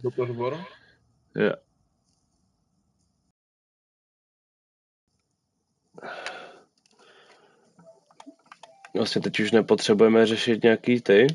Dr. War? Jo. Vlastně teď už nepotřebujeme řešit nějaký ty.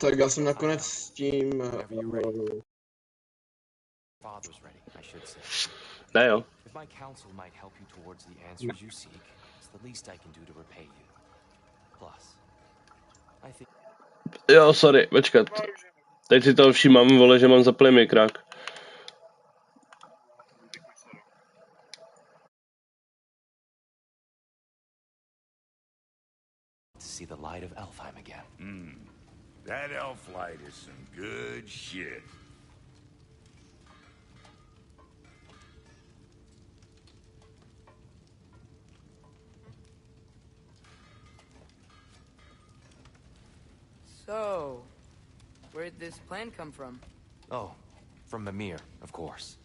Tak já jsem nakonec s tím... Ne jo. Jo, sorry, počkat. Teď si toho všímám, vole, že mám zaplý mikrák. See the light of Elfheim again. That elf light is some good shit. So, where'd this plan come from? Oh, from Mimir, of course.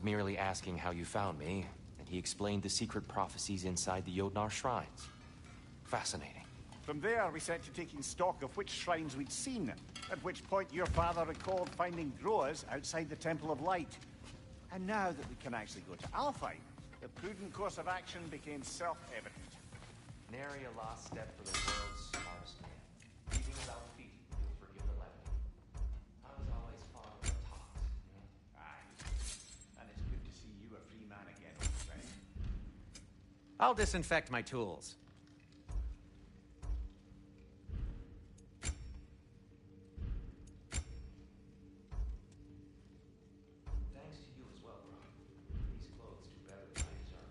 merely asking how you found me, and he explained the secret prophecies inside the Jotnar shrines. Fascinating. From there, we set to taking stock of which shrines we'd seen, at which point your father recalled finding growers outside the Temple of Light. And now that we can actually go to Alfheim, the prudent course of action became self-evident. Nary a lost step for the world's smartest man. Even without feet, you'll forgive the left. I was always fond of the talks, you know? Aye. And it's good to see you a free man again, old friend. I'll disinfect my tools. Thanks to you as well, Brock. These clothes do better than I deserve.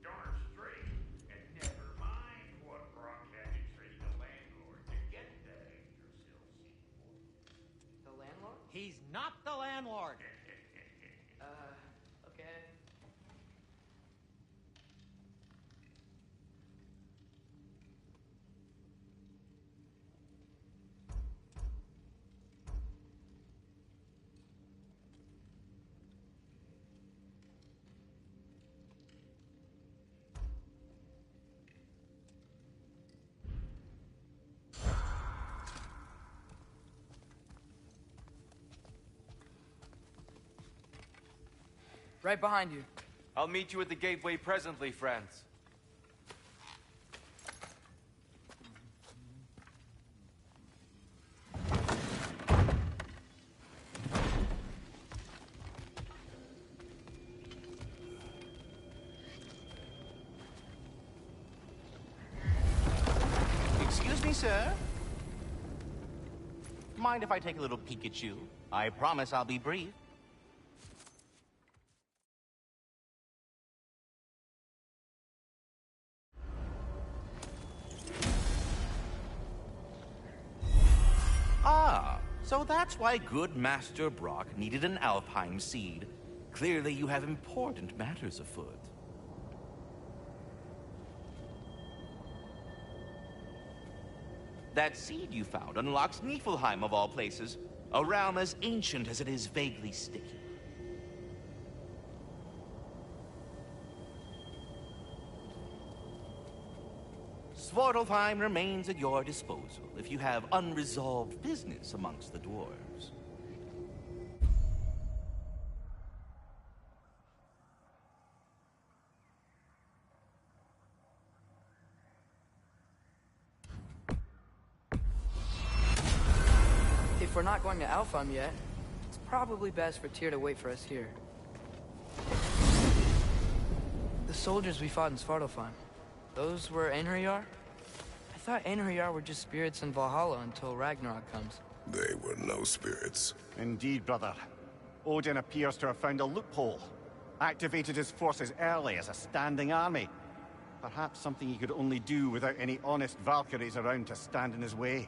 Darn straight. And never mind what Brock had to trade the landlord to get that you're still seeking for. The landlord? He's not the landlord. Okay. Right behind you. I'll meet you at the gateway presently, friends. Excuse me, sir. Mind if I take a little peek at you? I promise I'll be brief. Ah, so that's why good Master Brock needed an Alfheim seed. Clearly you have important matters afoot. That seed you found unlocks Niflheim of all places, a realm as ancient as it is vaguely sticky. Svartalfheim remains at your disposal if you have unresolved business amongst the dwarves. If we're not going to Alfheim yet, it's probably best for Tyr to wait for us here. The soldiers we fought in Svartalfheim, those were Einherjar? I thought Einherjar were just spirits in Valhalla until Ragnarok comes. They were no spirits. Indeed, brother. Odin appears to have found a loophole. Activated his forces early as a standing army. Perhaps something he could only do without any honest Valkyries around to stand in his way.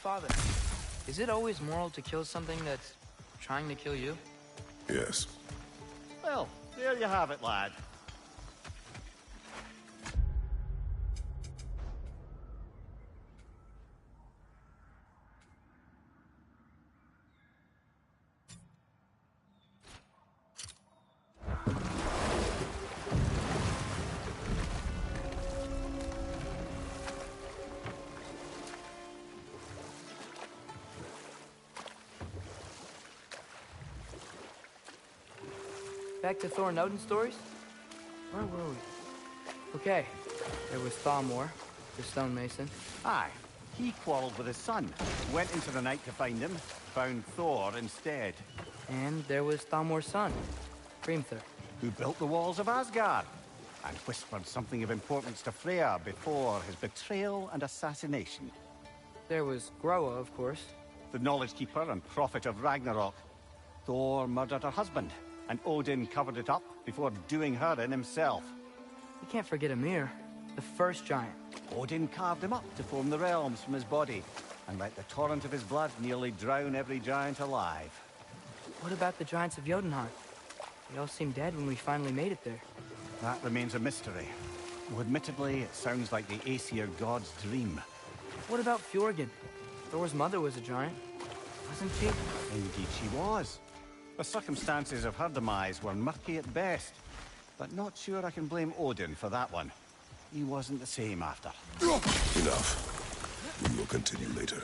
Father, is it always moral to kill something that's trying to kill you? Yes. Well, there you have it, lad. Back to Thor and Odin stories? Where were we? Okay, there was Thalmor, the stonemason. Aye, he quarreled with his son, went into the night to find him, found Thor instead. And there was Thalmor's son, Hrimthur. Who built the walls of Asgard, and whispered something of importance to Freya before his betrayal and assassination. There was Groa, of course. The knowledge keeper and prophet of Ragnarok. Thor murdered her husband, and Odin covered it up before doing her in himself. You can't forget Ymir, the first giant. Odin carved him up to form the realms from his body, and let the torrent of his blood nearly drown every giant alive. What about the giants of Jotunheim? They all seemed dead when we finally made it there. That remains a mystery. Though admittedly, it sounds like the Aesir god's dream. What about Fjorgyn? Thor's mother was a giant, wasn't she? Indeed she was. The circumstances of her demise were murky at best, but not sure I can blame Odin for that one. He wasn't the same after. Enough. We will continue later.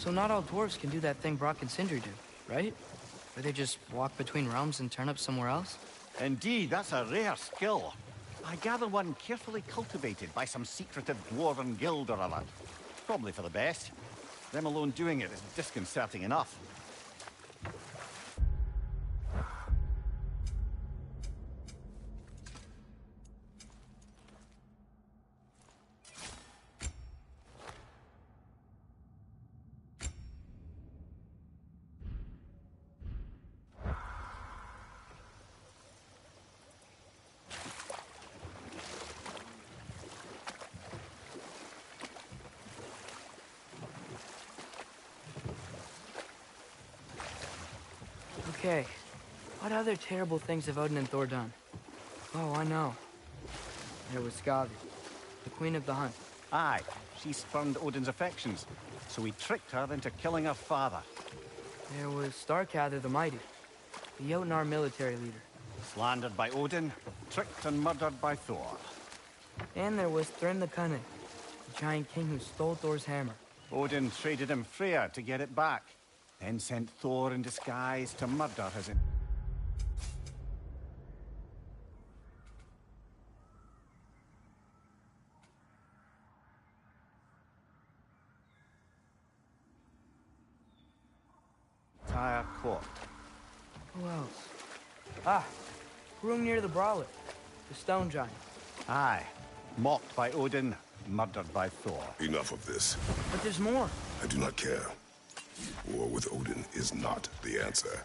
So not all dwarves can do that thing Brock and Sindri do, right? Where they just walk between realms and turn up somewhere else? Indeed, that's a rare skill. I gather one carefully cultivated by some secretive dwarven guild or other. Probably for the best. Them alone doing it is disconcerting enough. Okay, what other terrible things have Odin and Thor done? Oh, I know. There was Skavi, the queen of the hunt. Aye, she spurned Odin's affections, so he tricked her into killing her father. There was Starkather the Mighty, the Jotnar military leader. Slandered by Odin, tricked and murdered by Thor. And there was Thrym the Cunning, the giant king who stole Thor's hammer. Odin traded him Freya to get it back, then sent Thor in disguise to murder his... entire court. Who else? Ah, room near the Brawler, the stone giant. Aye, mocked by Odin, murdered by Thor. Enough of this. But there's more. I do not care. War with Odin is not the answer.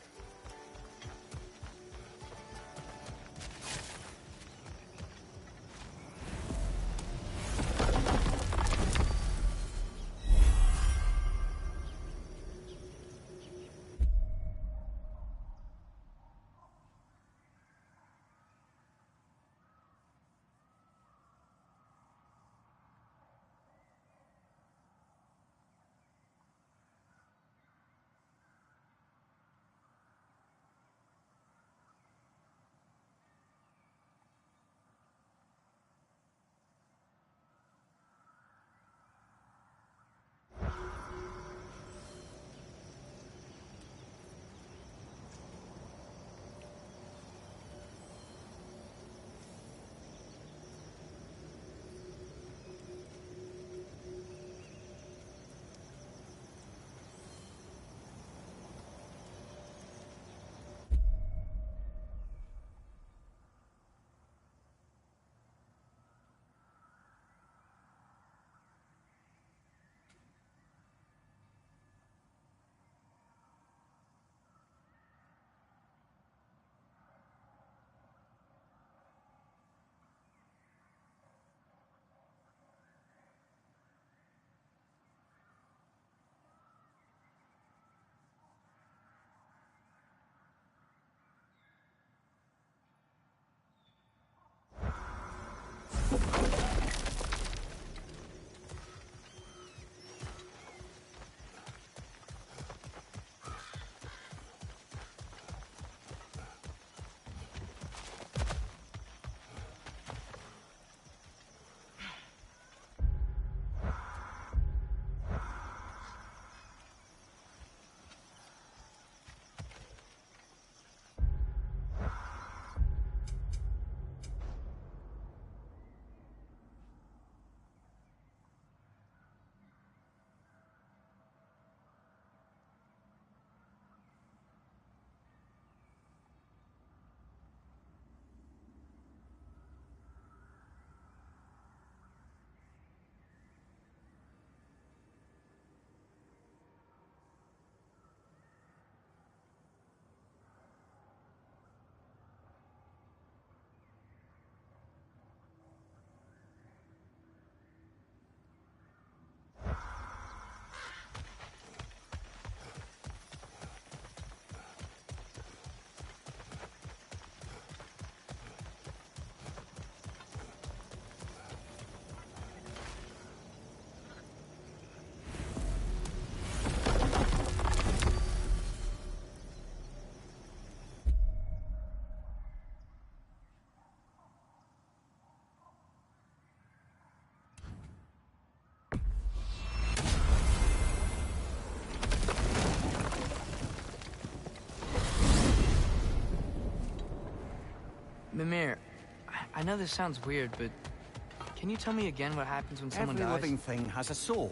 Mimir, I know this sounds weird, but can you tell me again what happens when someone Every dies? living thing has a soul,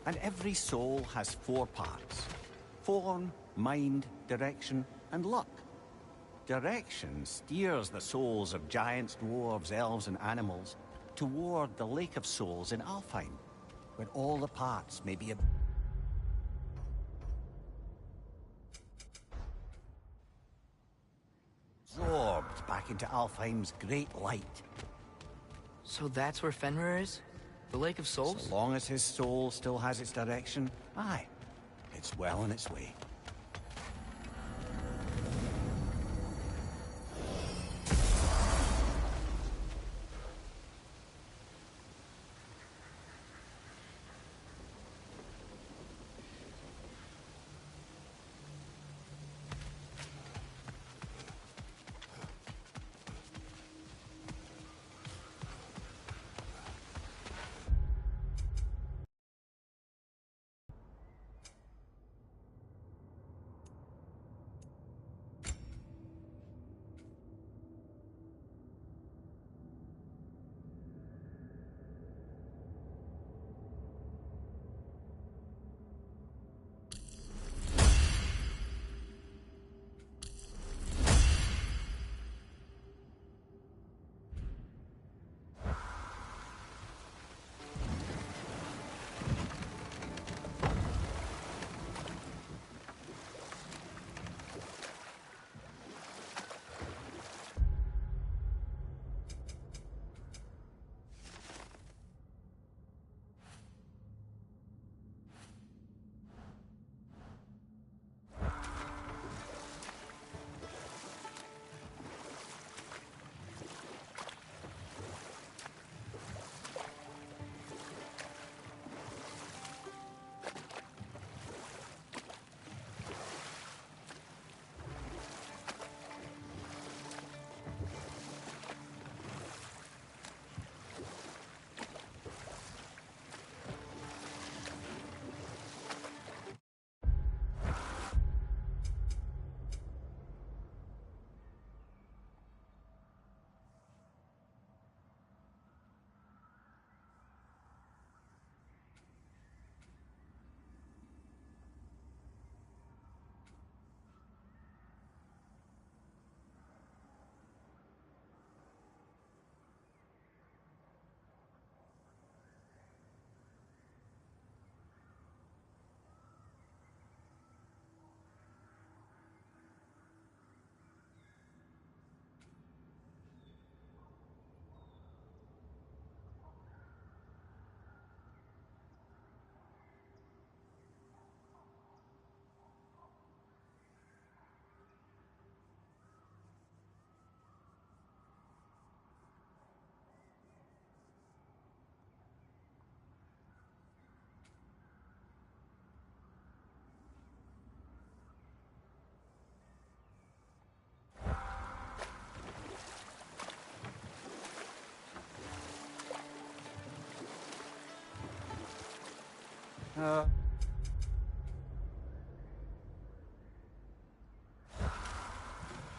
and every soul has 4 parts. Form, mind, direction, and luck. Direction steers the souls of giants, dwarves, elves, and animals toward the Lake of Souls in Alfheim, where all the parts may be absorbed back into Alfheim's great light. So that's where Fenrir is? The Lake of Souls? So long as his soul still has its direction, aye, it's well on its way.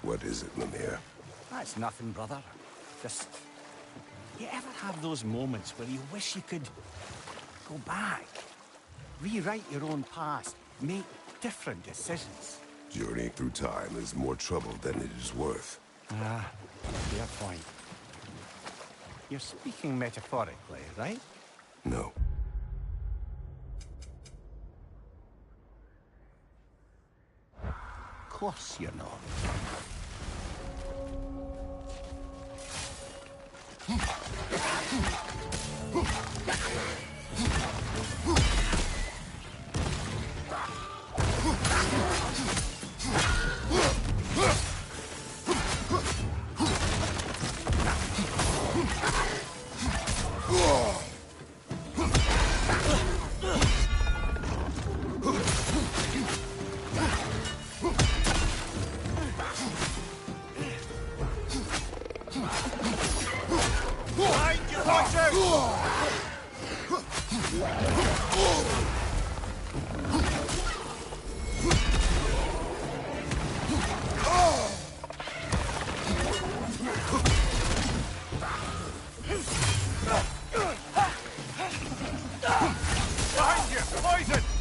What is it, Mimir? That's nothing, brother. Just... You ever have those moments where you wish you could go back? Rewrite your own past, make different decisions? Journeying through time is more trouble than it is worth. Ah, fair point. You're speaking metaphorically, right? No. Of course you're not. poison!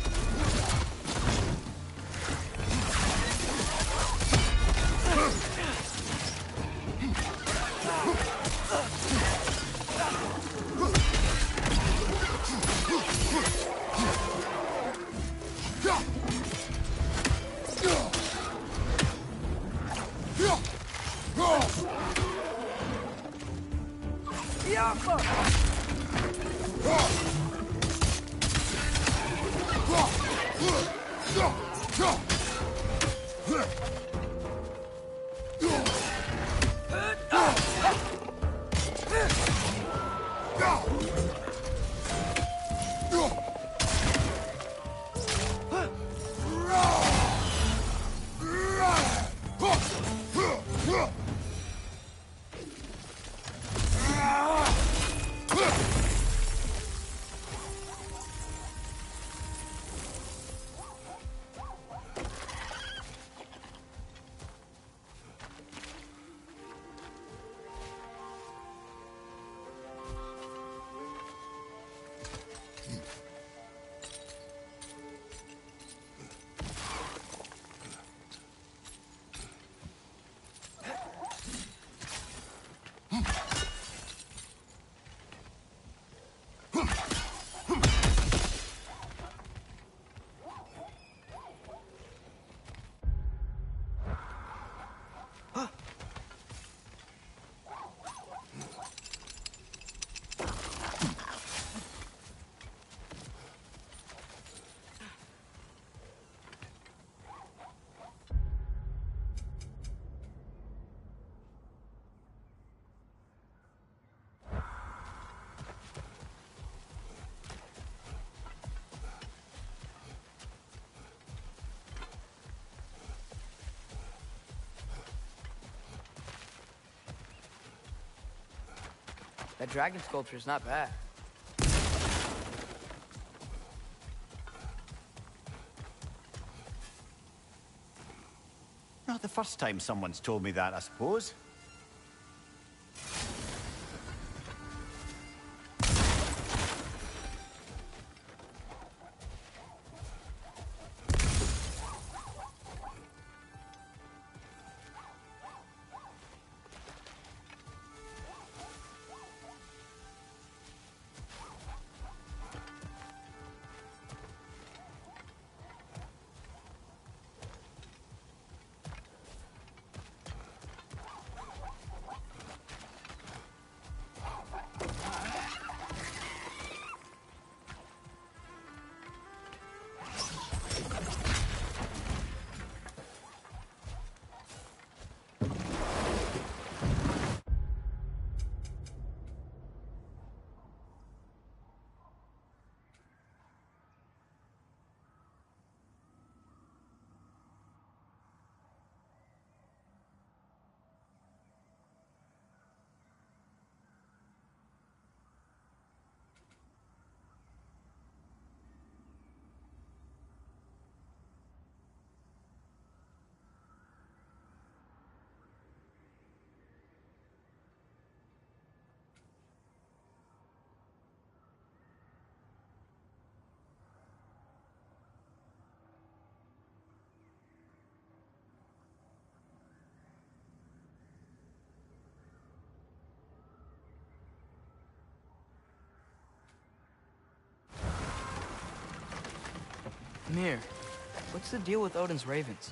That dragon sculpture's not bad. Not the first time someone's told me that, I suppose. Mir, what's the deal with Odin's ravens?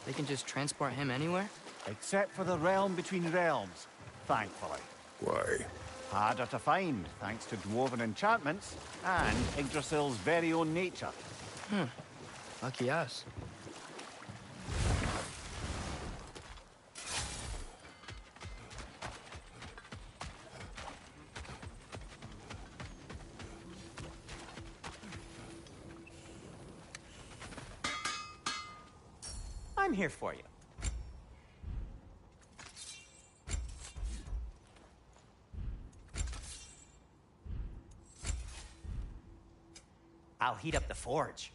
They can just transport him anywhere? Except for the realm between realms, thankfully. Why? Harder to find, thanks to dwarven enchantments and Yggdrasil's very own nature. Lucky us. I'm here for you. I'll heat up the forge.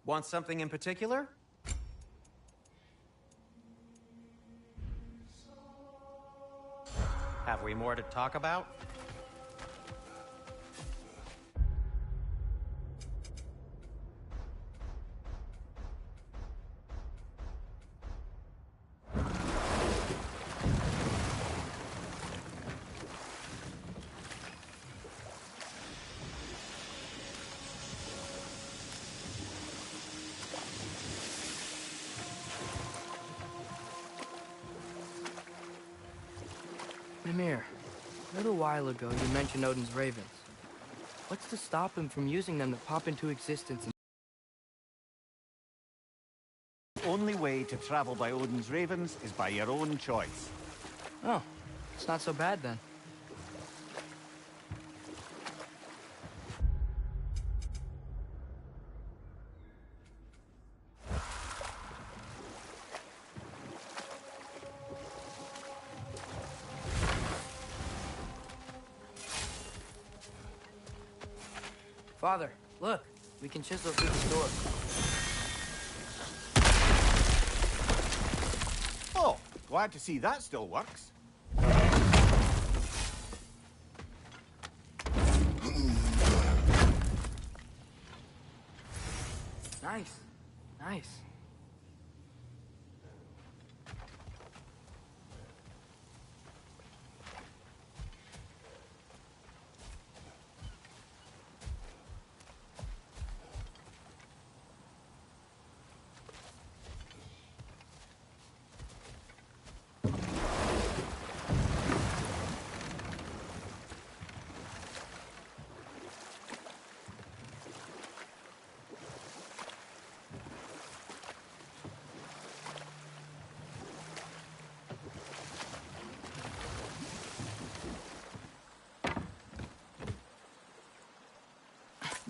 Want something in particular? Have we more to talk about? Mimir, a little while ago you mentioned Odin's ravens. What's to stop him from using them to pop into existence? The only way to travel by Odin's ravens is by your own choice. Oh, it's not so bad then. Father, look. We can chisel through the door. Oh, glad to see that still works. Nice. Nice.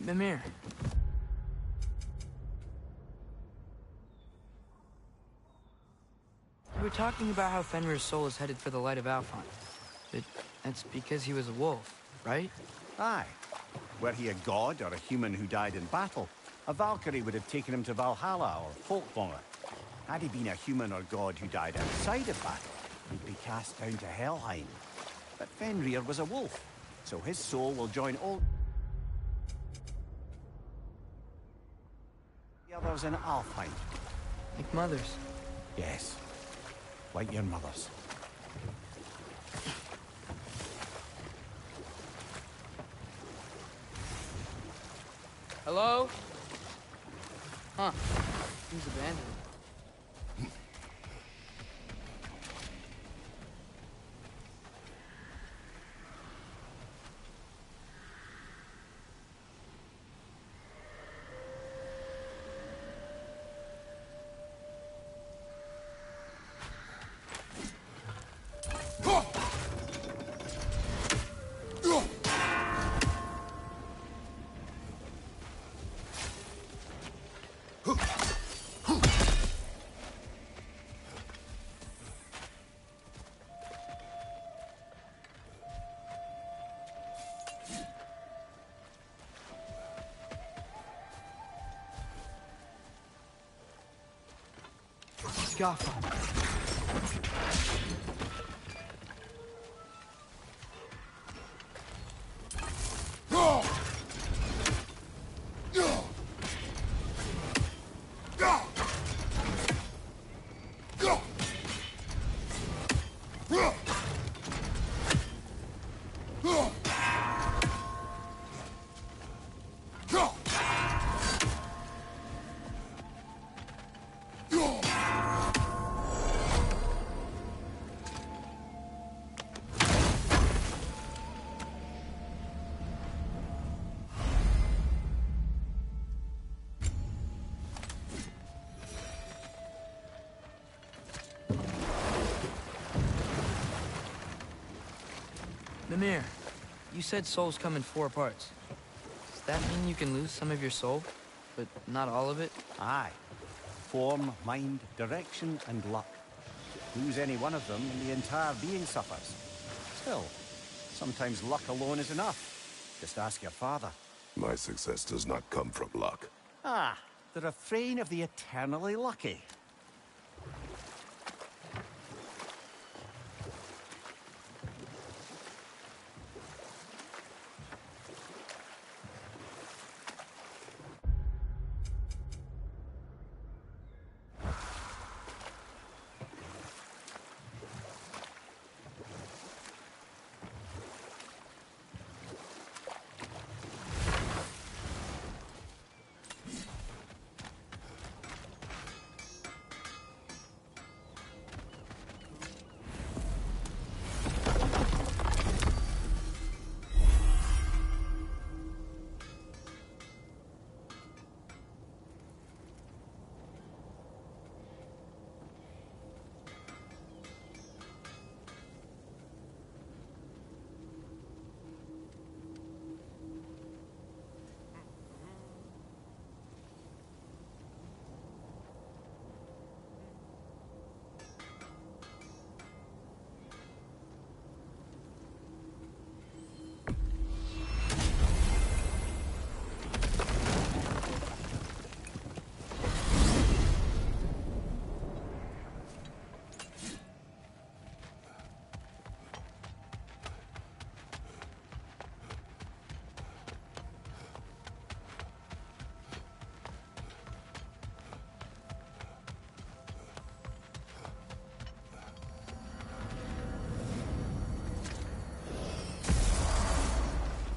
Mimir. You were talking about how Fenrir's soul is headed for the light of Alfheim. But that's because he was a wolf, right? Aye. Were he a god or a human who died in battle, a Valkyrie would have taken him to Valhalla or Folkvangr. Had he been a human or god who died outside of battle, he'd be cast down to Helheim. But Fenrir was a wolf, so his soul will join all the others in Alfheim. Like mothers. Yes, like your mothers. Hello? Huh. Seems abandoned. Gaffa. Mimir, you said souls come in 4 parts. Does that mean you can lose some of your soul, but not all of it? Aye. Form, mind, direction, and luck. Lose any one of them, and the entire being suffers. Still, sometimes luck alone is enough. Just ask your father. My success does not come from luck. Ah, The refrain of the eternally lucky.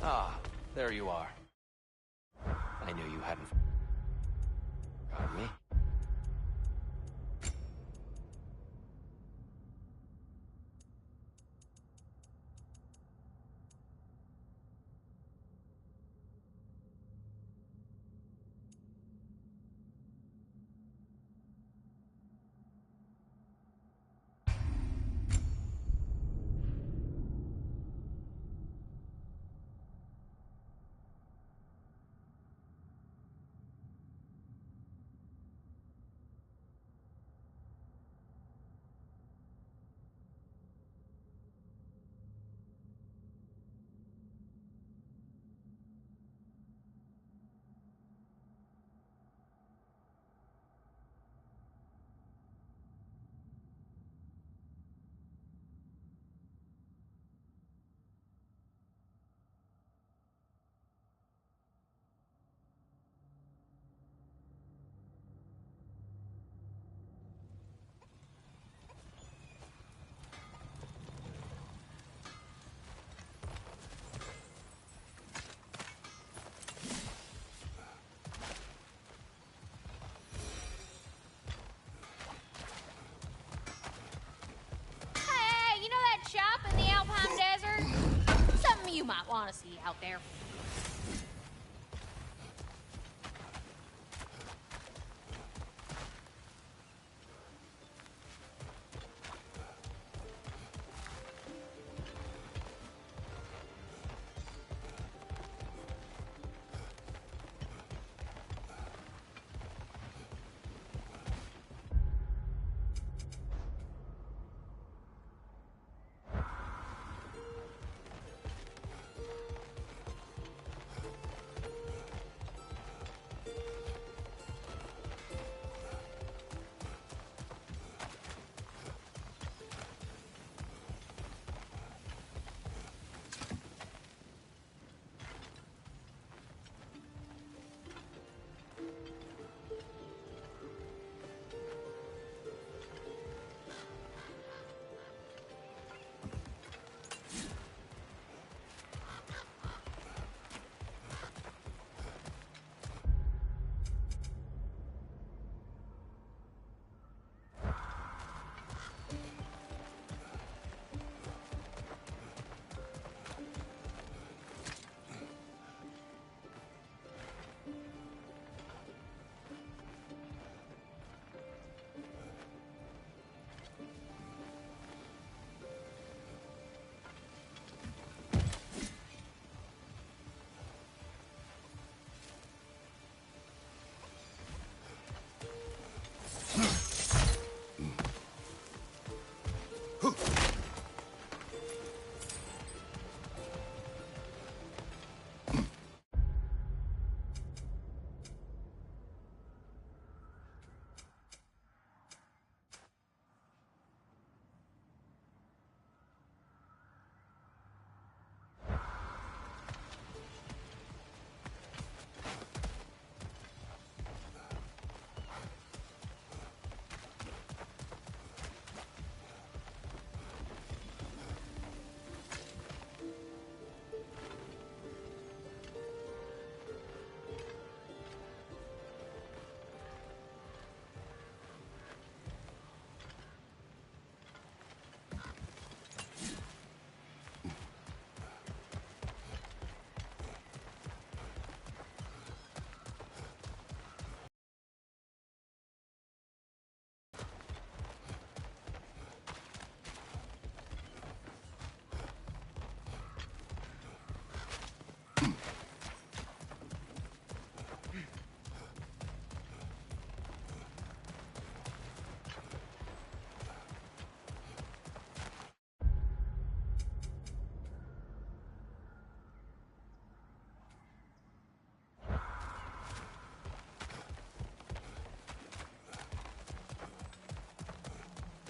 Ah, there you are. I knew you hadn't forgotten me. Hey, you know that shop in the Alpine Desert? Something you might want to see out there.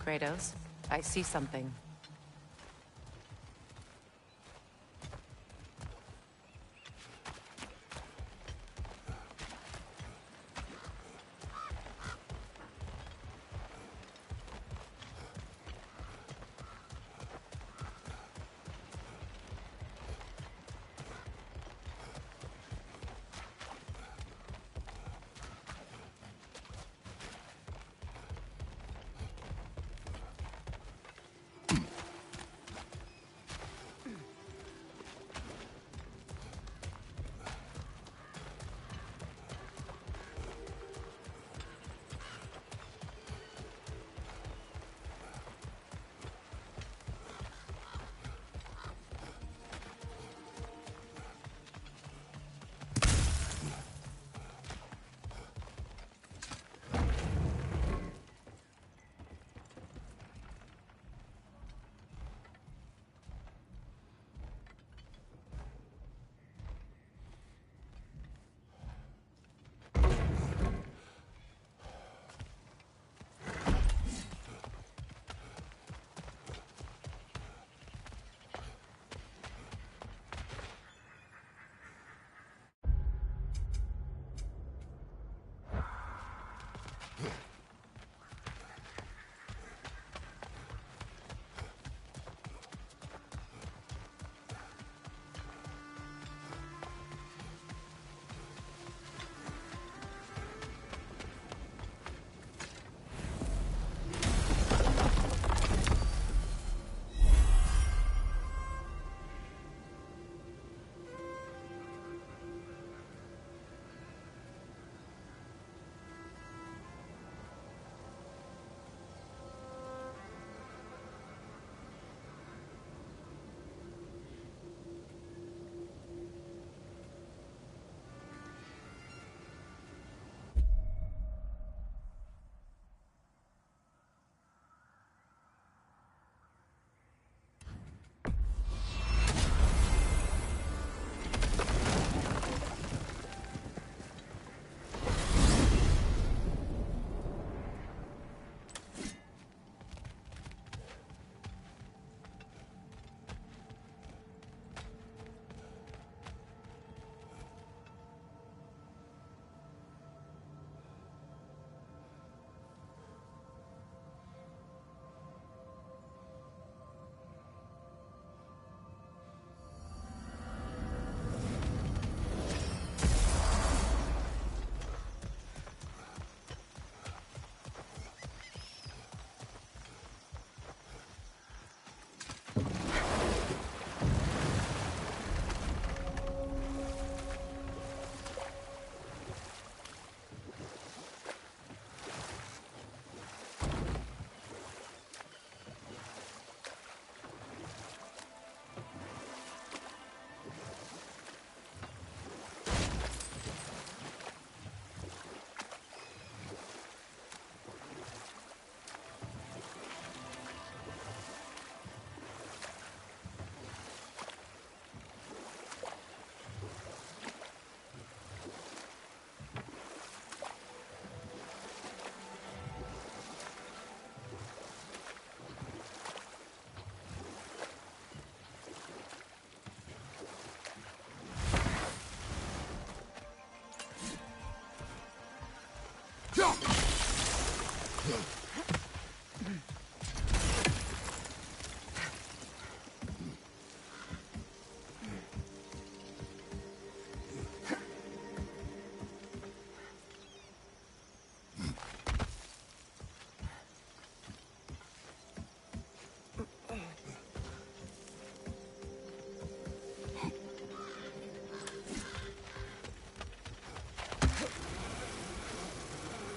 Kratos, I see something.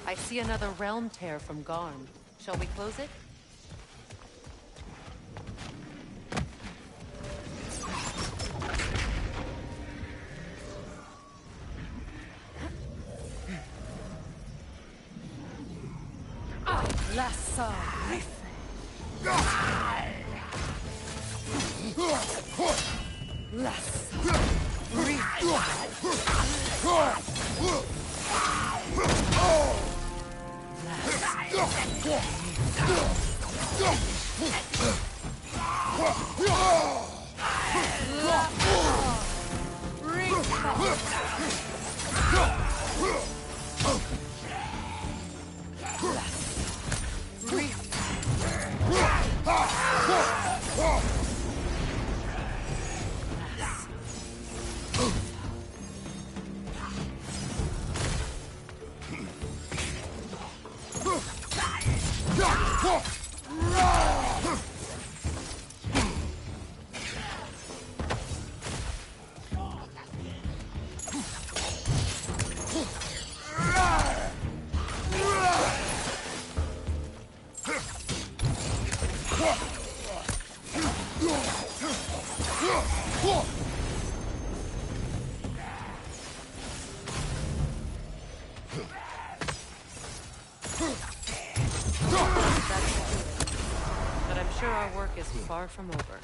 I see another realm tear from Garm. Shall we close it? But I'm sure our work is far from over.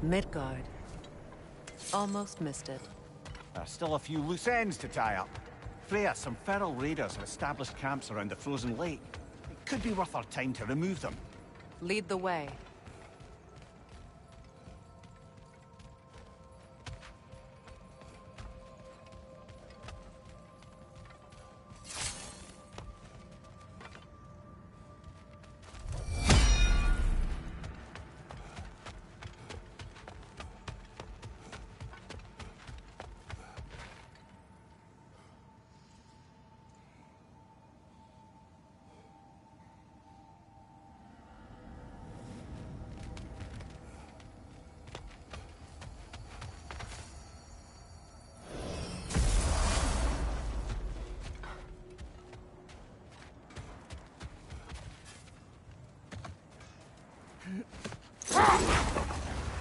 Midgard. Almost missed it. There's still a few loose ends to tie up. Freya, some feral raiders have established camps around the frozen lake. It could be worth our time to remove them. Lead the way.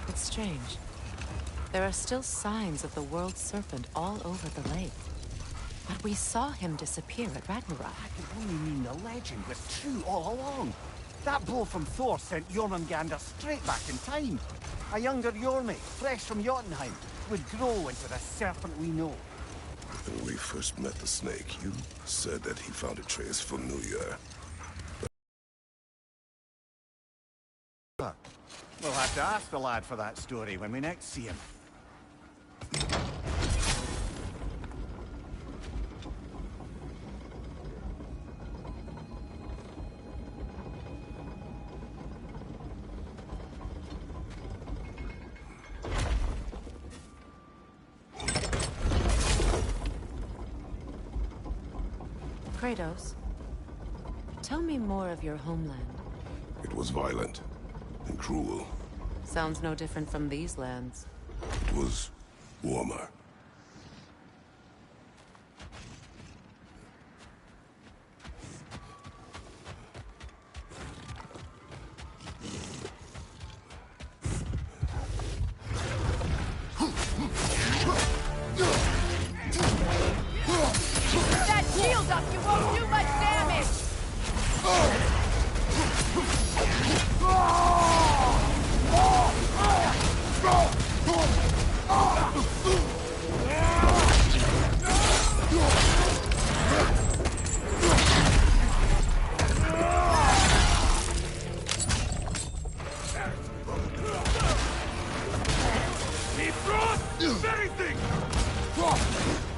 It's strange. There are still signs of the world serpent all over the lake. But we saw him disappear at Ragnarok. That could only mean the legend was true all along. That blow from Thor sent Jormungandr straight back in time. A younger Jormi, fresh from Jotunheim, would grow into the serpent we know. When we first met the snake, you said that he found a trace familiar. We'll have to ask the lad for that story when we next see him. Kratos, tell me more of your homeland. It was violent and cruel. Sounds no different from these lands. It was warmer. That shield up, you won't do much damage!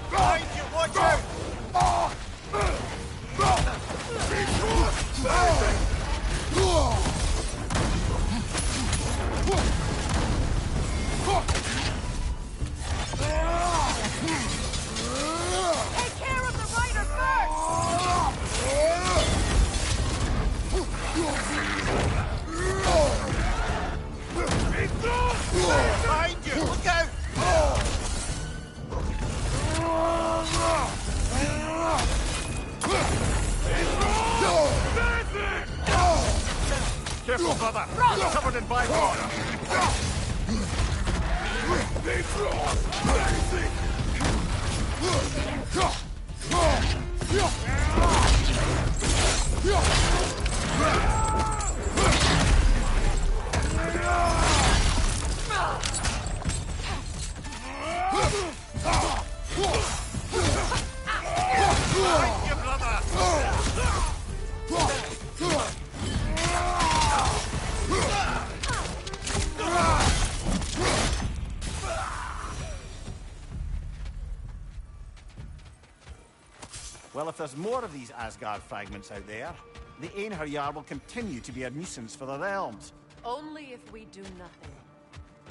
Behind you, watch out! Take care of the rider first! Behind you, look out! Careful, brother! You're covered in bygones! Behind you, brother! Well, if there's more of these Asgard fragments out there, the Einherjar will continue to be a nuisance for the realms. Only if we do nothing.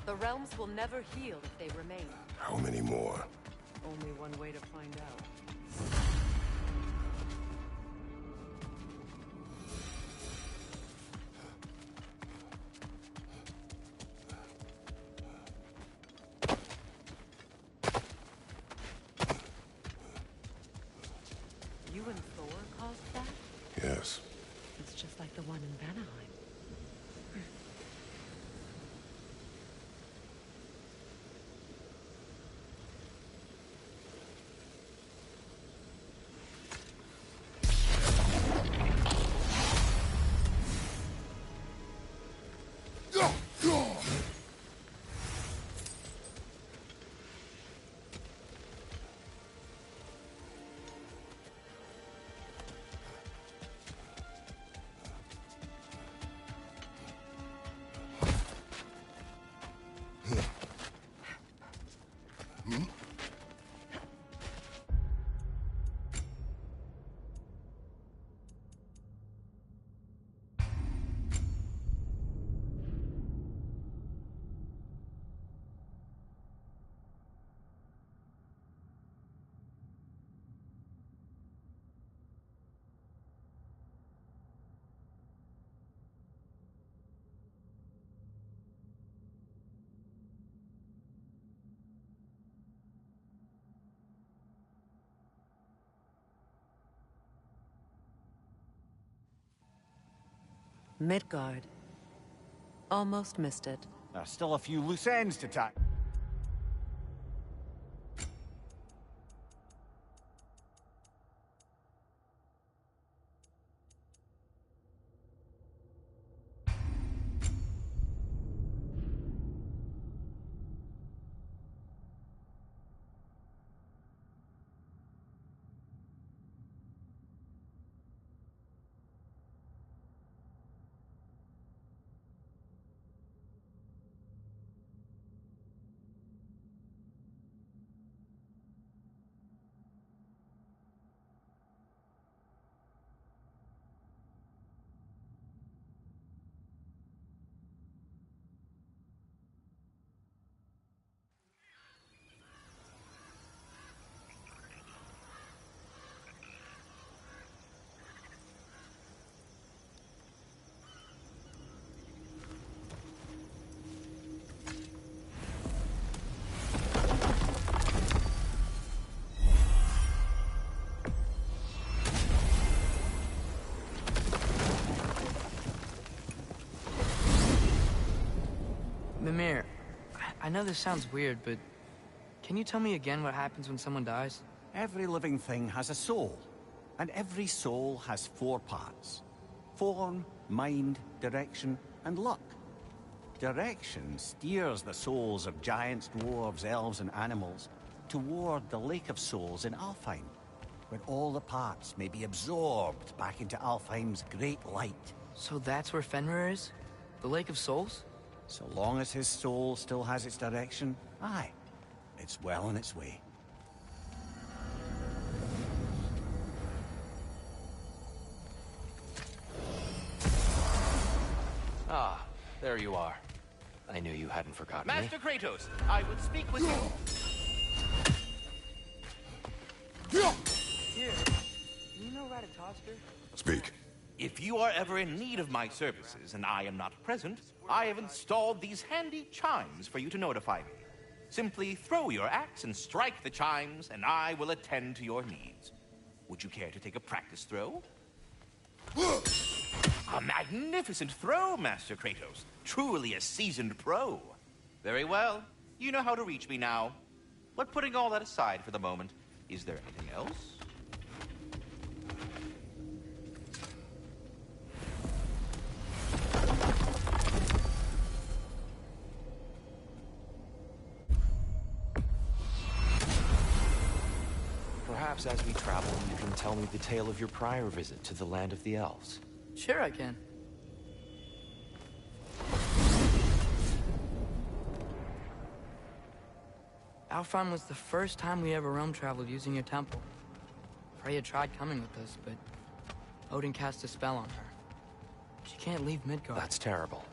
The realms will never heal if they remain. How many more? Only one way to find out. You and Thor caused that? Yes. It's just like the one in Vanaheim. Midgard. Almost missed it. There's still a few loose ends to tack. Mimir, I know this sounds weird, but can you tell me again what happens when someone dies? Every living thing has a soul, and every soul has 4 parts. Form, mind, direction, and luck. Direction steers the souls of giants, dwarves, elves, and animals toward the Lake of Souls in Alfheim, where all the parts may be absorbed back into Alfheim's great light. So that's where Fenrir is? The Lake of Souls? So long as his soul still has its direction, aye, it's well on its way. Ah, there you are. I knew you hadn't forgotten Master me. Kratos, I would speak with you. Here. Do you know Ratatosker? Speak. If you are ever in need of my services and I am not present, I have installed these handy chimes for you to notify me. Simply throw your axe and strike the chimes, and I will attend to your needs. Would you care to take a practice throw? A magnificent throw, Master Kratos. Truly a seasoned pro. Very well. You know how to reach me now. But putting all that aside for the moment, is there anything else? Perhaps as we travel, you can tell me the tale of your prior visit to the land of the elves. Sure I can. Alfheim was the first time we ever realm traveled using your temple. Freya tried coming with us, but Odin cast a spell on her. She can't leave Midgard. That's terrible.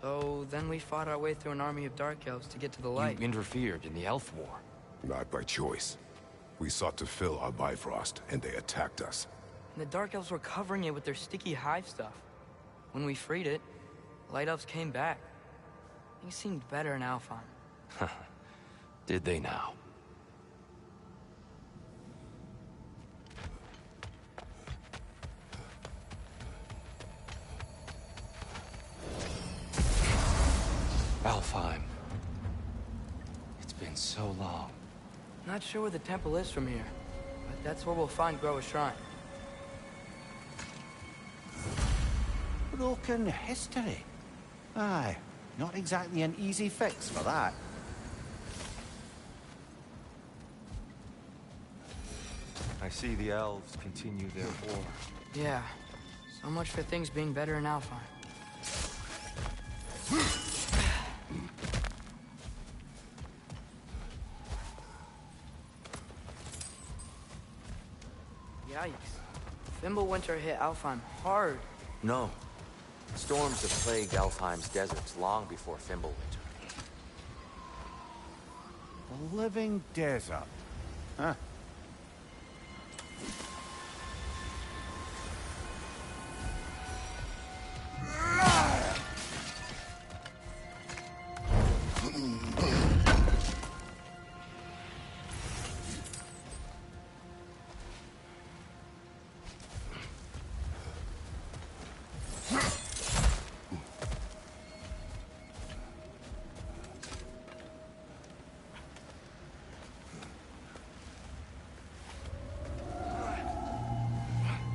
So then we fought our way through an army of dark elves to get to the light. You interfered in the elf war. Not by choice. We sought to fill our Bifrost, and they attacked us. And the dark elves were covering it with their sticky hive stuff. When we freed it, light elves came back. Things seemed better in Alfheim. Did they now? Alfheim. It's been so long. Not sure where the temple is from here, but that's where we'll find Groa's shrine. Broken history. Aye, not exactly an easy fix for that. I see the elves continue their war. Yeah, so much for things being better in Alfheim. Yikes. Fimbulwinter hit Alfheim hard. No. Storms have plagued Alfheim's deserts long before Fimbulwinter. The living desert. Huh.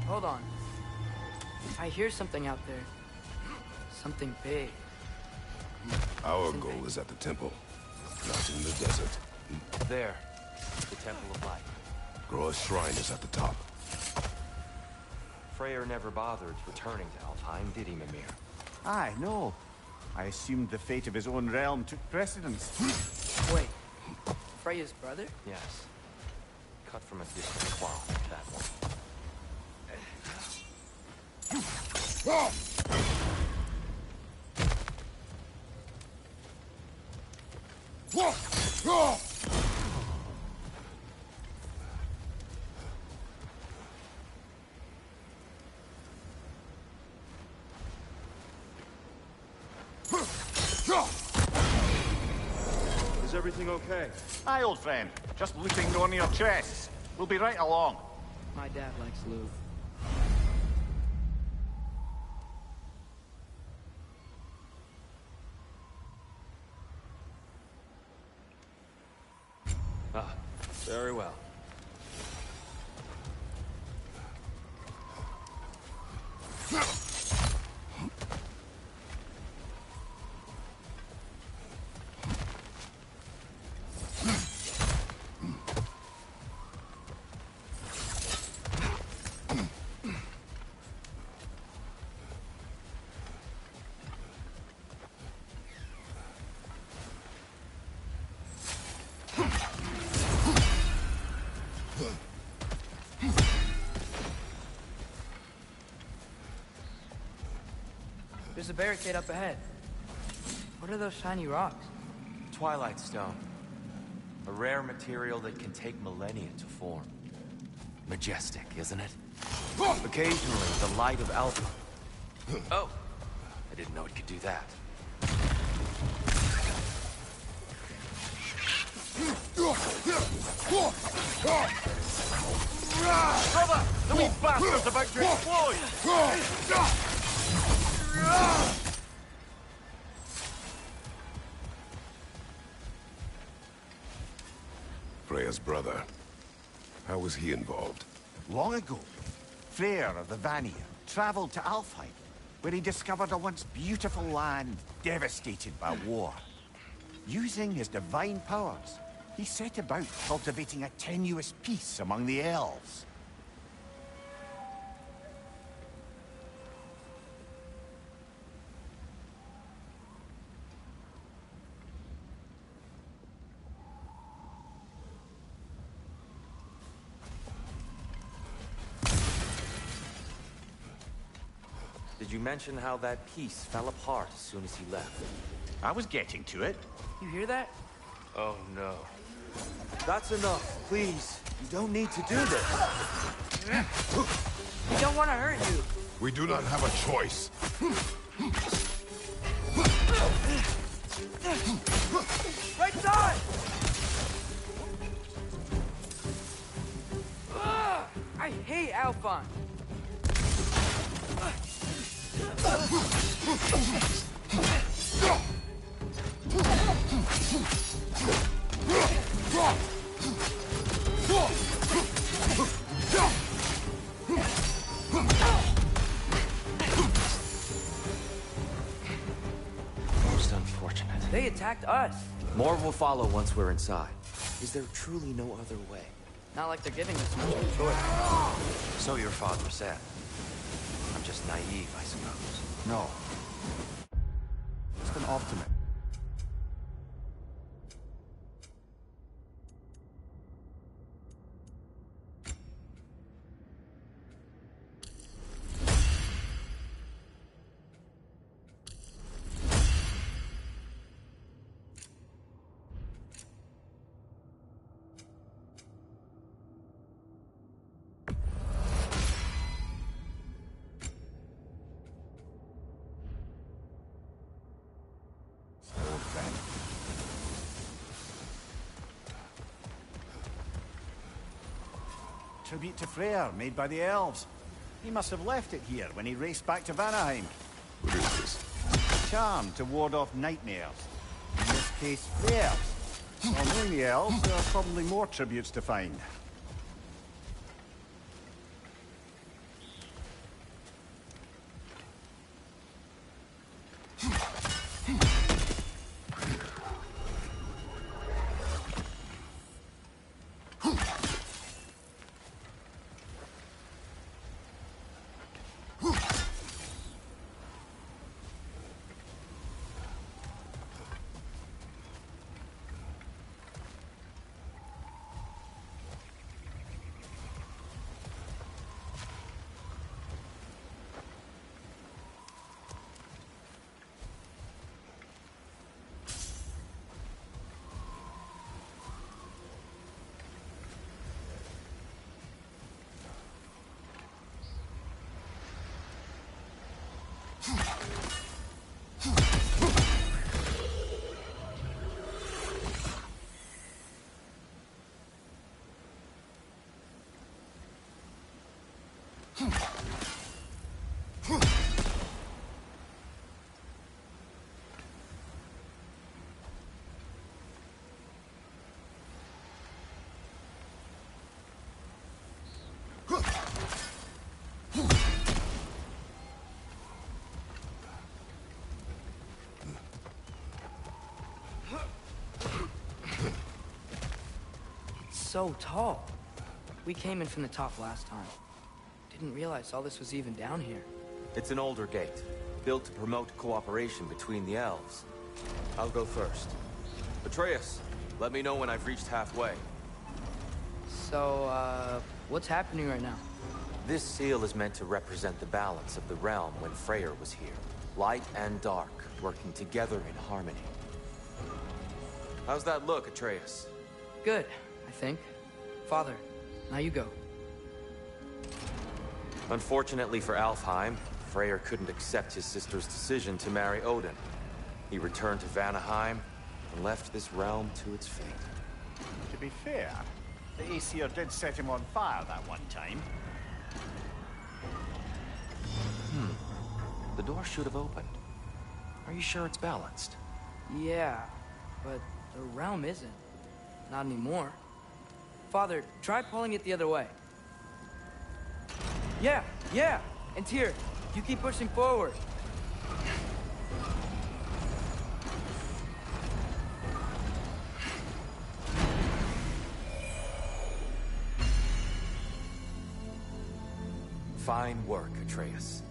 Hold on. I hear something out there. Something big. Our goal is at the temple, not in the desert. There. The Temple of Light. Groa's shrine is at the top. Freyr never bothered returning to Alfheim, did he, Mimir? Aye, no. I assumed the fate of his own realm took precedence. Wait. Freya's brother? Yes. Cut from a different cloth, that one. Is everything okay? Aye, old friend. Just looting one of your chests. We'll be right along. My dad likes loot. Very well. There's a barricade up ahead. What are those shiny rocks? Twilight Stone. A rare material that can take millennia to form. Majestic, isn't it? Occasionally, the light of Alpha. Oh! I didn't know it could do that. Brother! The wee bastard's about to explode! Freya's brother. How was he involved? Long ago, Freyr of the Vanir traveled to Alfheim, where he discovered a once beautiful land devastated by war. Using his divine powers, he set about cultivating a tenuous peace among the elves. Did you mention how that piece fell apart as soon as he left? I was getting to it. You hear that? Oh no. That's enough, please. You don't need to do this. We don't want to hurt you. We do not have a choice. Right side! Ugh, I hate Alphon. Most unfortunate. They attacked us. More will follow once we're inside. Is there truly no other way? Not like they're giving us much of a choice. So your father said. I'm just naive, I suppose. No. Just an optimist. Tribute to Freyr, made by the elves. He must have left it here when he raced back to Vanaheim. What is this? A charm to ward off nightmares. In this case, Freyr's. Well, knowing the elves, there are probably more tributes to find. so tall. We came in from the top last time. Didn't realize all this was even down here. It's an older gate, built to promote cooperation between the elves. I'll go first. Atreus, let me know when I've reached halfway. So, what's happening right now? This seal is meant to represent the balance of the realm when Freyr was here. Light and dark, working together in harmony. How's that look, Atreus? Good, I think. Father, now you go. Unfortunately for Alfheim, Freyr couldn't accept his sister's decision to marry Odin. He returned to Vanaheim and left this realm to its fate. To be fair, the Aesir did set him on fire that one time. The door should have opened. Are you sure it's balanced? Yeah, but the realm isn't. Not anymore. Father, try pulling it the other way. Yeah! And Tyr, you keep pushing forward. Fine work, Atreus.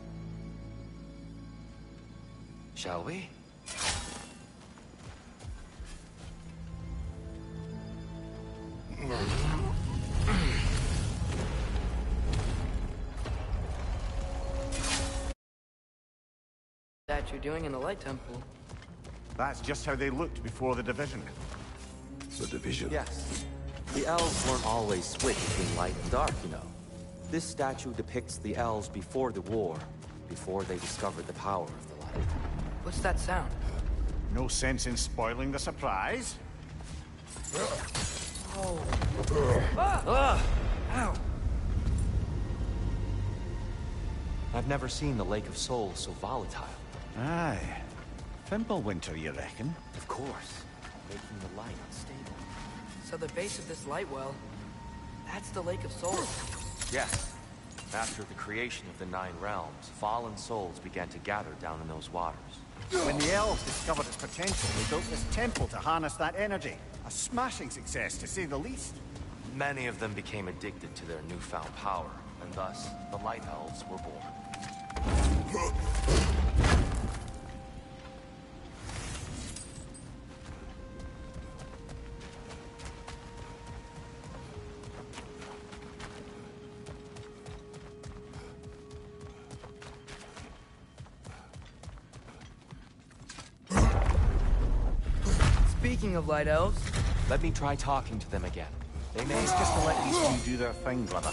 Shall we? That you're doing in the Light Temple. That's just how they looked before the division. The division? Yes. The elves weren't always split between light and dark, you know. This statue depicts the elves before the war, before they discovered the power of the light. What's that sound? No sense in spoiling the surprise. Oh. Ow! I've never seen the Lake of Souls so volatile. Aye. Fimbulwinter, you reckon? Of course. Making the light unstable. So the base of this light well, that's the Lake of Souls. Yes. After the creation of the Nine Realms, fallen souls began to gather down in those waters. When the elves discovered its potential, they built this temple to harness that energy. A smashing success, to say the least. Many of them became addicted to their newfound power, and thus, the Light Elves were born. Speaking of Light Elves... Let me try talking to them again. They may... It's just to let these two do their thing, brother.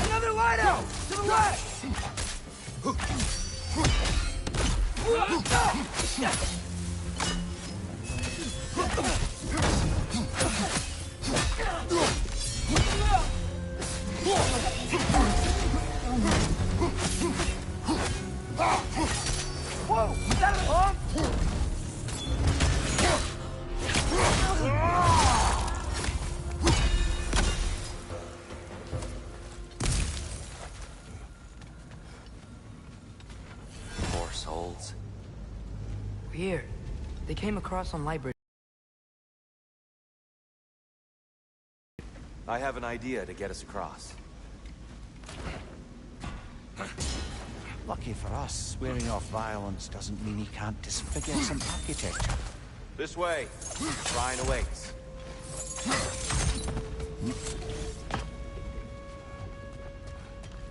Another Light Elf! To the left! Whoa! Is that a bomb? Poor souls. Weird. They came across on library. I have an idea to get us across. Lucky for us, swearing off violence doesn't mean he can't disfigure some architecture. This way. Shrine awaits.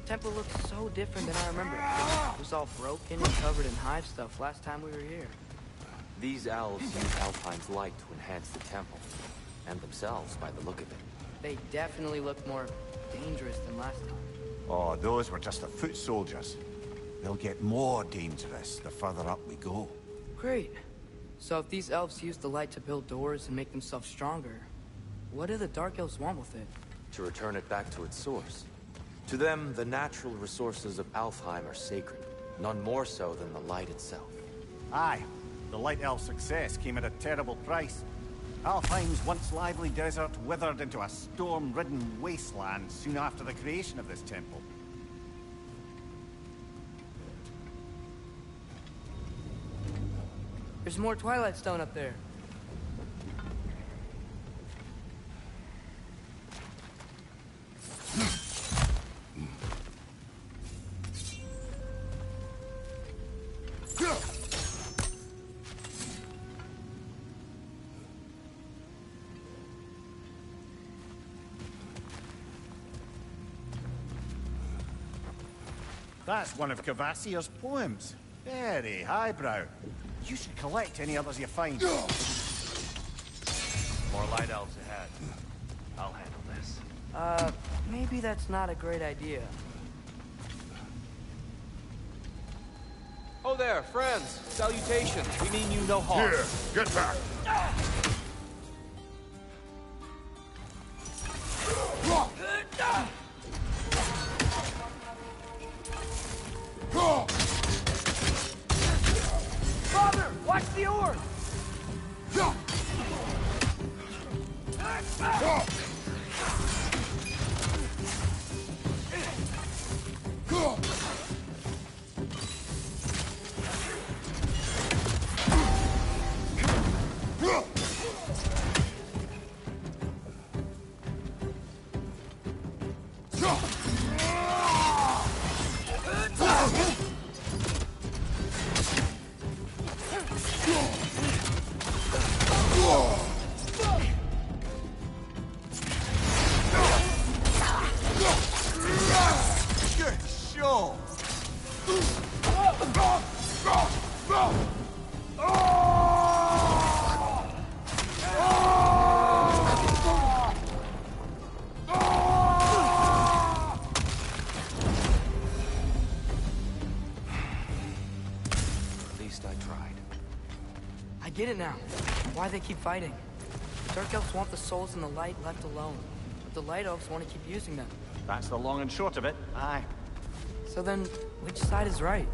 Temple looks so different than I remember. It was all broken and covered in hive stuff last time we were here. These elves use Alfheim's light to enhance the temple, and themselves by the look of it. They definitely look more dangerous than last time. Oh, those were just the foot soldiers. They'll get more dangerous the further up we go. Great. So if these elves use the light to build doors and make themselves stronger, what do the Dark Elves want with it? To return it back to its source. To them, the natural resources of Alfheim are sacred, none more so than the light itself. Aye, the Light Elf success came at a terrible price. Alfheim's once lively desert withered into a storm-ridden wasteland soon after the creation of this temple. There's more Twilight Stone up there. That's one of Cavassier's poems. Very highbrow. You should collect any others you find. More light elves ahead. I'll handle this. Maybe that's not a great idea. Oh there, friends. Salutations. We mean you no harm. Here, get back. Father, watch the orb! Good show. At least I tried. I get it now. Why they keep fighting. Dark Elves want the souls in the light left alone. But the Light Elves want to keep using them. That's the long and short of it. Aye. So then, which side is right?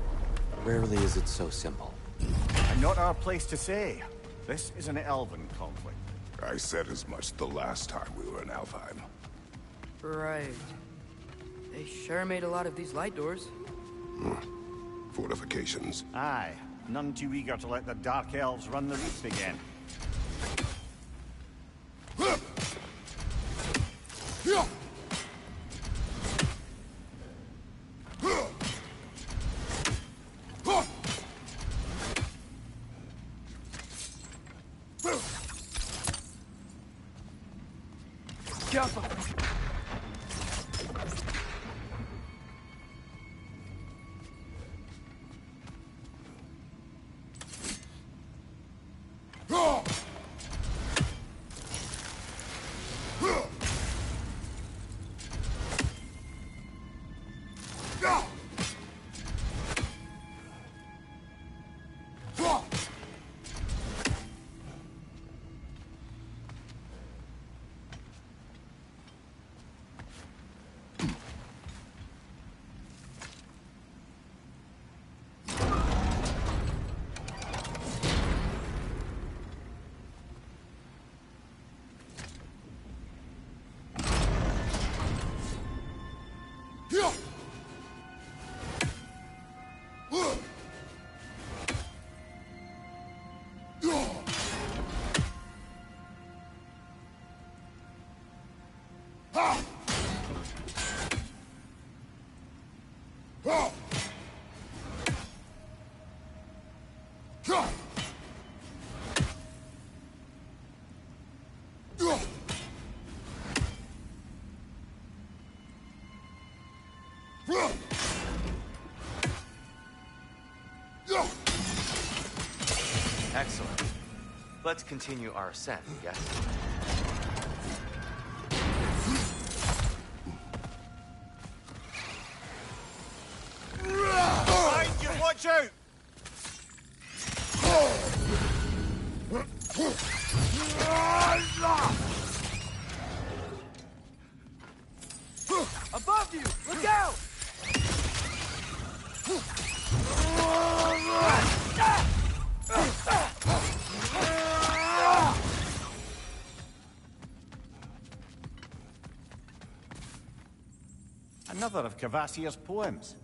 Rarely is it so simple. And not our place to say. This is an elven conflict. I said as much the last time we were in Alfheim. Right. They sure made a lot of these light doors. Fortifications. Aye. None too eager to let the Dark Elves run the roost again. Careful! Excellent. Let's continue our ascent, yes? Behind you, watch out! Above you! Look out! Another of Cavassier's poems.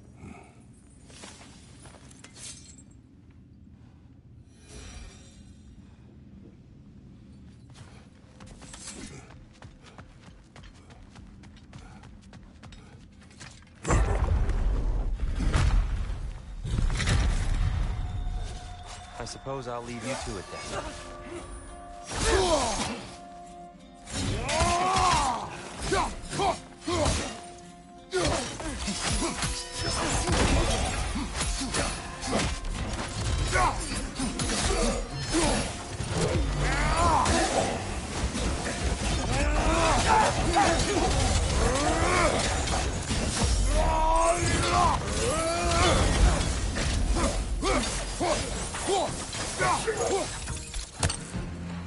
suppose I'll leave you to it then.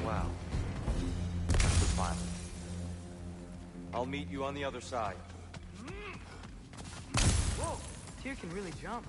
Wow. That was violent. I'll meet you on the other side. Whoa, Tyr can really jump.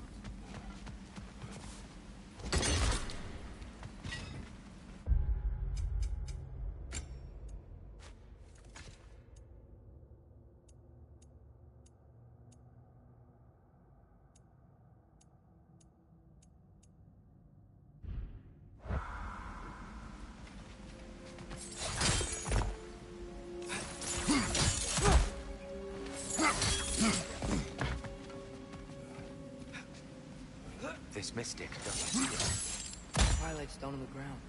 This mystic Twilight stone on the ground.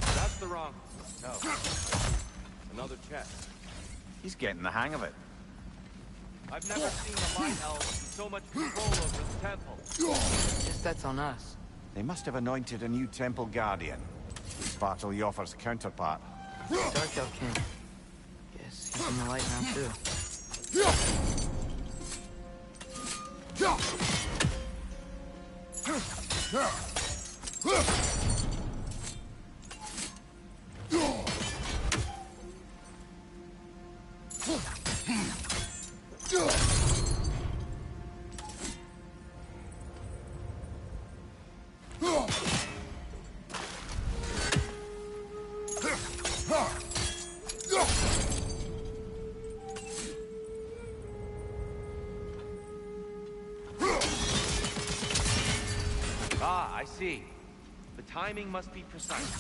That's the wrong. No. Another chest. He's getting the hang of it. I've never seen the Light Elves with so much control over the temple. Guess that's on us. They must have anointed a new temple guardian. Svartal Yoffer's counterpart. Dark Elf King. Guess he's in the light now too. Ah, I see. The timing must be precise.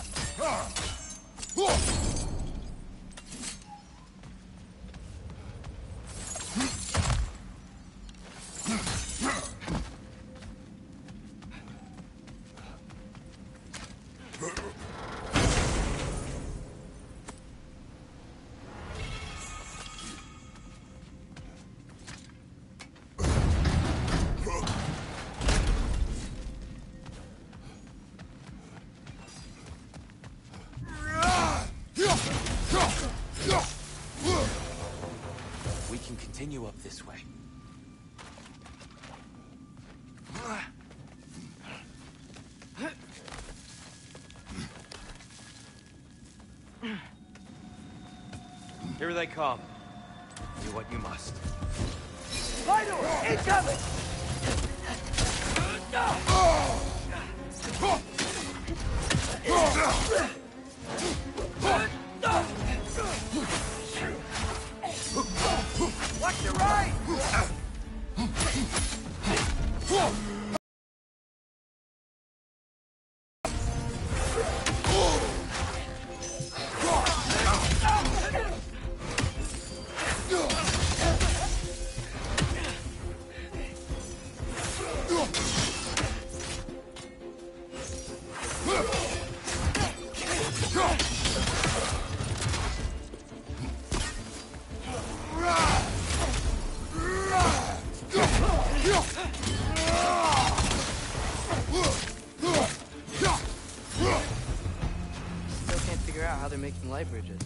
We can continue up this way. Here they come. Do what you must. Vital! Incoming! Watch your right! Still can't figure out how they're making light bridges.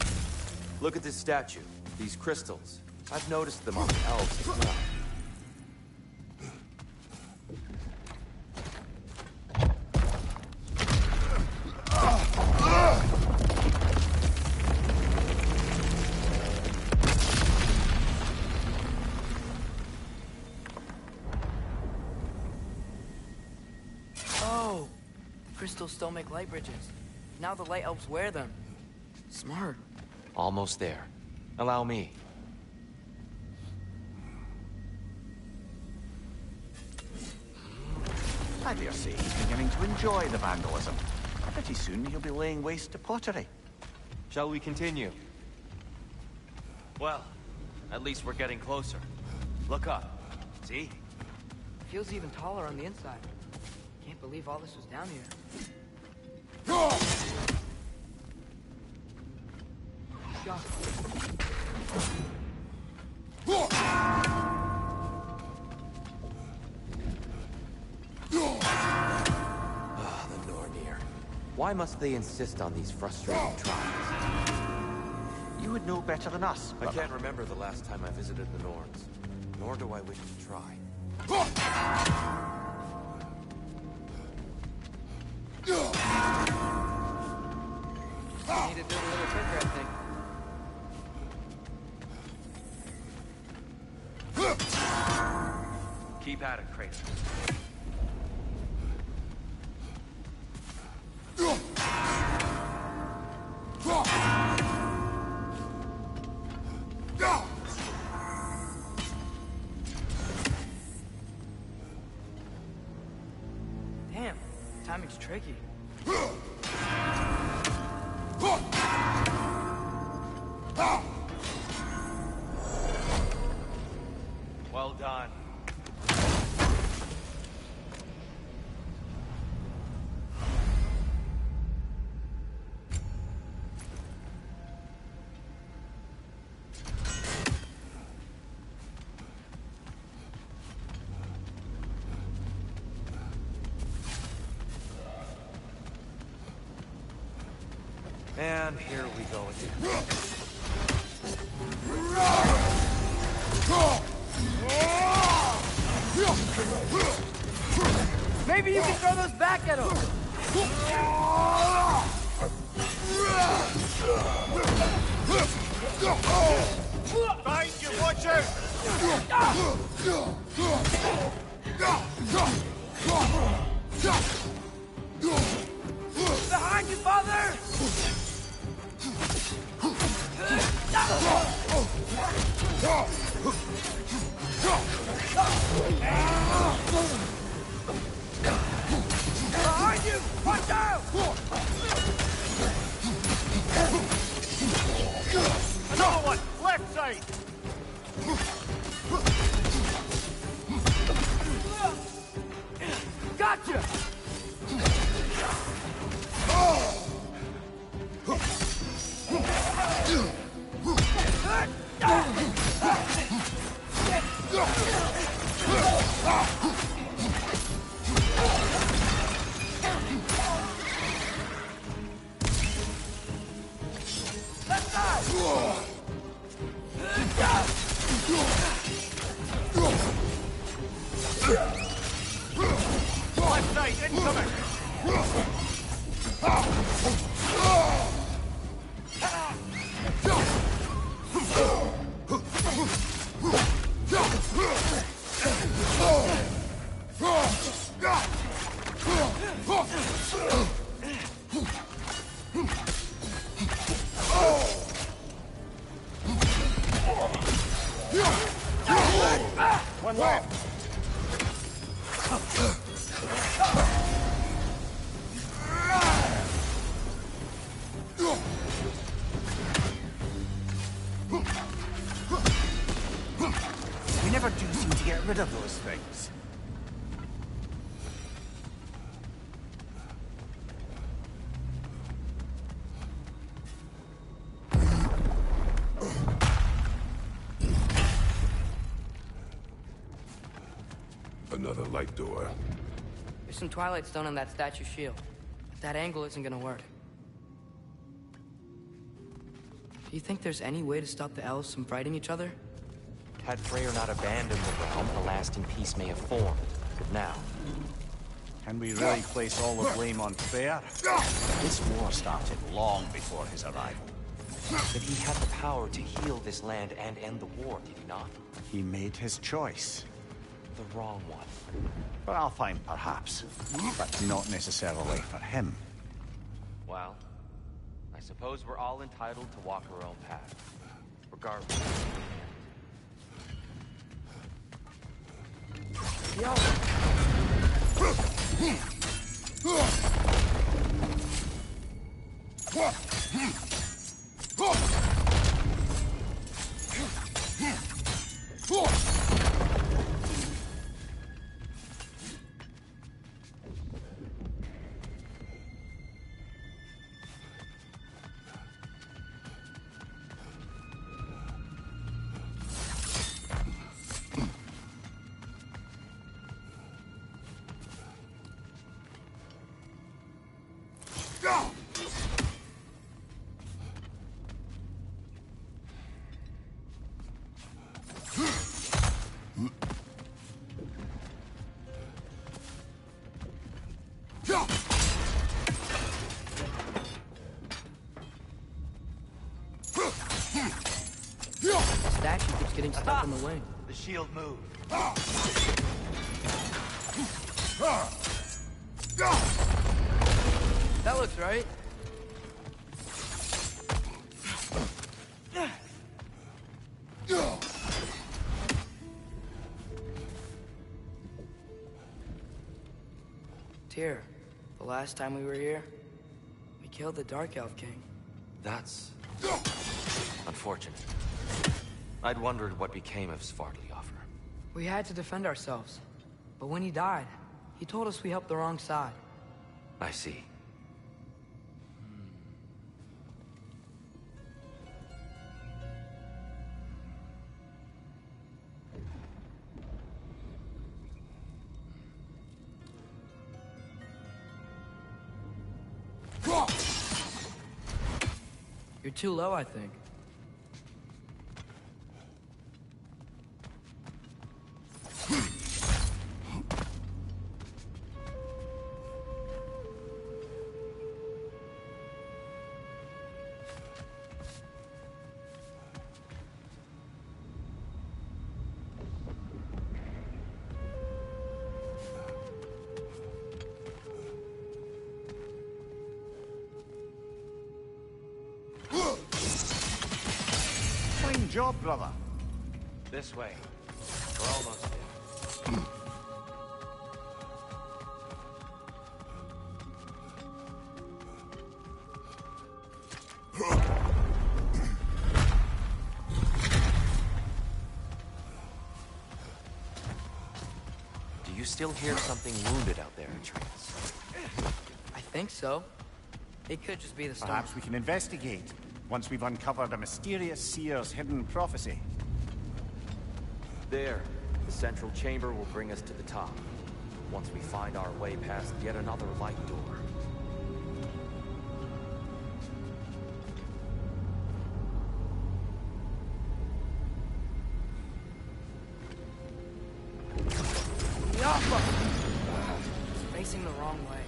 Look at this statue. These crystals. I've noticed them on the elves as well. Oh! The crystals still make light bridges. Now the light elves wear them. Smart. Almost there. Allow me. I dare say he's beginning to enjoy the vandalism. Pretty soon he'll be laying waste to pottery. Shall we continue? Well, at least we're getting closer. Look up. See? Feels even taller on the inside. Can't believe all this was down here. Shock. The Nornir. Why must they insist on these frustrating trials? You would know better than us. I can't remember the last time I visited the Norns, nor do I wish to try. I need to do a little trigger, I think. Keep at it, Kratos. Damn, timing's tricky. Well done. And here we go again. Maybe you can throw those back at him! Find you, watch out! Behind you, father! Behind you! Watch out! Another one! Left side! Gotcha! Left side! Left side, incoming! One left! We never do seem to get rid of those things. Another light door. There's some Twilight Stone on that statue shield. That angle isn't gonna work. Do you think there's any way to stop the elves from fighting each other? Had Freyr not abandoned the realm, a lasting peace may have formed. But now... Can we really place all the blame on Freyr? This war started long before his arrival. But he had the power to heal this land and end the war, did he not? He made his choice. The wrong one. For Alfheim, perhaps. But not necessarily for him. Well, I suppose we're all entitled to walk our own path. Regardless. Yo! statue keeps getting stuck in the way. The shield moved. That looks right. Tyr, the last time we were here, we killed the Dark Elf King. That's unfortunate. I'd wondered what became of Svartalfr. We had to defend ourselves. But when he died, he told us we helped the wrong side. I see. You're too low, I think. Fine job, brother. This way. We're almost there. Do you still hear something wounded out there, Atreus? I think so. It could just be the storm. Perhaps we can investigate, once we've uncovered a mysterious seer's hidden prophecy. There. The central chamber will bring us to the top. Once we find our way past yet another light door. Facing the wrong way.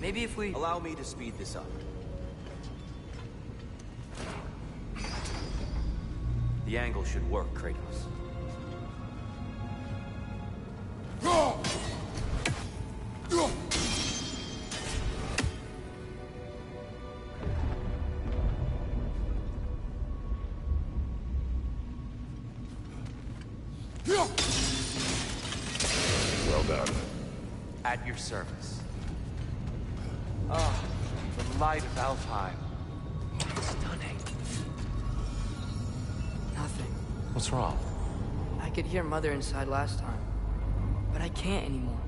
Maybe if we... Allow me to speed this up. The angle should work, Kratos. Well done. At your service. Ah, the light of Alfheim. Stunning. Nothing. What's wrong? I could hear Mother inside last time. But I can't anymore.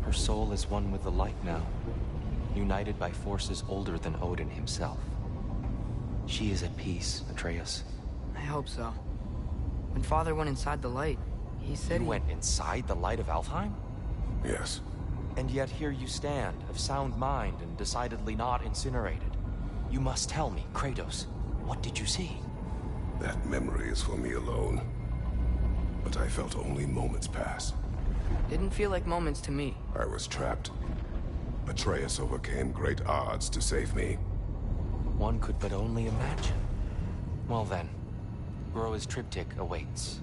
Her soul is one with the light now, united by forces older than Odin himself. She is at peace, Atreus. I hope so. When Father went inside the light, he said You went inside the light of Alfheim? Yes. And yet here you stand, of sound mind and decidedly not incinerated. You must tell me, Kratos, what did you see? That memory is for me alone. But I felt only moments pass. Didn't feel like moments to me. I was trapped. Atreus overcame great odds to save me. One could but only imagine. Well then, Groa's triptych awaits.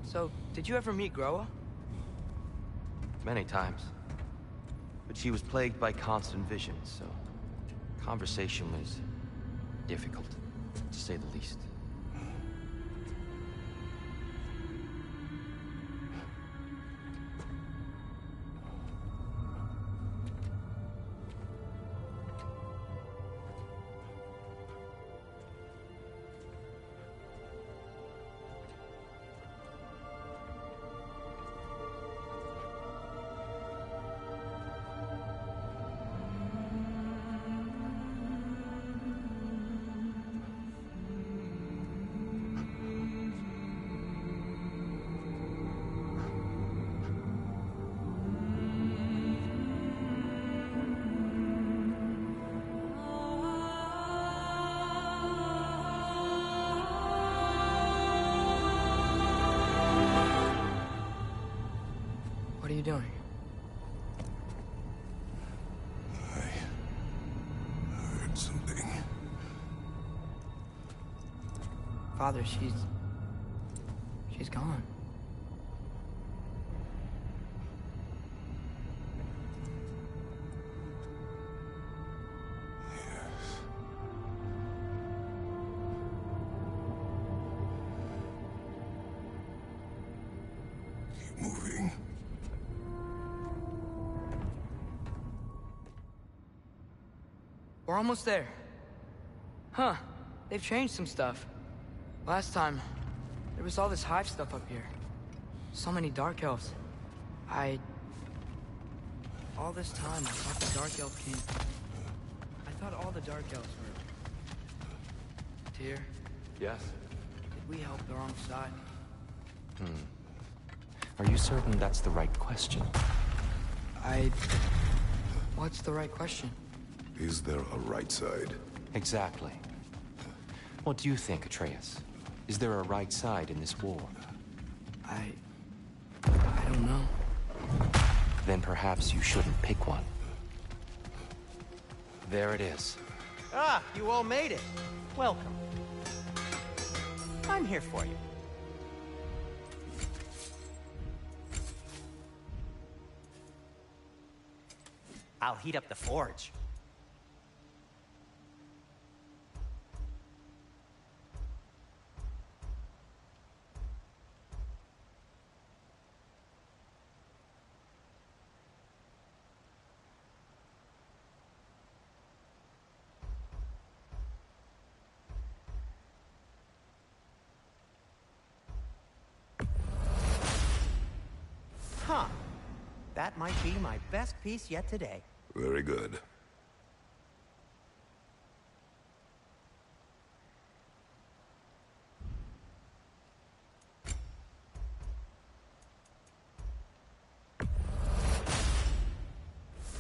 So, did you ever meet Groa? Many times. But she was plagued by constant visions, so conversation was difficult, to say the least. you doing? I heard something. Father, she's gone. Moving. We're almost there. Huh. They've changed some stuff. Last time, there was all this hive stuff up here. So many Dark Elves. All this time, I thought the Dark Elf king... I thought all the Dark Elves were... Tyr, Yes? did we help the wrong side? Are you certain that's the right question? What's the right question? Is there a right side? Exactly. What do you think, Atreus? Is there a right side in this war? I don't know. Then perhaps you shouldn't pick one. There it is. Ah, you all made it. Welcome. I'm here for you. I'll heat up the forge. Huh. That might be my best piece yet today. Very good.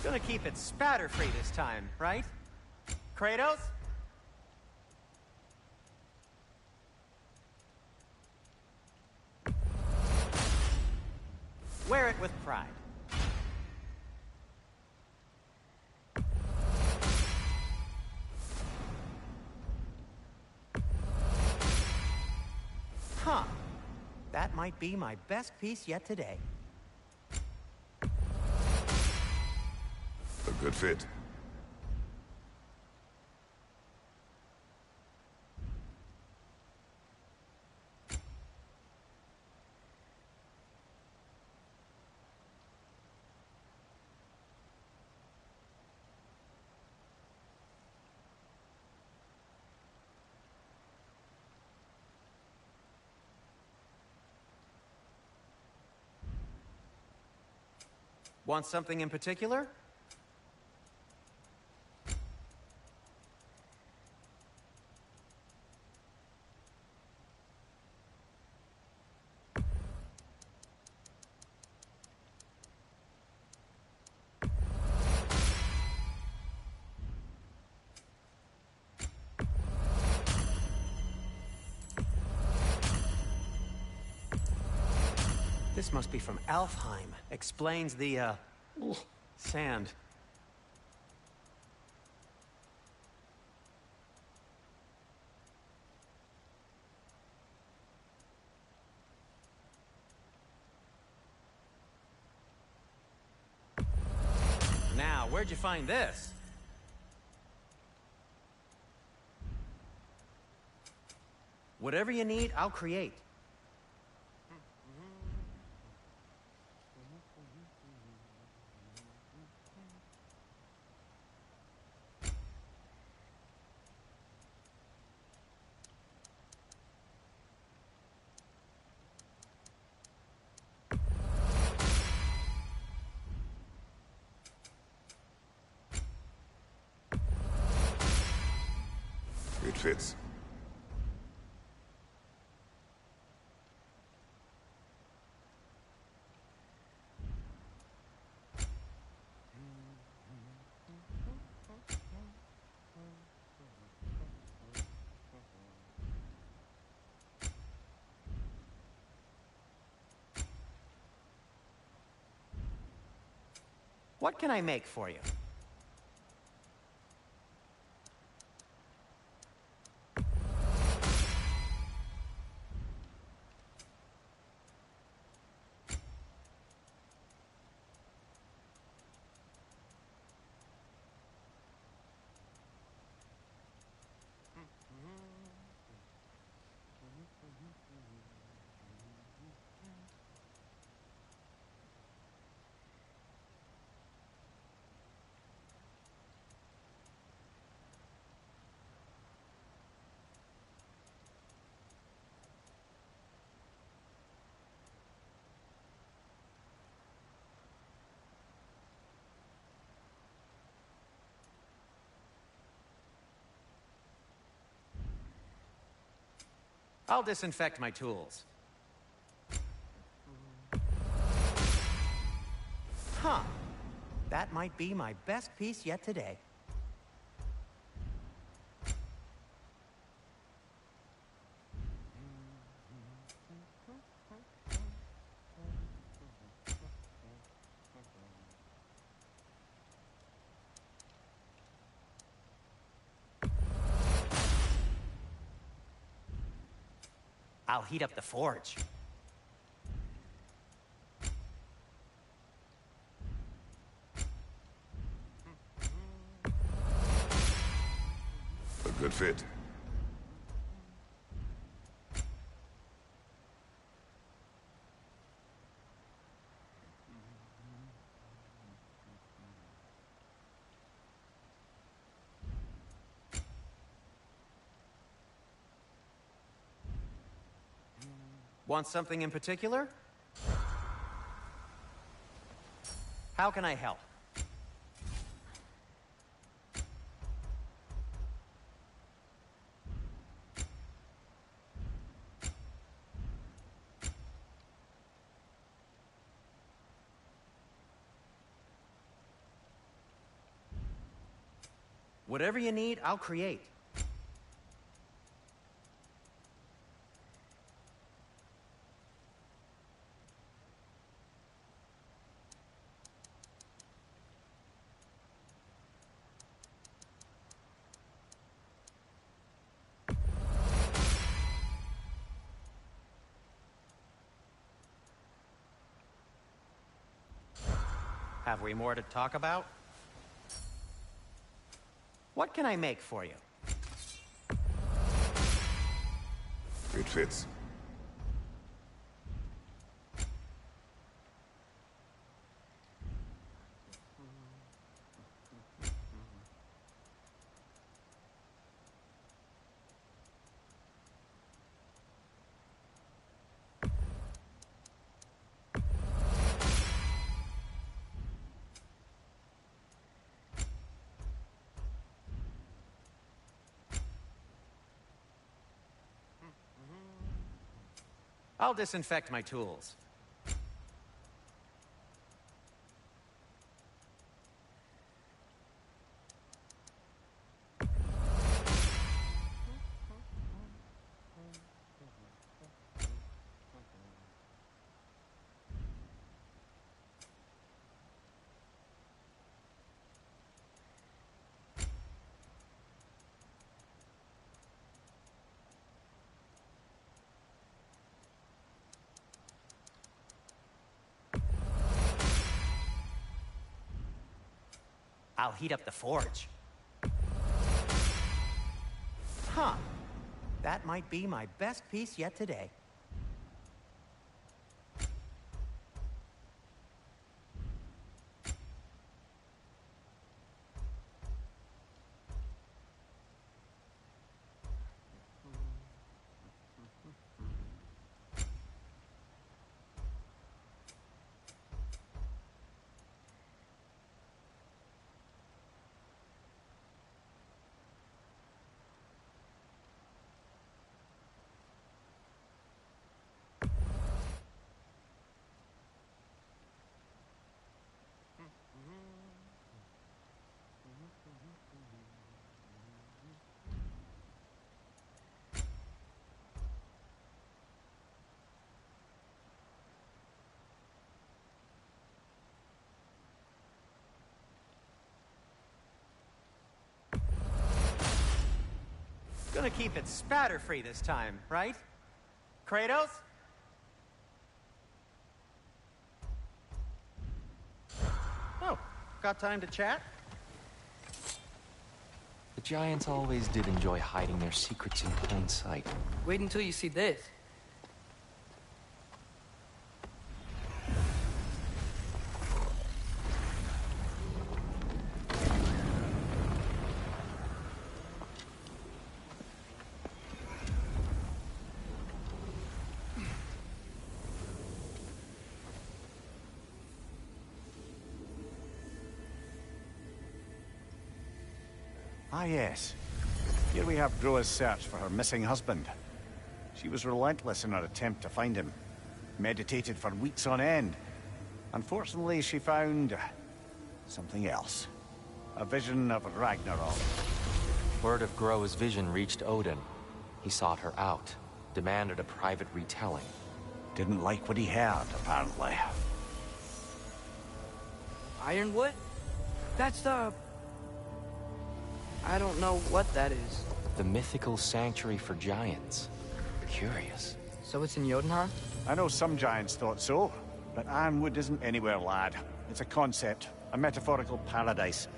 Gonna keep it spatter-free this time, right? Kratos? Wear it with pride. Huh. That might be my best piece yet today. A good fit. Want something in particular? This must be from Alfheim. Explains the, sand. Now, where'd you find this? Whatever you need, I'll create. It fits. What can I make for you? I'll disinfect my tools. Huh. That might be my best piece yet today. I'll heat up the forge. A good fit. Want something in particular? How can I help? Whatever you need, I'll create. Have we more to talk about? What can I make for you? It fits. I'll disinfect my tools. I'll heat up the forge. Huh. That might be my best piece yet today. Gonna keep it spatter-free this time, right? Kratos? Oh, got time to chat? The Giants always did enjoy hiding their secrets in plain sight. Wait until you see this. Ah, yes. Here we have Groa's search for her missing husband. She was relentless in her attempt to find him. Meditated for weeks on end. Unfortunately, she found something else. A vision of Ragnarok. Word of Groa's vision reached Odin. He sought her out, demanded a private retelling. Didn't like what he heard, apparently. Ironwood? That's the... I don't know what that is. The mythical sanctuary for giants. Curious. So it's in Jotunheim? I know some giants thought so, but Ironwood isn't anywhere, lad. It's a concept, a metaphorical paradise.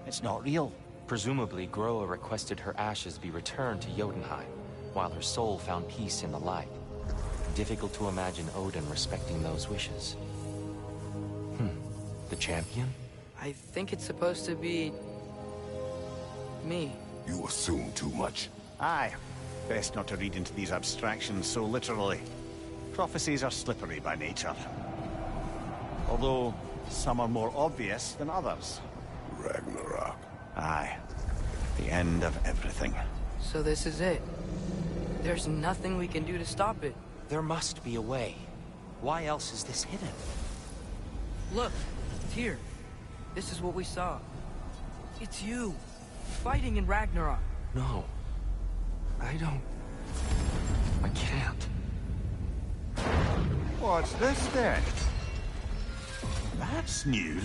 It's not real. Presumably, Groa requested her ashes be returned to Jotunheim, while her soul found peace in the light. Difficult to imagine Odin respecting those wishes. The champion? I think it's supposed to be... me. You assume too much. Aye. Best not to read into these abstractions so literally. Prophecies are slippery by nature. Although, some are more obvious than others. Ragnarok. Aye. The end of everything. So this is it. There's nothing we can do to stop it. There must be a way. Why else is this hidden? Look, it's here. This is what we saw. It's you, fighting in Ragnarok. No. I can't. What's this then? That's new.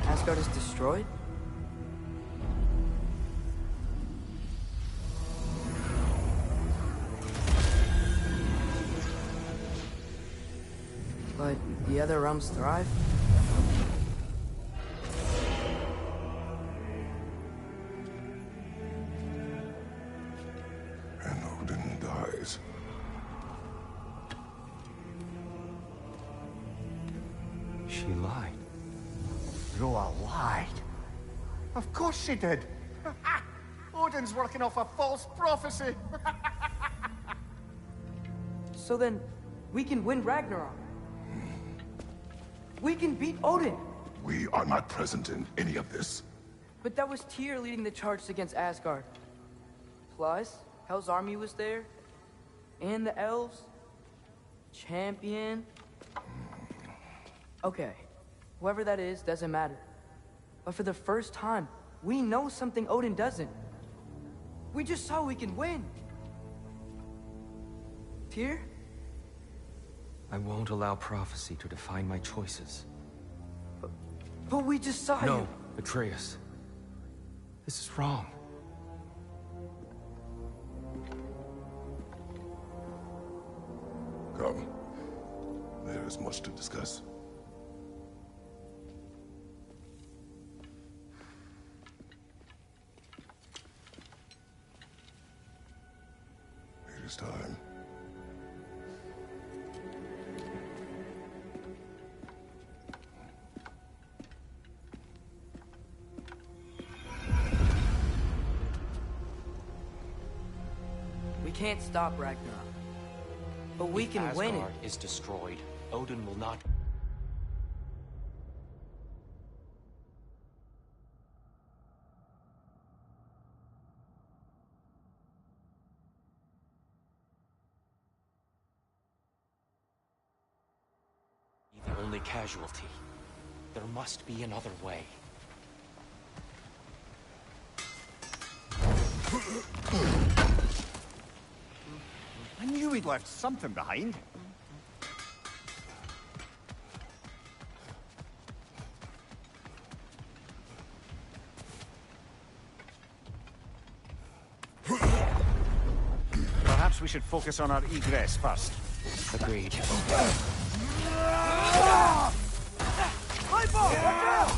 Asgard is destroyed? But the other realms thrive? And Odin dies. She lied. Groa lied. Of course she did. Odin's working off a false prophecy. So then, we can win Ragnarok. We can beat Odin. We are not present in any of this. But that was Tyr leading the charge against Asgard. Plus, Hell's army was there. And the elves. Champion. Okay, whoever that is doesn't matter. But for the first time, we know something Odin doesn't. We just saw we can win. Tyr? I won't allow prophecy to define my choices. But we just saw you. No, Atreus. This is wrong. Come. There is much to discuss. It is time. We can't stop Ragnarok. But we can win it. If Asgard is destroyed, Odin will not... be the only casualty. There must be another way. I knew he'd left something behind. we should focus on our egress first. Agreed. Light bulb, watch out!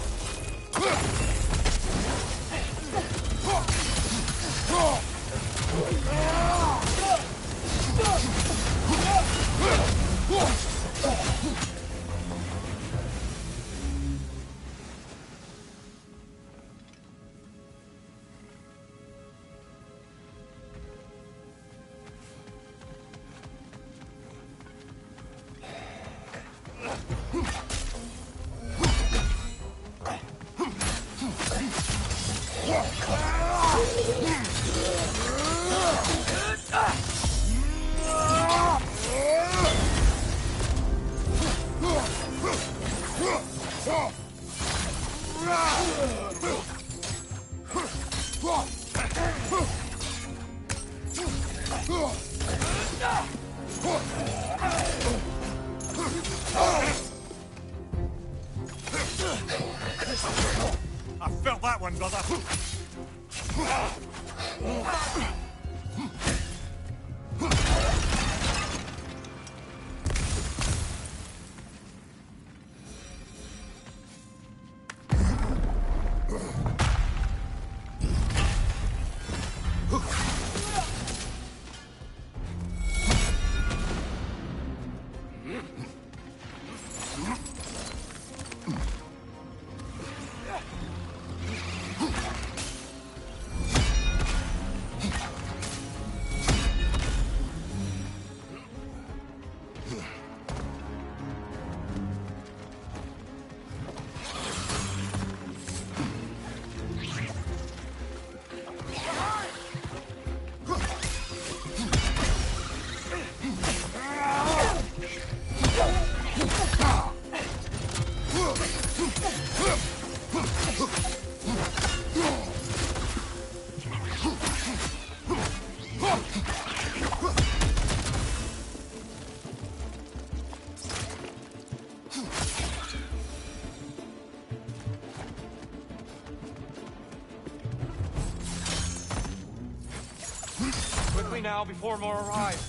I felt that one, brother. Quickly now, before more arrive.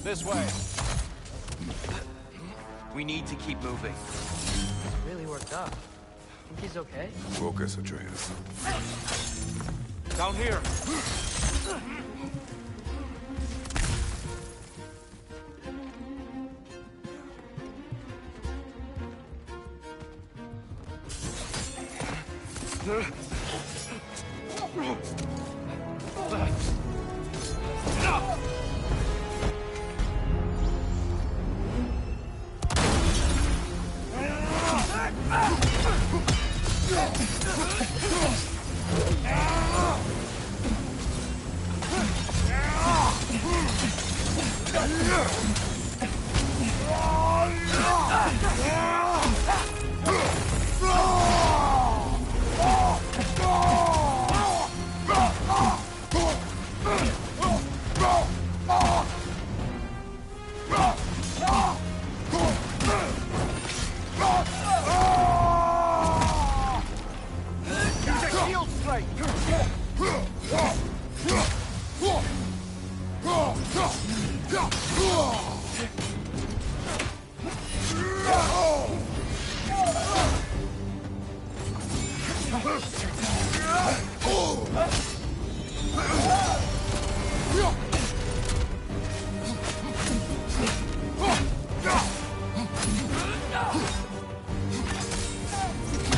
This way. We need to keep moving. He's really worked up. Think he's okay? Focus, Atreus. Down here.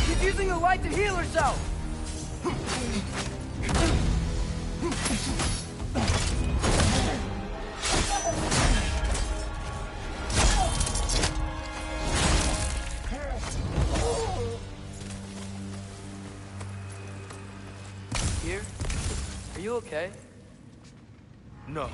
She's using the light to heal herself! Here? Are you okay? No.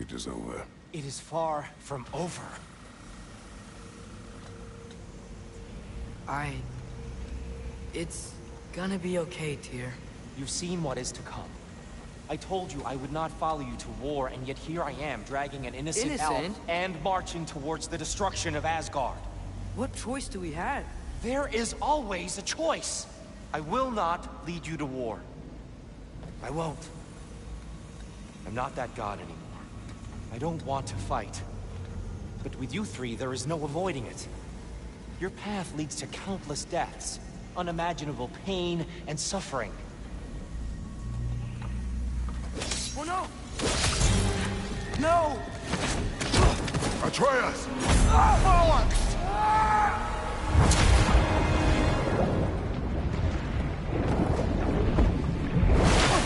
It is over. It is far from over. It's gonna be okay, Tyr. You've seen what is to come. I told you I would not follow you to war, and yet here I am, dragging an innocent elf and marching towards the destruction of Asgard. What choice do we have? There is always a choice. I will not lead you to war. I won't. I'm not that god anymore. I don't want to fight. But with you three, there is no avoiding it. Your path leads to countless deaths, unimaginable pain and suffering. Oh no! No! Atreus!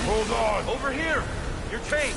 Hold on! Over here! You're chained!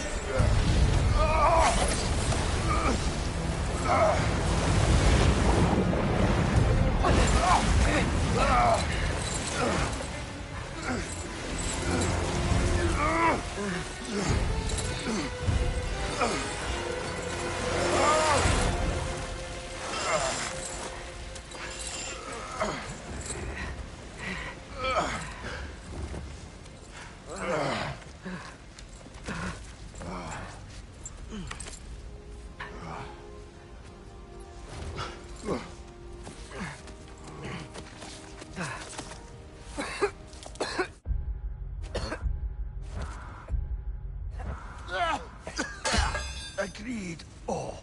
Agreed. Oh.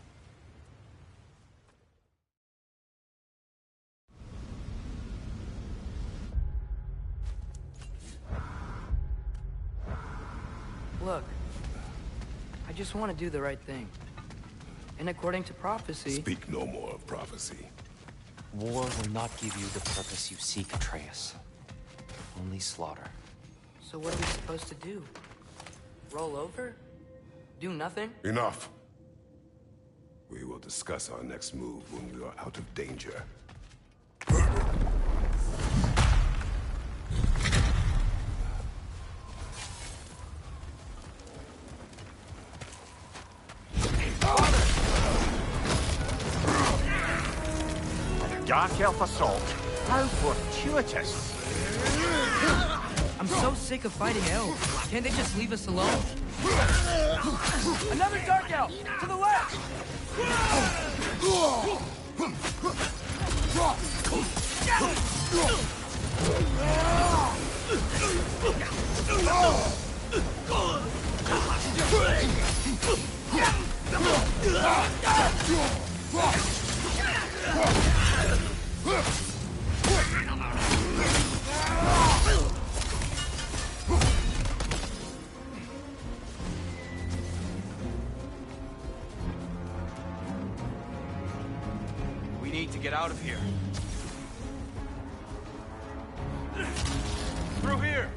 Look, I just want to do the right thing. And according to prophecy... Speak no more of prophecy. War will not give you the purpose you seek, Atreus. Only slaughter. So what are we supposed to do? Roll over? Do nothing? Enough. We will discuss our next move when we are out of danger. Dark elf assault. How fortuitous. I'm so sick of fighting elves. Can't they just leave us alone? Another dark elf! To the left! We need to get out of here. Through here!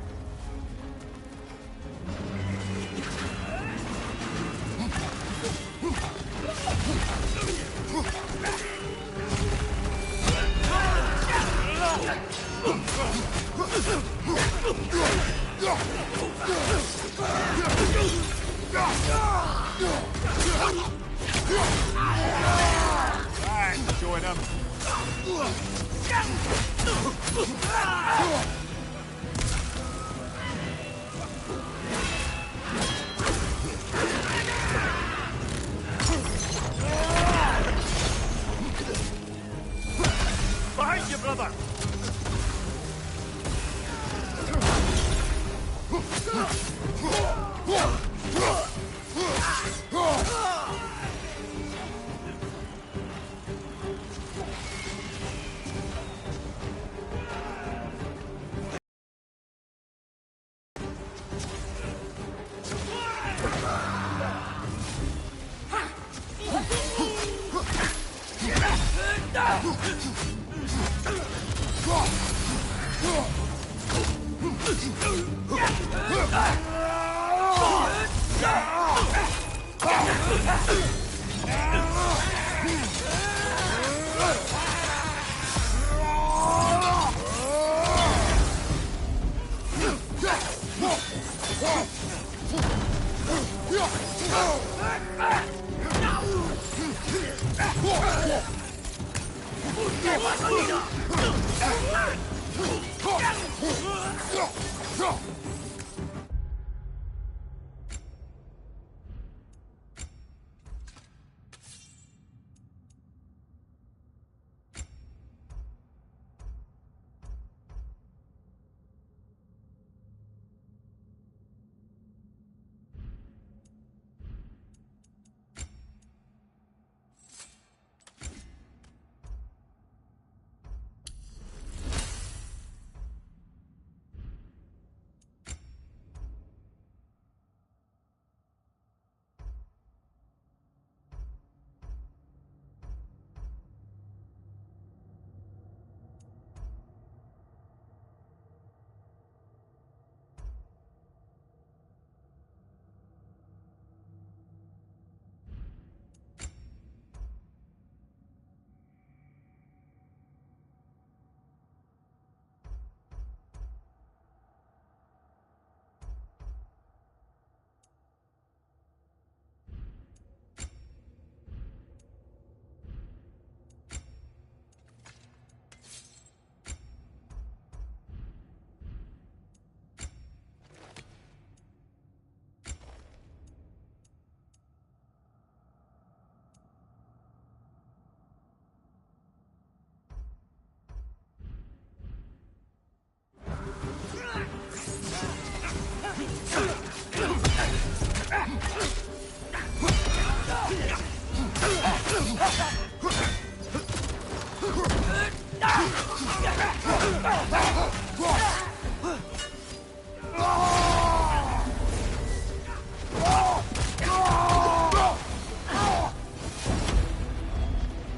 Join him. Behind you, brother! Ah!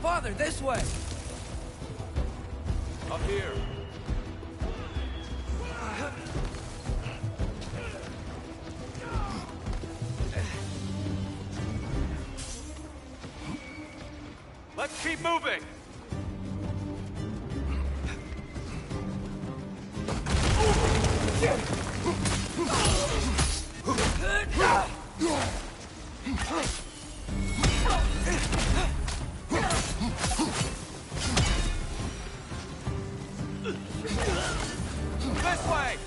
Father, this way! Up here. Let's keep moving! This way!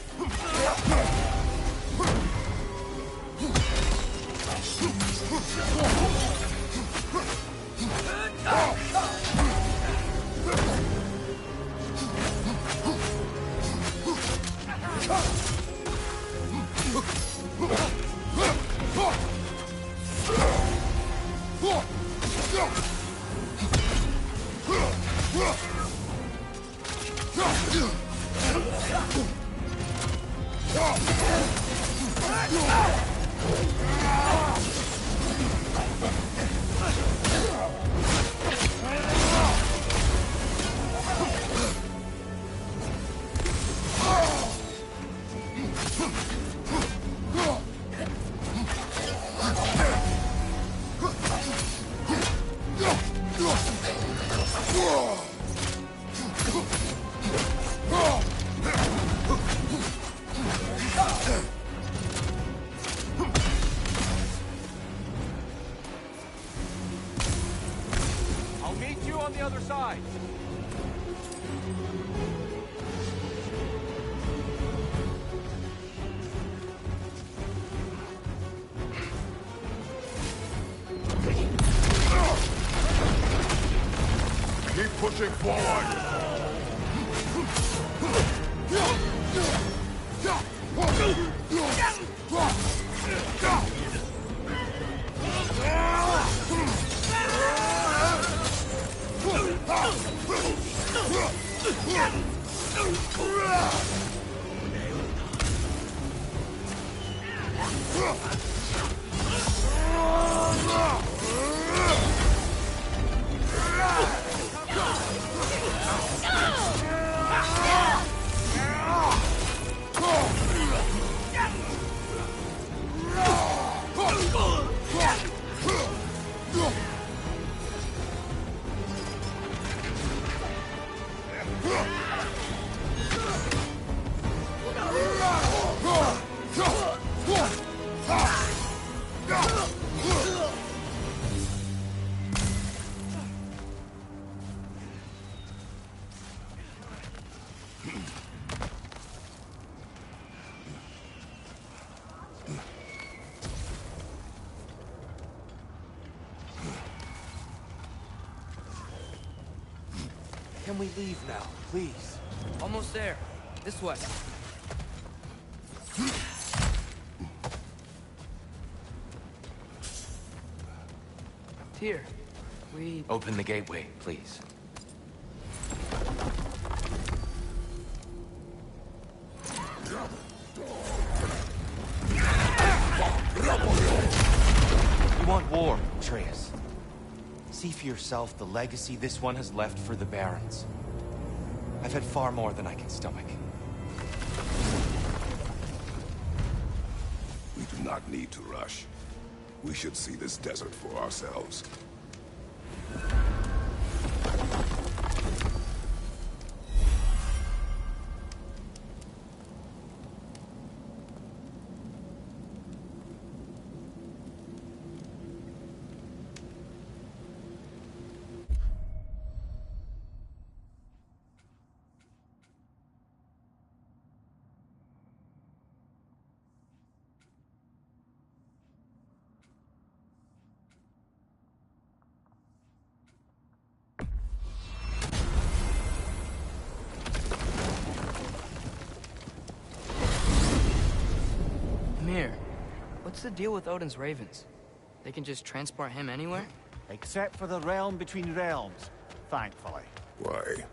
I'll meet you on the other side. Keep pushing forward! can we leave now, please? Almost there. This way. Here. We... Open the gateway, please. You want war, Atreus. See for yourself the legacy this one has left for the Barons. I've had far more than I can stomach. We do not need to rush. We should see this desert for ourselves. What's the deal with Odin's ravens? They can just transport him anywhere? Except for the realm between realms, thankfully. Why?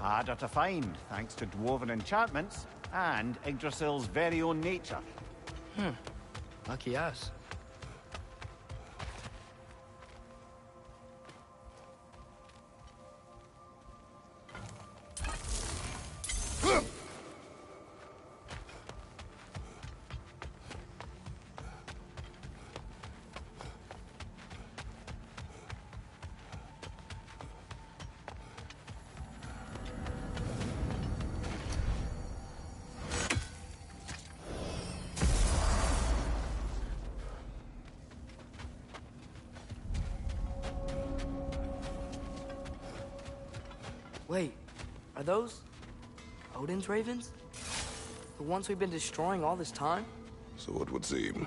Harder to find, thanks to dwarven enchantments and Yggdrasil's very own nature. Lucky us. Wait, are those Odin's ravens? The ones we've been destroying all this time? So it would seem.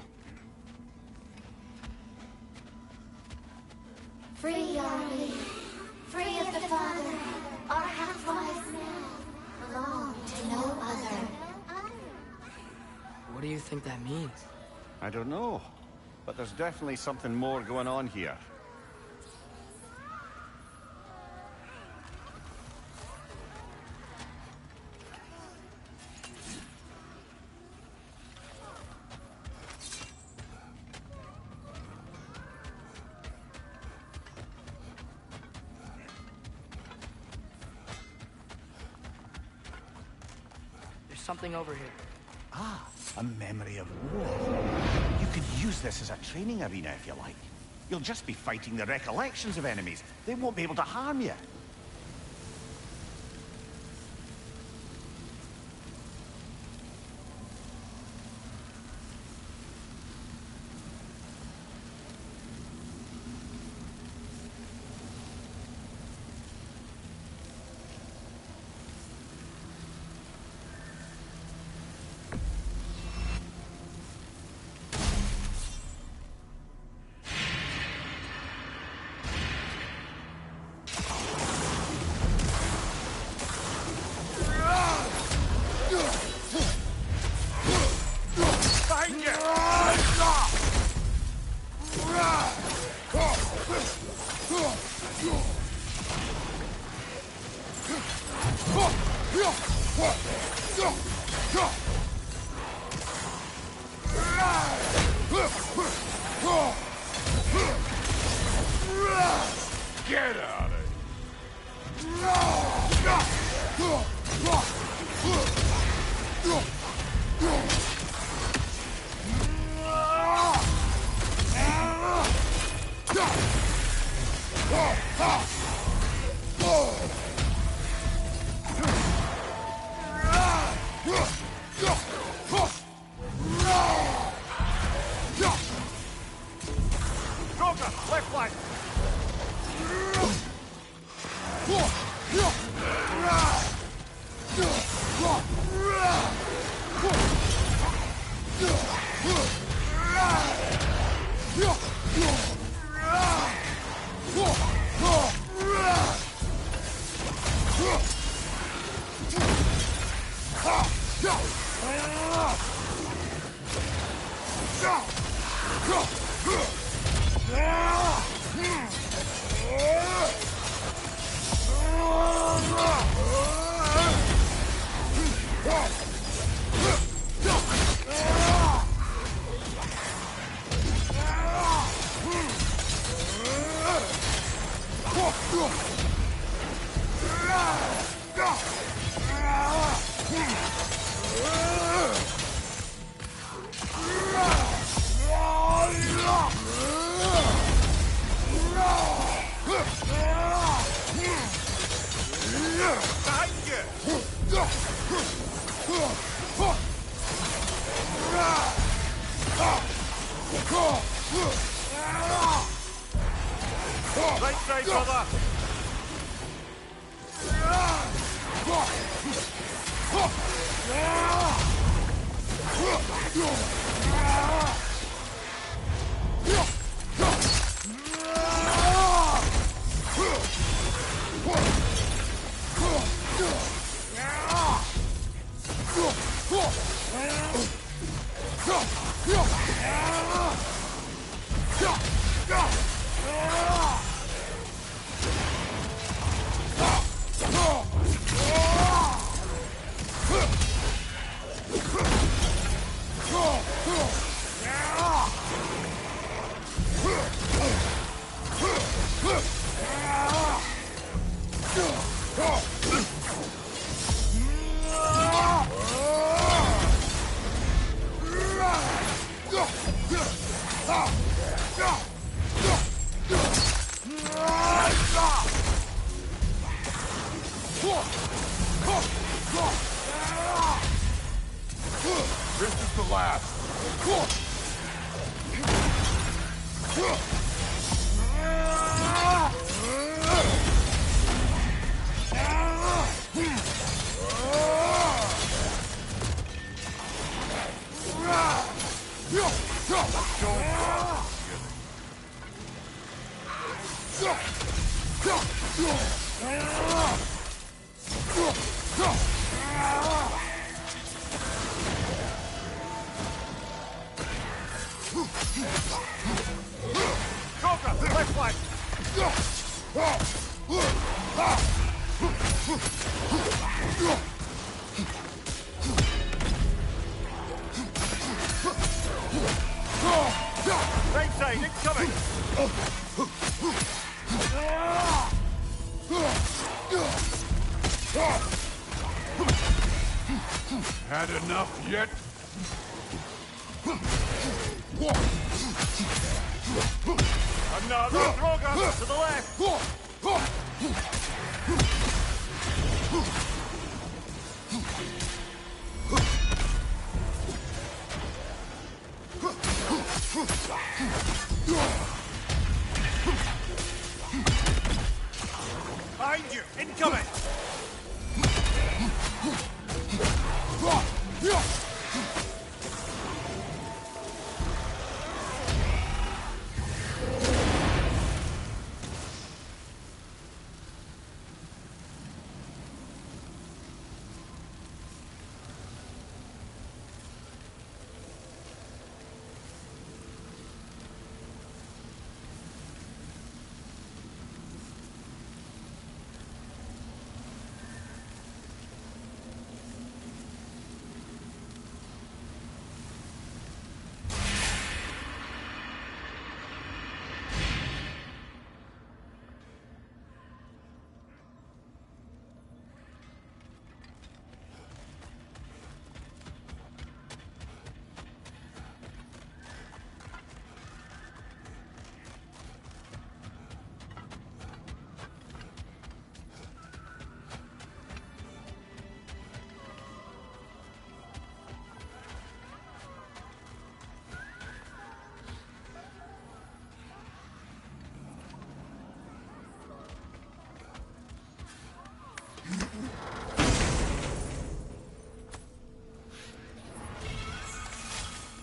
Free are we, free of the Father, our half-lives now belong to no other. What do you think that means? I don't know, but there's definitely something more going on here. Something over here. Ah, a memory of war. You could use this as a training arena if you like. You'll just be fighting the recollections of enemies. They won't be able to harm you. Get out of Right side, brother! This is the last. Right side, incoming! Had enough yet? Another Drogon to the left! Behind you! Incoming!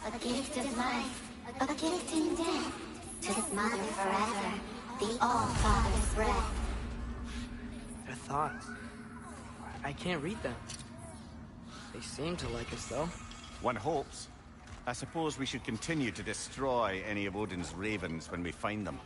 A gift of life, a gift in death, to his mother forever, the All-Father's breath. Their thoughts. I can't read them. They seem to like us, though. One hopes. I suppose we should continue to destroy any of Odin's ravens when we find them.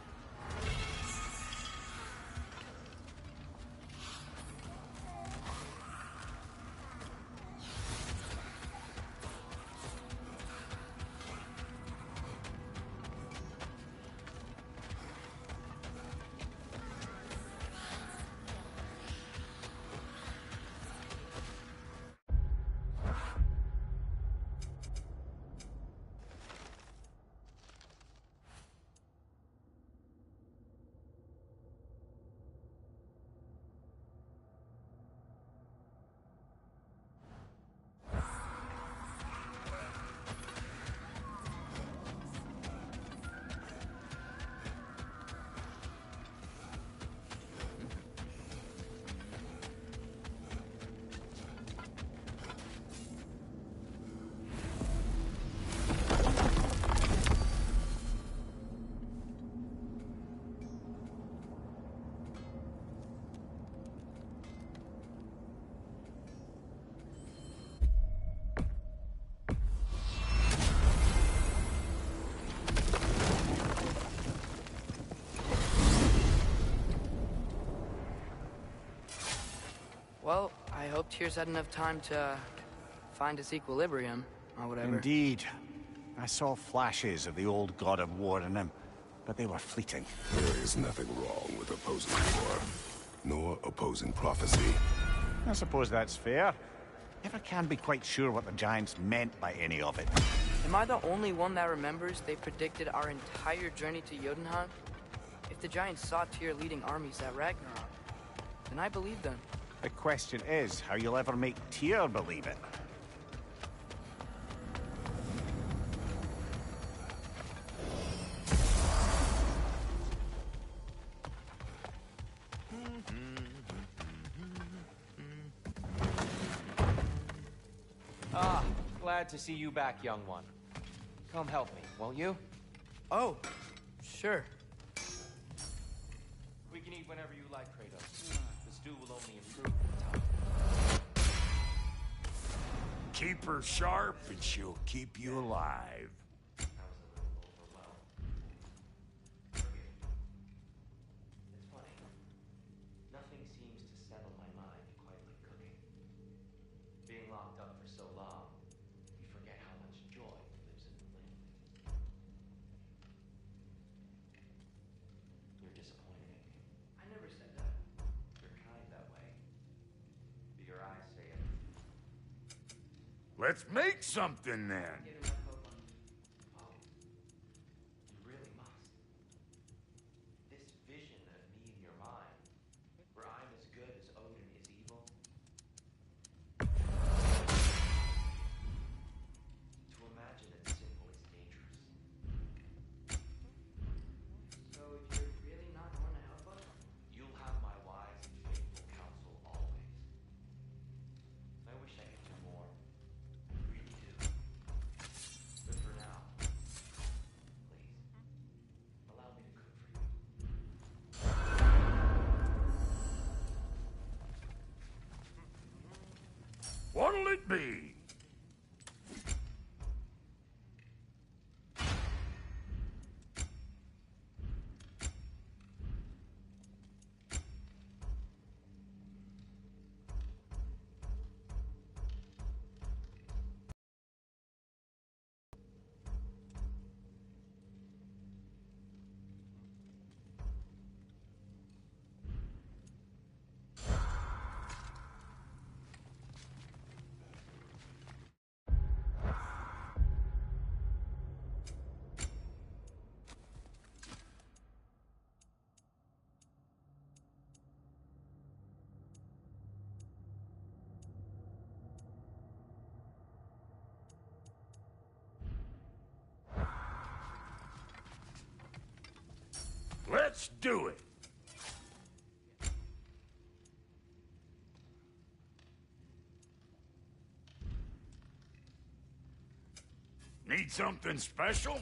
Well, I hope Tyr's had enough time to find his equilibrium, or whatever. Indeed. I saw flashes of the old god of war in him, but they were fleeting. There is nothing wrong with opposing war, nor opposing prophecy. I suppose that's fair. Never can be quite sure what the Giants meant by any of it. Am I the only one that remembers they predicted our entire journey to Jotunheim? If the Giants saw Tyr leading armies at Ragnarok, then I believe them. The question is how you'll ever make Tyr believe it. Ah, glad to see you back, young one. Come help me, won't you? Oh, sure. We can eat whenever you like, Kratos. The stew will only improve with time. Keep her sharp and she'll keep you alive. It's funny. Nothing seems to settle my mind quite like cooking. Being locked up for so long, you forget how much joy lives in the wind. You're disappointed in me. I never said that. You're kind that way. But your eyes say it. Let's make something then. Oh, you really must. This vision of me in your mind, where I'm as good as Odin is evil. To imagine that simple is dangerous. So you're really not going to help us? You'll have my wise and faithful counsel always. I wish I could do more. I really do. But for now, please, allow me to cook for you. What'll it be? Let's do it! Need something special?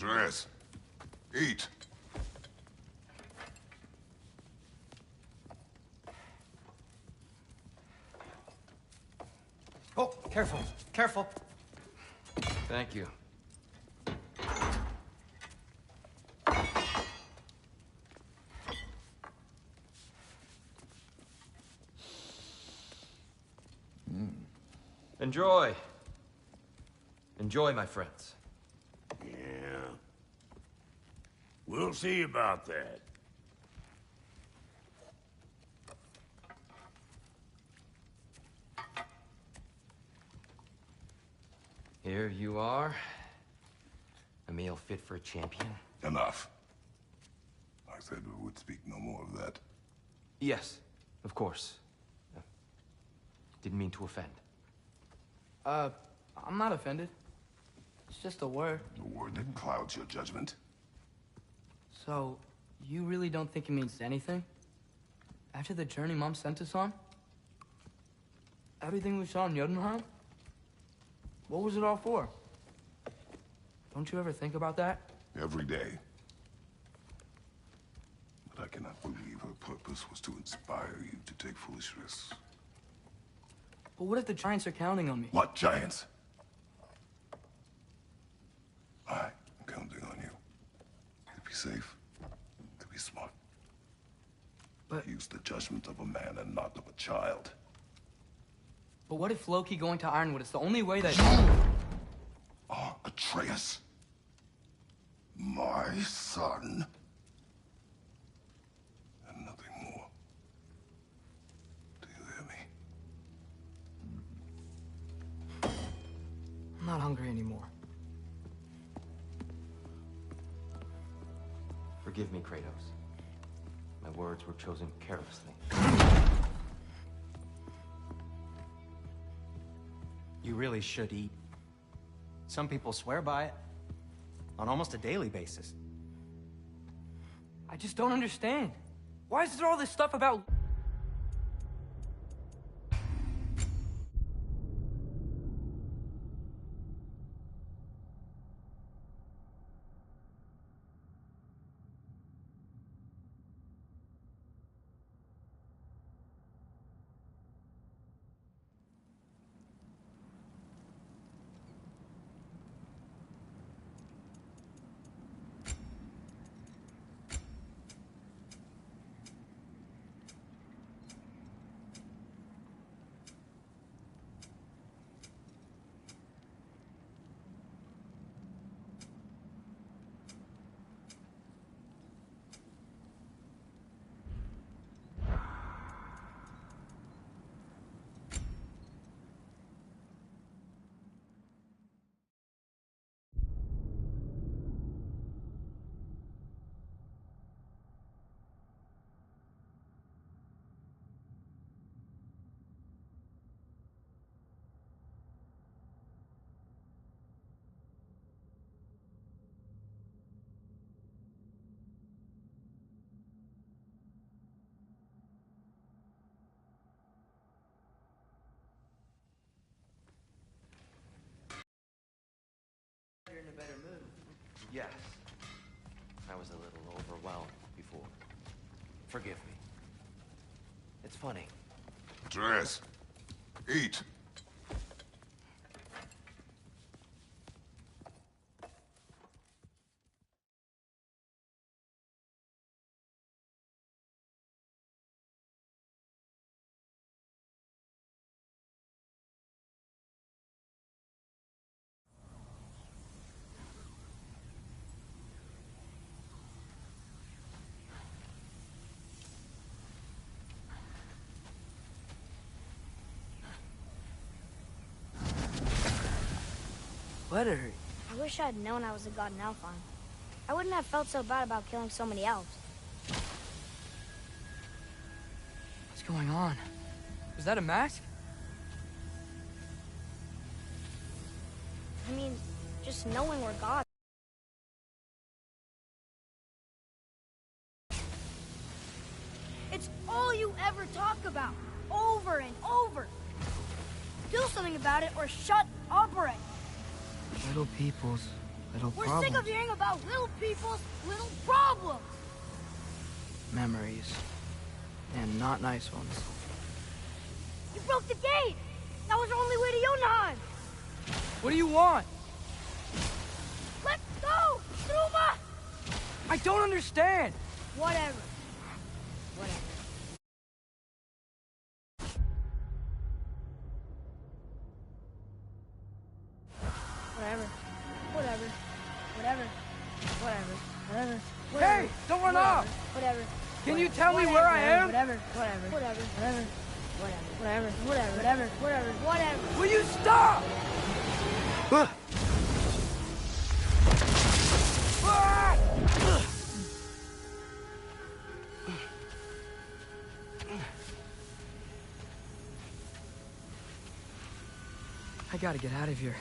Atreus, eat. Oh, careful, careful. Thank you. Enjoy. Enjoy, my friends. Yeah. We'll see about that. Here you are. A meal fit for a champion. Enough. I said we would speak no more of that. Yes, of course. Didn't mean to offend. I'm not offended. It's just a word. A word that clouds your judgment. So, you really don't think it means anything? After the journey Mom sent us on? Everything we saw in Jotunheim? What was it all for? Don't you ever think about that? Every day. But I cannot believe her purpose was to inspire you to take foolish risks. But what if the Giants are counting on me? What Giants? I'm counting on you. To be safe. To be smart. But... use the judgment of a man and not of a child. But what if Loki going to Ironwood is the only way that... Oh, Atreus. My son. And nothing more. Do you hear me? I'm not hungry anymore. Forgive me, Kratos. My words were chosen carelessly. You really should eat. Some people swear by it. On almost a daily basis. I just don't understand. Why is there all this stuff about... You're in a better mood. Yes. I was a little overwhelmed before. Forgive me. It's funny. Atreus, eat. Let her hurt. I wish I'd known I was a god in Alfheim. I wouldn't have felt so bad about killing so many elves. What's going on? Is that a mask? I mean, just knowing we're gods. It's all you ever talk about, over and over. Do something about it or shut up already. Little peoples little We're problems. sick of hearing about little people's little problems. Memories. And not nice ones. You broke the gate. That was our only way to Jotunheim. What do you want? Let's go, Truma! I don't understand. Whatever. Whatever. Whatever. Whatever. Whatever. Whatever. Whatever. Whatever. Hey, don't run Whatever. off. Whatever. Can you Whatever. tell me where I am? Whatever. Whatever. Whatever. Whatever. Whatever. Whatever. Whatever. Whatever. Whatever. Will you stop? I gotta get out of here.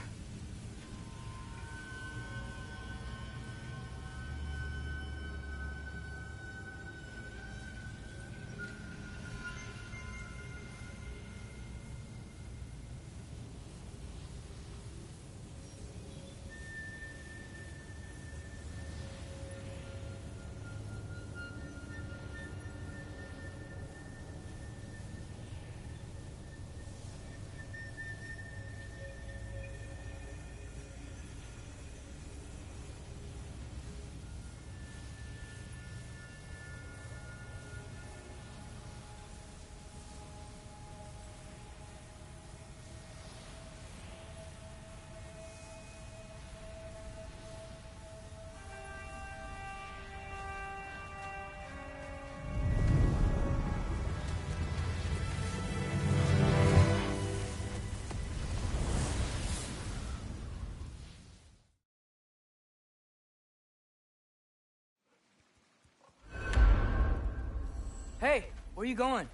Hey, where you going?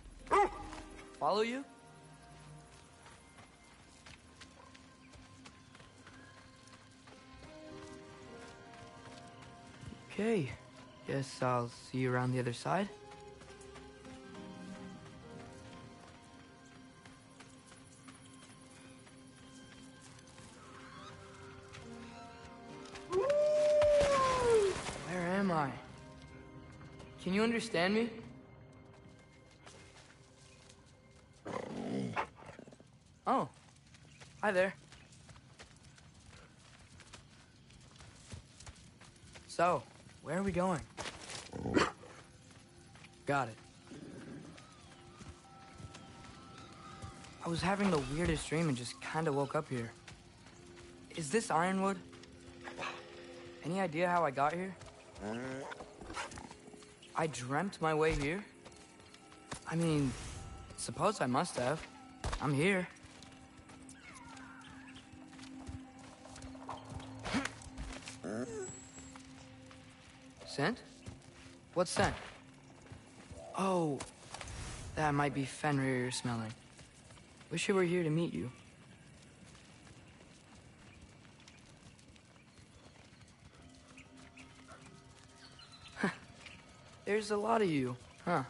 Follow you? Okay, guess I'll see you around the other side. Where am I? Can you understand me? Oh, hi there. So, where are we going? Got it. I was having the weirdest dream and just kind of woke up here. Is this Ironwood? Any idea how I got here? I dreamt my way here? I mean, suppose I must have. I'm here. Scent? What scent? Oh, that might be Fenrir you're smelling. Wish I were here to meet you. There's a lot of you, huh?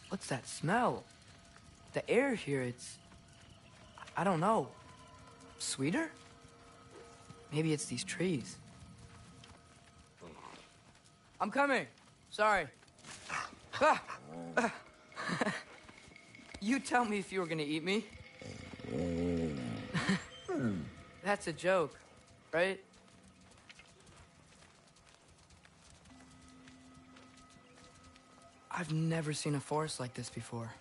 What's that smell? The air here, I don't know. Sweeter? Maybe it's these trees. I'm coming. Sorry. You tell me if you were gonna eat me. That's a joke, right? I've never seen a forest like this before.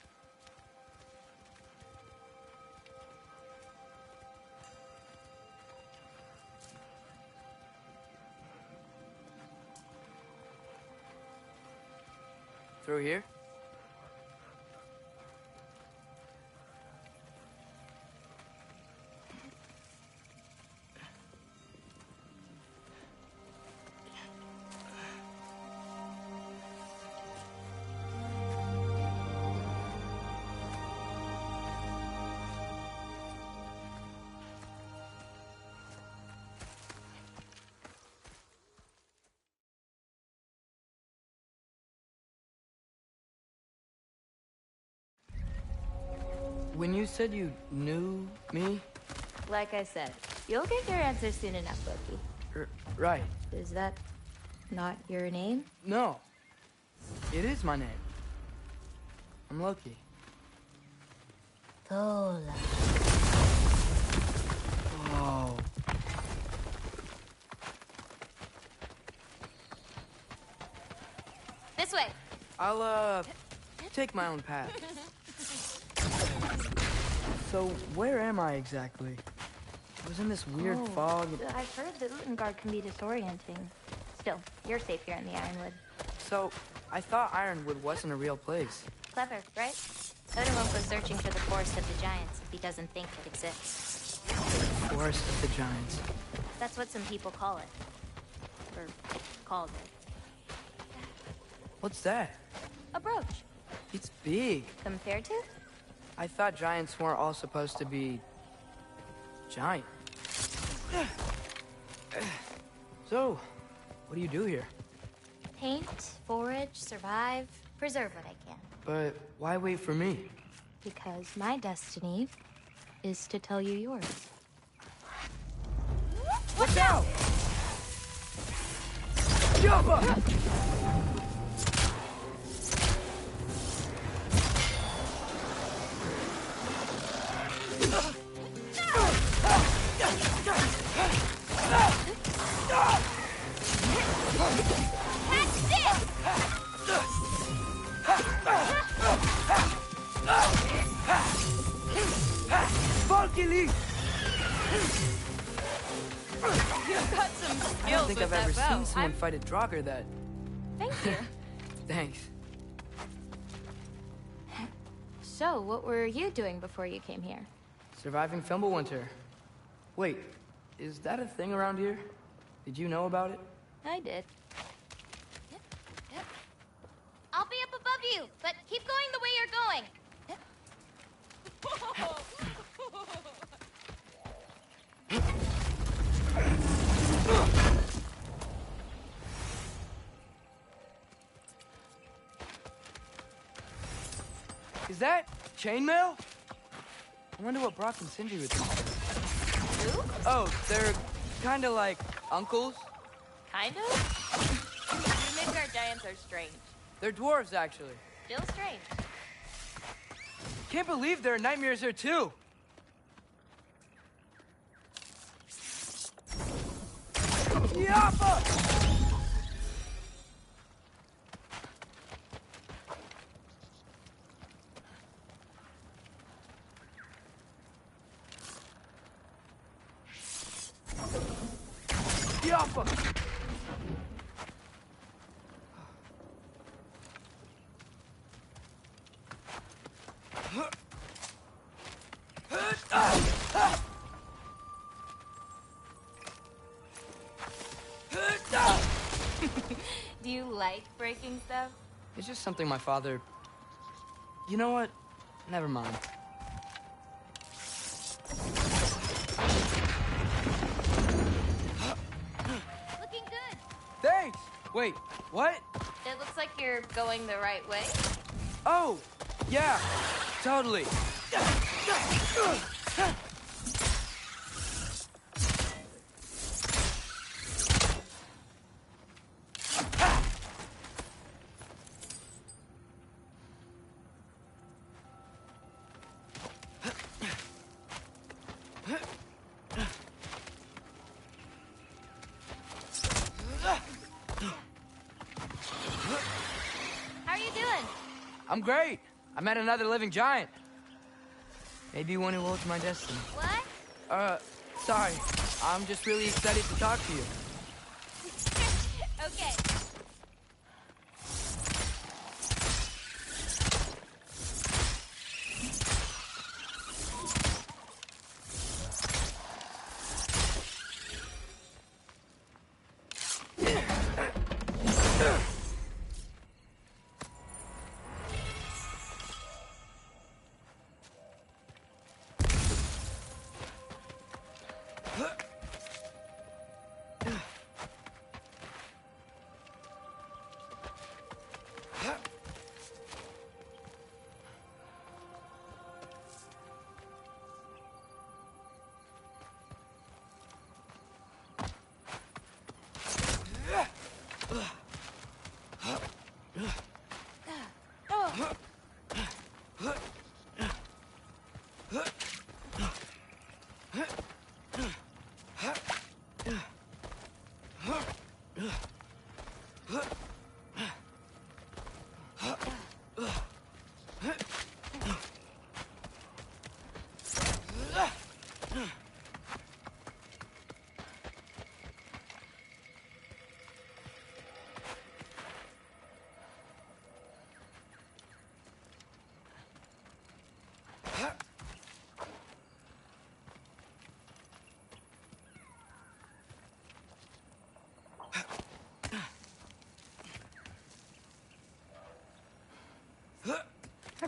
Through here? When you said you knew me? Like I said, you'll get your answer soon enough, Loki. Right. Is that not your name? No. It is my name. I'm Loki. Tola. Whoa. This way. I'll, take my own path. So, where am I exactly? I was in this weird fog. I've heard the Utengard can be disorienting. Still, you're safe here in the Ironwood. So, I thought Ironwood wasn't a real place. Clever, right? Odin won't go searching for the Forest of the Giants if he doesn't think it exists. Forest of the Giants. That's what some people call it. Or called it. What's that? A brooch. It's big. Compared to? I thought giants weren't all supposed to be... giant. So, what do you do here? Paint, forage, survive, preserve what I can. But why wait for me? Because my destiny is to tell you yours. Watch out! Jump! Funky leaf! You've got some skills. I don't think with I've ever that bow. seen someone fight a Draugr that... Thank you. Thanks. So, what were you doing before you came here? Surviving Fimbulwinter. Wait, is that a thing around here? Did you know about it? I did. Yep. I'll be up above you, but keep going the way you're going. Is that chainmail? I wonder what Brock and Sindri would think. Who? Oh, they're kind of like uncles. Kind of? You Midgard giants are strange. They're dwarves, actually. Still strange. Can't believe there are nightmares here, too. Yappa! Yappa! Do you like breaking stuff? It's just something my father... You know what? Never mind. Looking good. Thanks! Wait, what? It looks like you're going the right way. Oh, yeah, totally. How are you doing? I'm great. I met another living giant. Maybe one who holds my destiny. What? Sorry. I'm just really excited to talk to you. Okay.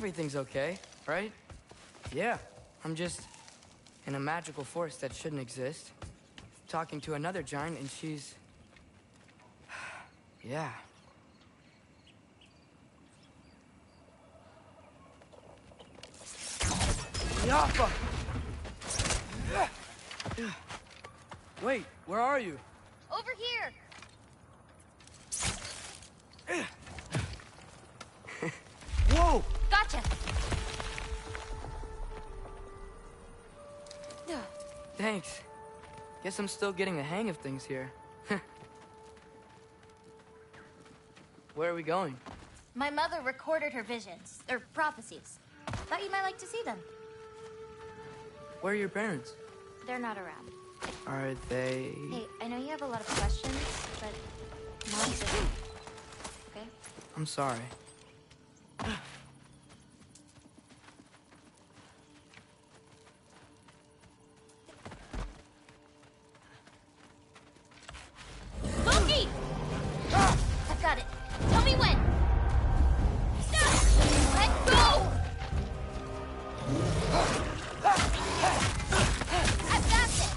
Everything's okay, right? Yeah, I'm just in a magical force that shouldn't exist. Talking to another giant and she's... yeah. Yappa! Wait, where are you? Over here! Whoa! Gotcha! Thanks. Guess I'm still getting the hang of things here. Where are we going? My mother recorded her visions, or prophecies. Thought you might like to see them. Where are your parents? They're not around. Are they... Hey, I know you have a lot of questions, but Mom's busy. Okay? I'm sorry. Monkey! I've got it. Tell me when. Let go! I've got it.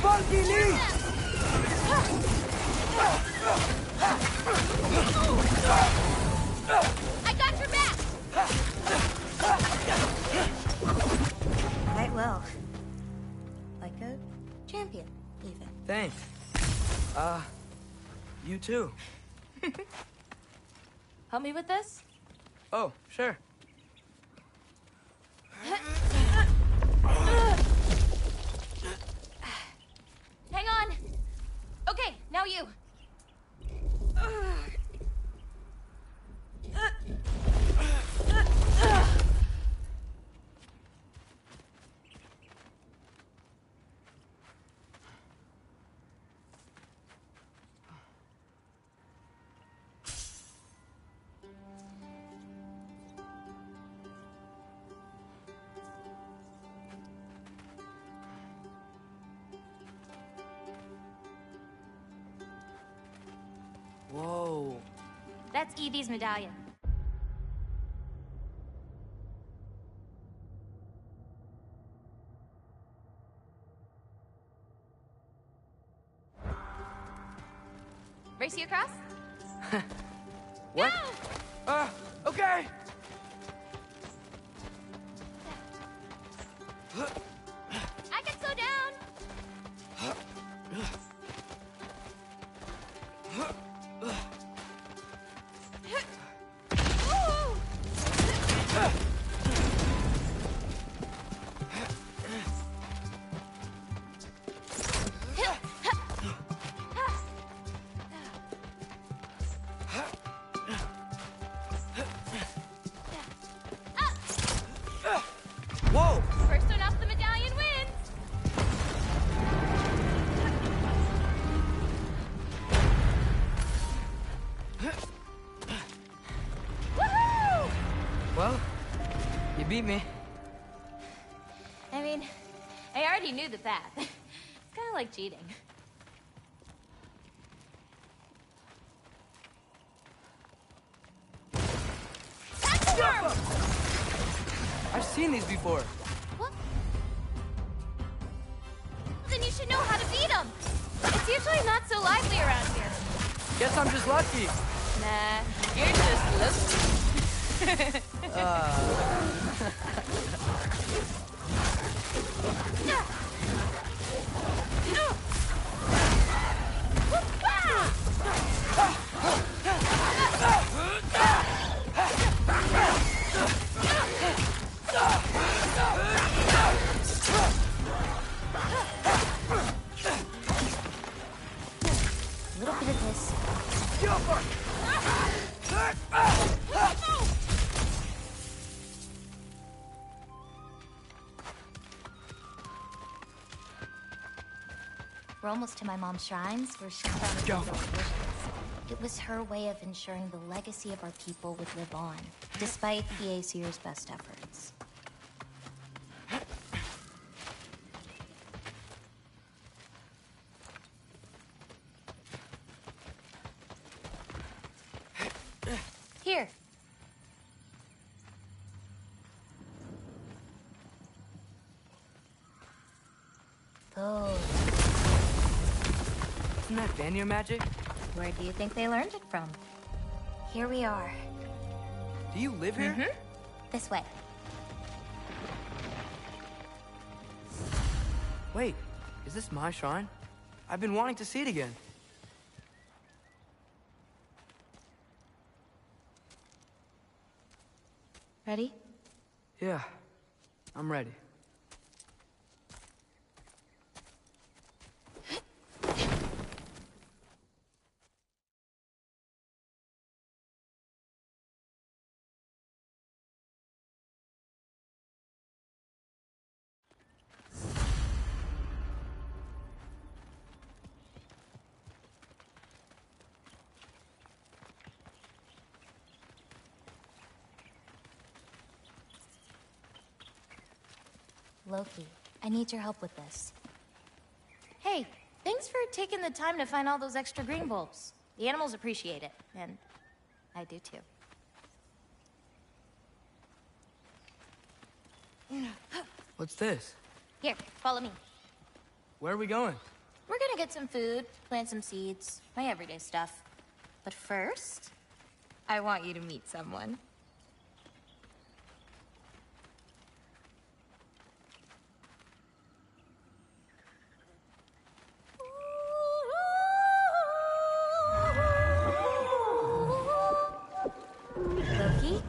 Monkey, leave! I got your back. Quite well. Like a champion, even. Thanks. You too. Help me with this? Oh, sure. Hang on. Okay, now you. Whoa. That's Evie's medallion. Race you across? What? Okay! I can slow down. Whoa! First one off the medallion wins. Woohoo! Well, you beat me. I mean, I already knew the path. It's kind of like cheating. I've seen these before. What? Then you should know how to beat them. It's usually not so lively around here. Guess I'm just lucky. Nah, you're just lucky. A little bit of this. We're almost to my mom's shrines, where she found Go. those wishes. It was her way of ensuring the legacy of our people would live on, despite the Aesir's best efforts. Here. Those. Isn't that Vanir magic? Where do you think they learned it from? Here we are. Do you live here? Mm-hmm. This way. Wait, is this my shrine? I've been wanting to see it again. Ready? Yeah, I'm ready. Loki, I need your help with this. Hey, thanks for taking the time to find all those extra green bulbs. The animals appreciate it, and I do too. What's this? Here, follow me. Where are we going? We're gonna get some food, plant some seeds, my everyday stuff. But first, I want you to meet someone. Loki,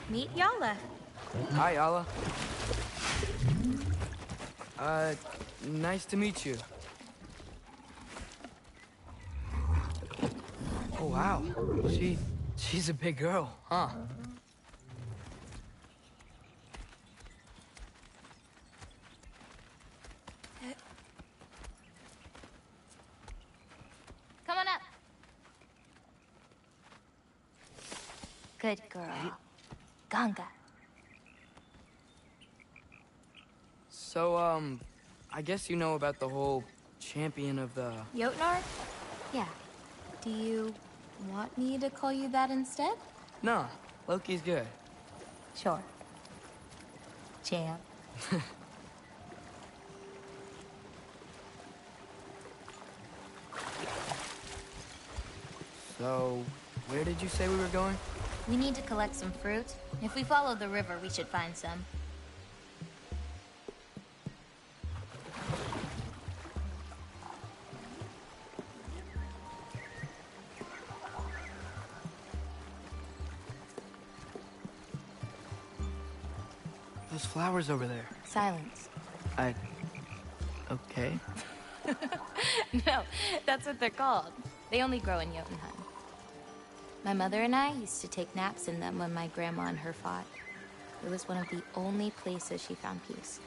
meet Yala. Hi, Yala. Nice to meet you. Oh, wow. She's a big girl, huh? Come on up. Good girl. Ganga. So, I guess you know about the whole champion of the... Jotnar? Yeah. Do you want me to call you that instead? No, Loki's good. Sure. Champ. So, where did you say we were going? We need to collect some fruit. If we follow the river, we should find some. Those flowers over there. Silence. Okay. No, that's what they're called. They only grow in Jotunheim. My mother and I used to take naps in them when my grandma and her fought. It was one of the only places she found peace.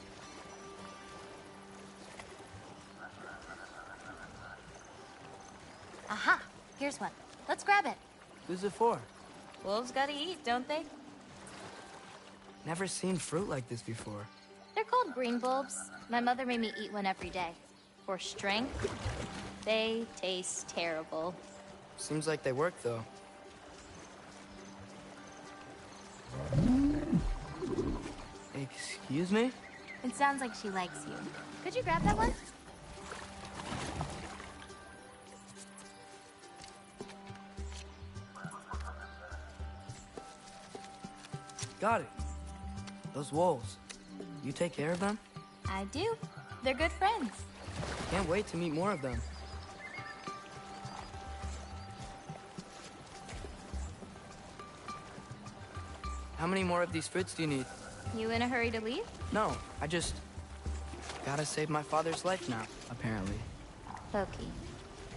Aha! Here's one. Let's grab it. Who's it for? Wolves gotta eat, don't they? Never seen fruit like this before. They're called green bulbs. My mother made me eat one every day. For strength, they taste terrible. Seems like they work, though. Excuse me? It sounds like she likes you. Could you grab that one? Got it. Those wolves. You take care of them? I do. They're good friends. Can't wait to meet more of them. How many more of these fruits do you need? You in a hurry to leave? No, I just... gotta save my father's life now, apparently. Loki,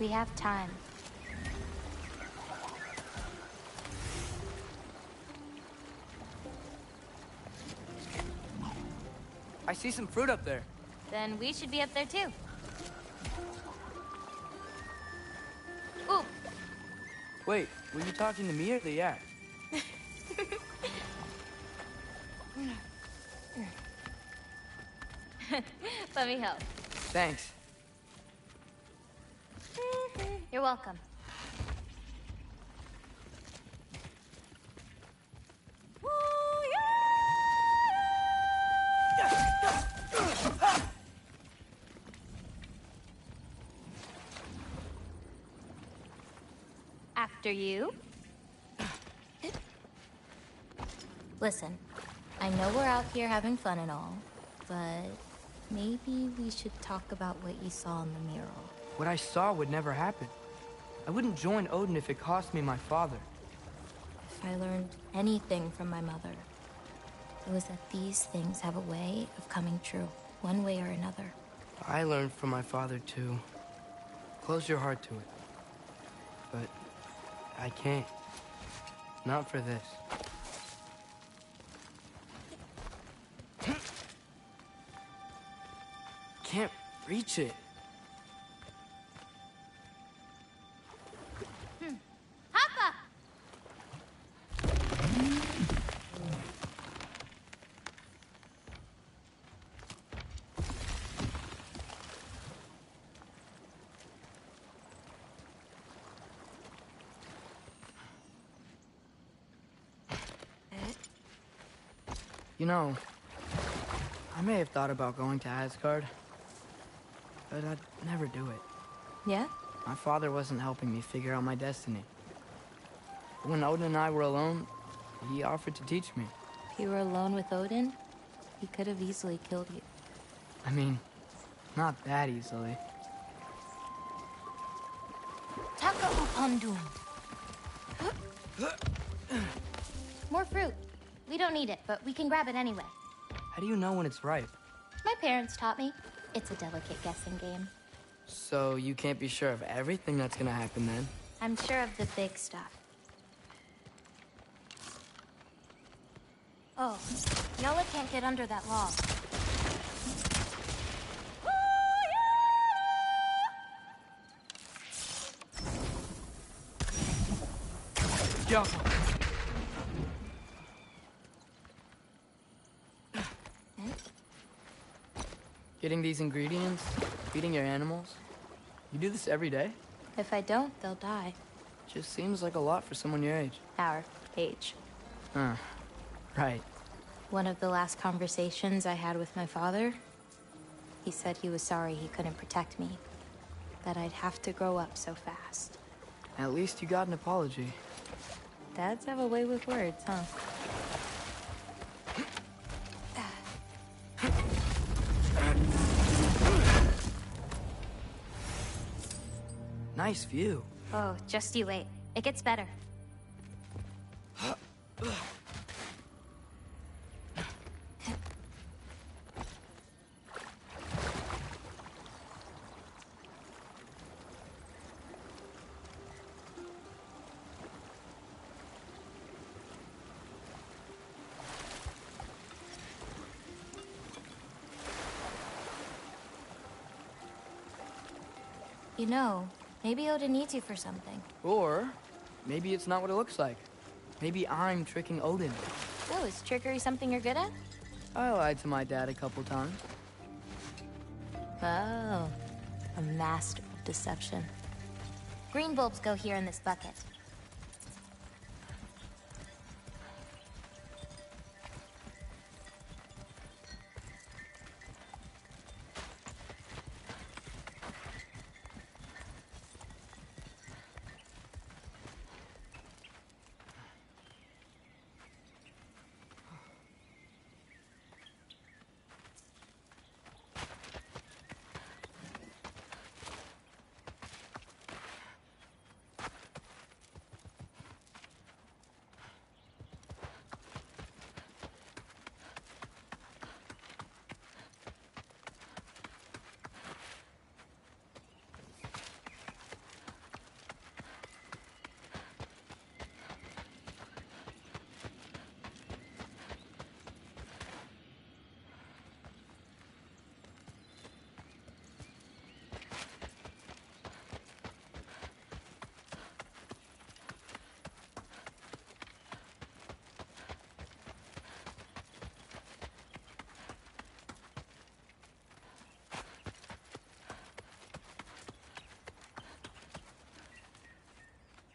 we have time. I see some fruit up there. Then we should be up there too. Ooh! Wait, were you talking to me or the yak? Let me help. Thanks. You're welcome. After you. Listen, I know we're out here having fun and all, but maybe we should talk about what you saw in the mural. What I saw would never happen. I wouldn't join Odin if it cost me my father. If I learned anything from my mother, it was that these things have a way of coming true, one way or another. I learned from my father, too. Close your heart to it. But I can't. Not for this. Can't reach it. Hoppa! You know, I may have thought about going to Asgard, but I'd never do it. Yeah? My father wasn't helping me figure out my destiny. When Odin and I were alone, he offered to teach me. If you were alone with Odin, he could have easily killed you. I mean, not that easily. Taka upandum. More fruit. We don't need it, but we can grab it anyway. How do you know when it's ripe? My parents taught me. It's a delicate guessing game. So you can't be sure of everything that's gonna happen then? I'm sure of the big stuff. Oh, Yala can't get under that log. Yo. Getting these ingredients, feeding your animals. You do this every day? If I don't, they'll die. Just seems like a lot for someone your age. Our age. Huh. Right. One of the last conversations I had with my father, he said he was sorry he couldn't protect me. That I'd have to grow up so fast. At least you got an apology. Dads have a way with words, huh? Nice view. Oh, just you wait. It gets better. You know, maybe Odin needs you for something. Or maybe it's not what it looks like. Maybe I'm tricking Odin. Oh, is trickery something you're good at? I lied to my dad a couple times. Oh, a master of deception. Green bulbs go here in this bucket.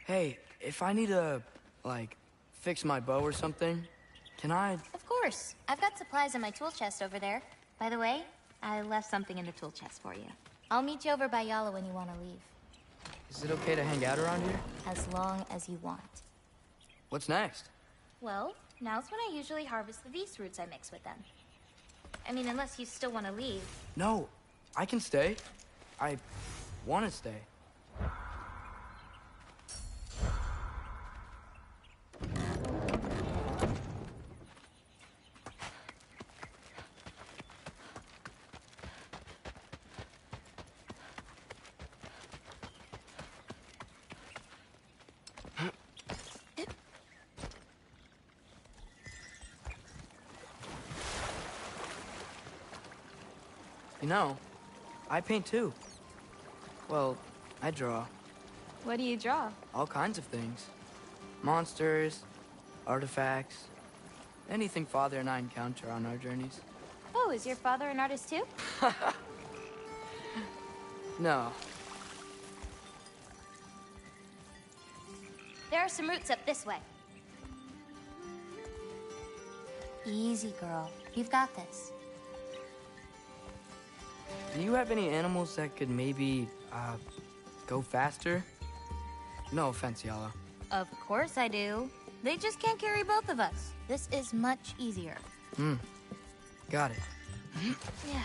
Hey, if I need to, like, fix my bow or something, can I? Of course. I've got supplies in my tool chest over there. By the way, I left something in the tool chest for you. I'll meet you over by Yala when you want to leave. Is it okay to hang out around here? As long as you want. What's next? Well, now's when I usually harvest the beast roots I mix with them. I mean, unless you still want to leave. No, I can stay. I want to stay. You know, I paint too. Well, I draw. What do you draw? All kinds of things. Monsters, artifacts, anything Father and I encounter on our journeys. Oh, is your father an artist too? No. There are some roots up this way. Easy, girl. You've got this. Do you have any animals that could maybe, go faster? No offense, Yala. Of course I do. They just can't carry both of us. This is much easier. Got it. Yeah.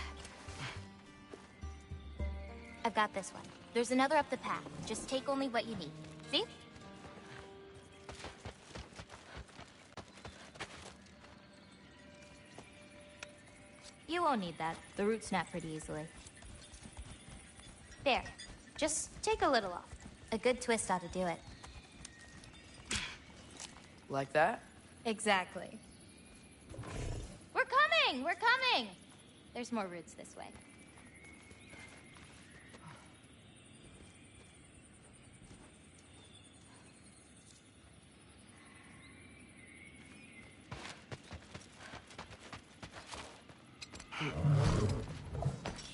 I've got this one. There's another up the path. Just take only what you need. See? You won't need that. The roots snap pretty easily. There. Just take a little off. A good twist ought to do it. Like that? Exactly. We're coming! We're coming! There's more roots this way.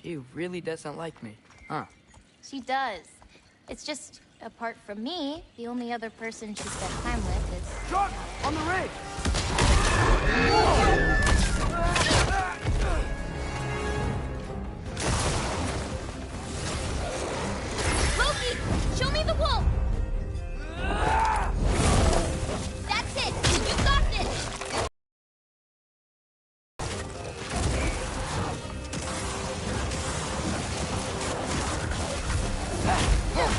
She really doesn't like me, huh? She does. It's just, apart from me, the only other person she spent time with is... Truck! On the rig! Loki! Show me the wolf! That's it! You got this!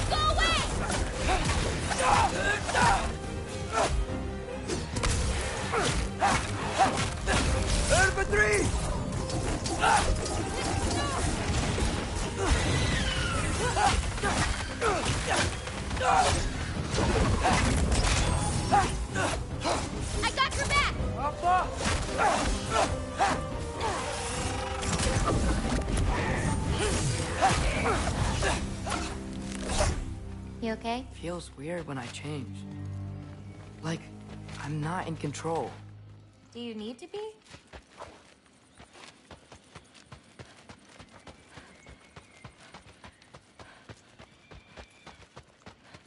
Go away! Infantry! I got your back! You okay? Feels weird when I change. Like, I'm not in control. Do you need to be?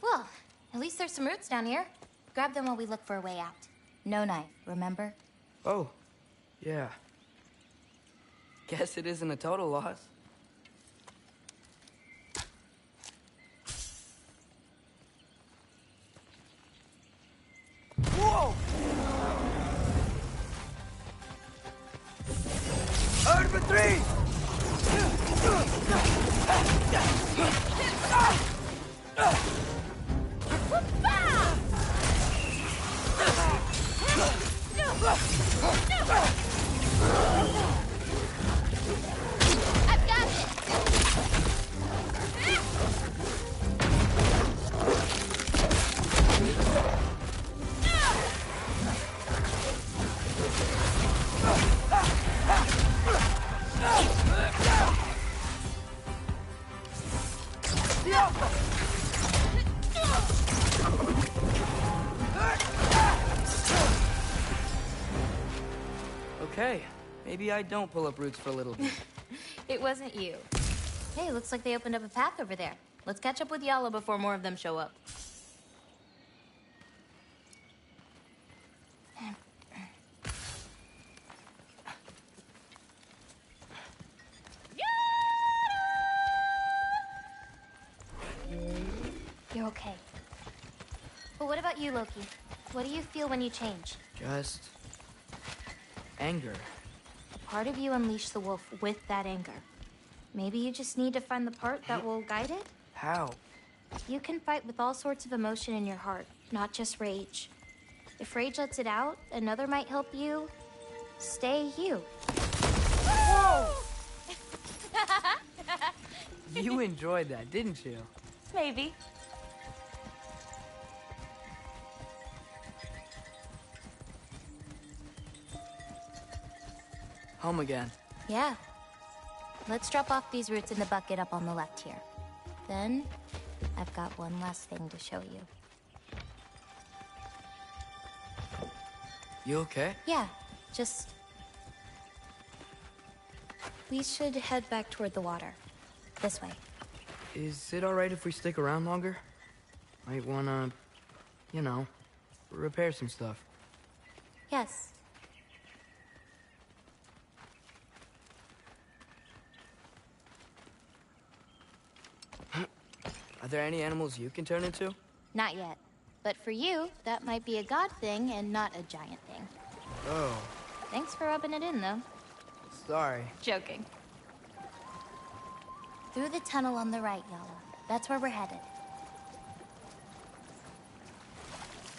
Well, at least there's some roots down here. Grab them while we look for a way out. No knife, remember? Oh, yeah. Guess it isn't a total loss. Whoa! Infantry! I've got this! Okay, maybe I don't pull up roots for a little bit. It wasn't you. Hey, looks like they opened up a path over there. Let's catch up with Yala before more of them show up. Okay. But what about you, Loki? What do you feel when you change? Just anger. Part of you unleashed the wolf with that anger. Maybe you just need to find the part that will guide it? How? You can fight with all sorts of emotion in your heart, not just rage. If rage lets it out, another might help you stay you. Whoa! You enjoyed that, didn't you? Maybe. Home again. Yeah. Let's drop off these roots in the bucket up on the left here. Then, I've got one last thing to show you. You okay? Yeah, just... We should head back toward the water. This way. Is it alright if we stick around longer? Might wanna, you know, repair some stuff. Yes. Are there any animals you can turn into? Not yet. But for you, that might be a god thing and not a giant thing. Oh. Thanks for rubbing it in, though. Sorry. Joking. Through the tunnel on the right, Yala. That's where we're headed.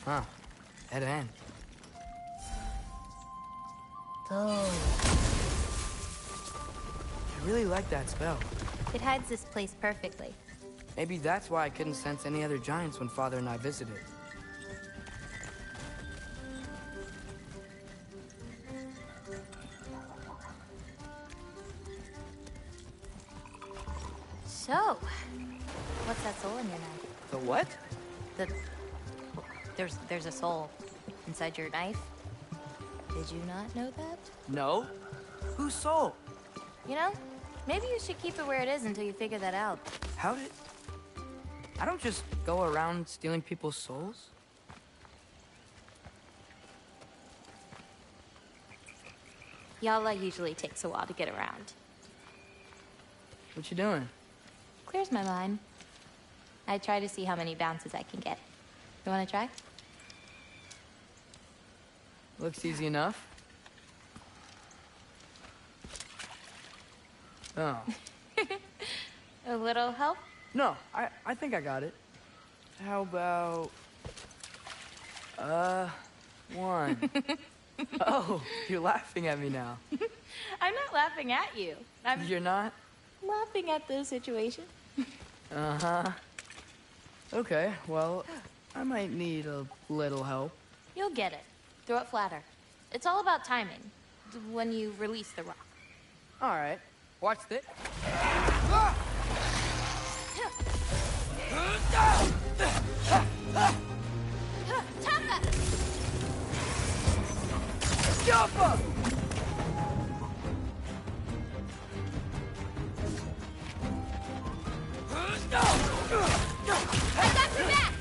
Huh. Dead end. Oh. I really like that spell. It hides this place perfectly. Maybe that's why I couldn't sense any other giants when Father and I visited. So, what's that soul in your knife? The what? There's a soul inside your knife. Did you not know that? No. Whose soul? You know, maybe you should keep it where it is until you figure that out. How did... I don't just go around stealing people's souls. Yala usually takes a while to get around. What you doing? Clears my mind. I try to see how many bounces I can get. You wanna try? Looks easy enough. Oh. A little help? No, I think I got it. How about... 1. Oh, you're laughing at me now. I'm not laughing at you. You're not? Laughing at the situation. Uh-huh. Okay, well, I might need a little help. You'll get it. Throw it flatter. It's all about timing. When you release the rock. All right. Watch this. Taka! Jumper! I got your back!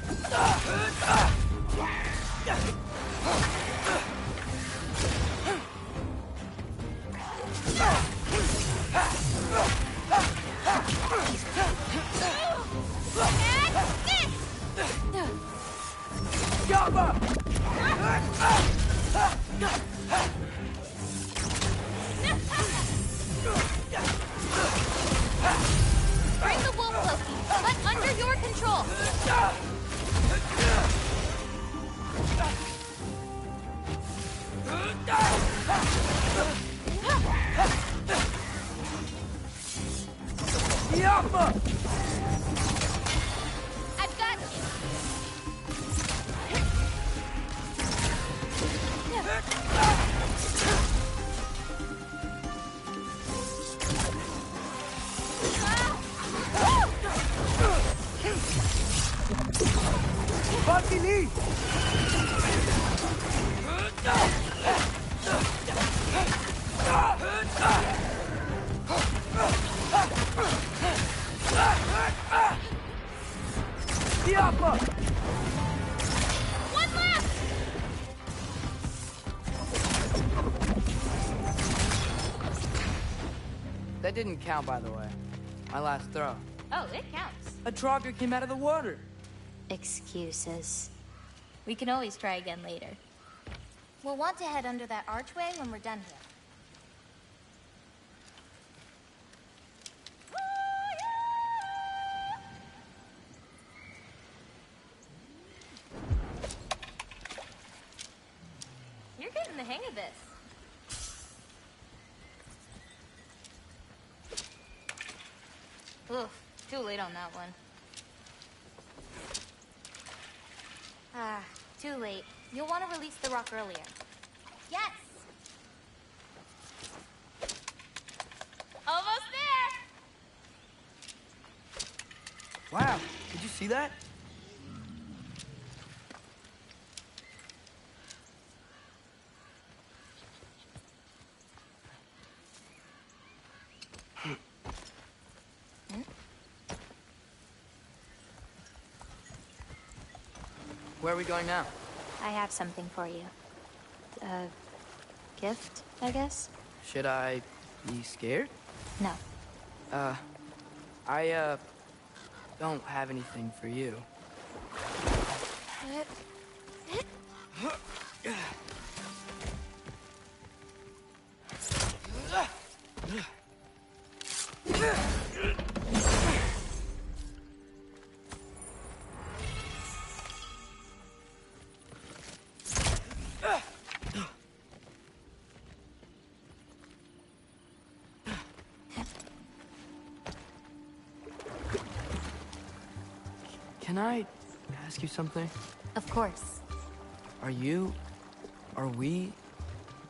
Bring the wolf, Loki, but under your control. I've got you. One left. That didn't count, by the way. My last throw. Oh, it counts. A Draugr came out of the water. Excuses. We can always try again later. We'll want to head under that archway when we're done here. You're getting the hang of this. Oof, too late on that one. Ah, too late. You'll want to release the rock earlier. Yes! Almost there! Wow, did you see that? Where are we going now? I have something for you. A gift, I guess? Should I be scared? No. I don't have anything for you. Can I ask you something? Of course. Are we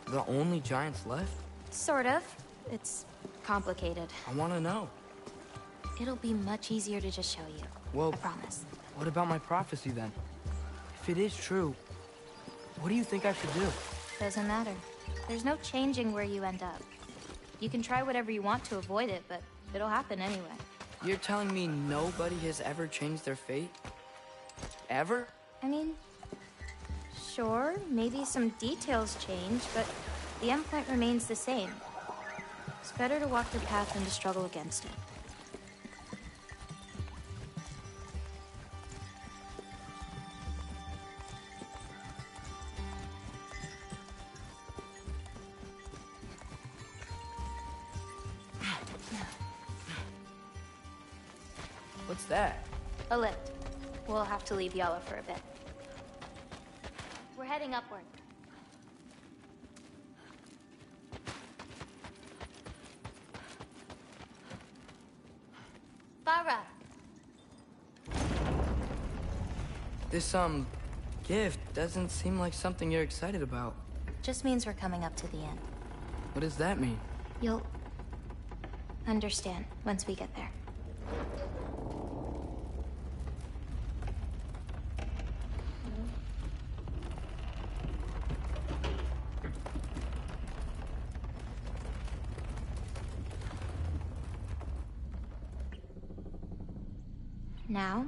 the only giants left? Sort of. It's complicated. I want to know. It'll be much easier to just show you. Well, I promise. What about my prophecy then? If it is true, what do you think I should do? Doesn't matter. There's no changing where you end up. You can try whatever you want to avoid it, but it'll happen anyway. You're telling me nobody has ever changed their fate? Ever? I mean, sure, maybe some details change, but the endpoint remains the same. It's better to walk the path than to struggle against it. What's that? A lift. We'll have to leave Yala for a bit. We're heading upward. Farah! This, gift doesn't seem like something you're excited about. Just means we're coming up to the end. What does that mean? You'll understand once we get there. Now,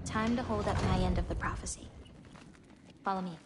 time to hold up my end of the prophecy. Follow me.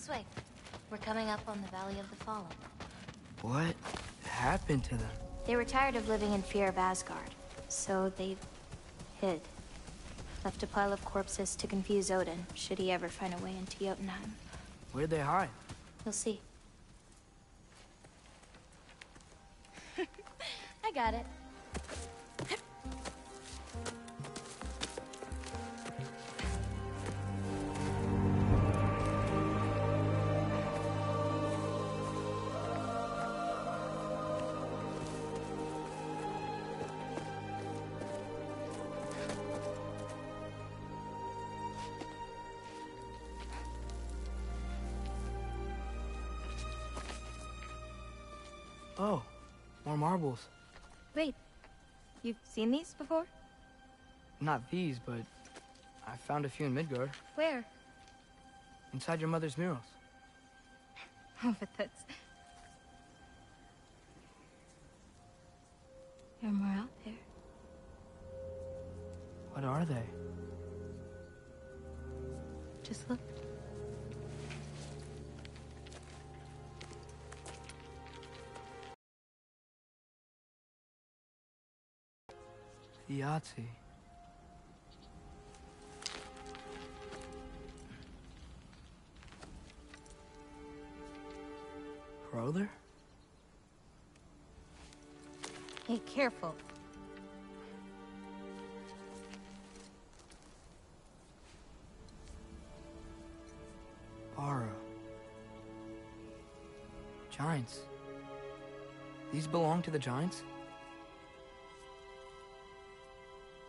This way. We're coming up on the Valley of the Fallen. What happened to them? They were tired of living in fear of Asgard, so they hid. Left a pile of corpses to confuse Odin, should he ever find a way into Jotunheim. Where'd they hide? You'll see. I got it. Oh, more marbles. Wait, you've seen these before? Not these, but I found a few in Midgard. Where? Inside your mother's murals. Oh, but that's... There are more out there. What are they? Just look. Yahtzee. Brother? Hey, careful. Ara. Giants. These belong to the Giants?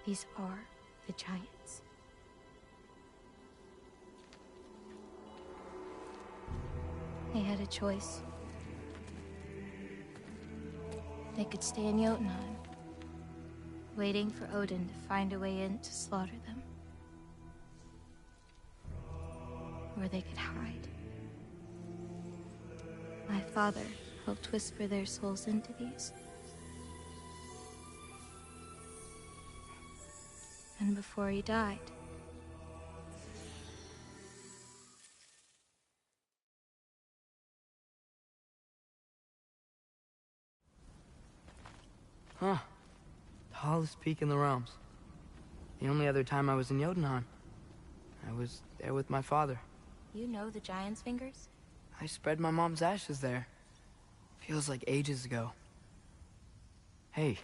These are the Giants. They had a choice. They could stay in Jotunheim, waiting for Odin to find a way in to slaughter them. Or they could hide. My father helped whisper their souls into these. And before he died, Huh. The tallest peak in the realms. The only other time I was in Jotunheim. I was there with my father. you know the Giant's fingers? I spread my mom's ashes there. Feels like ages ago. Hey,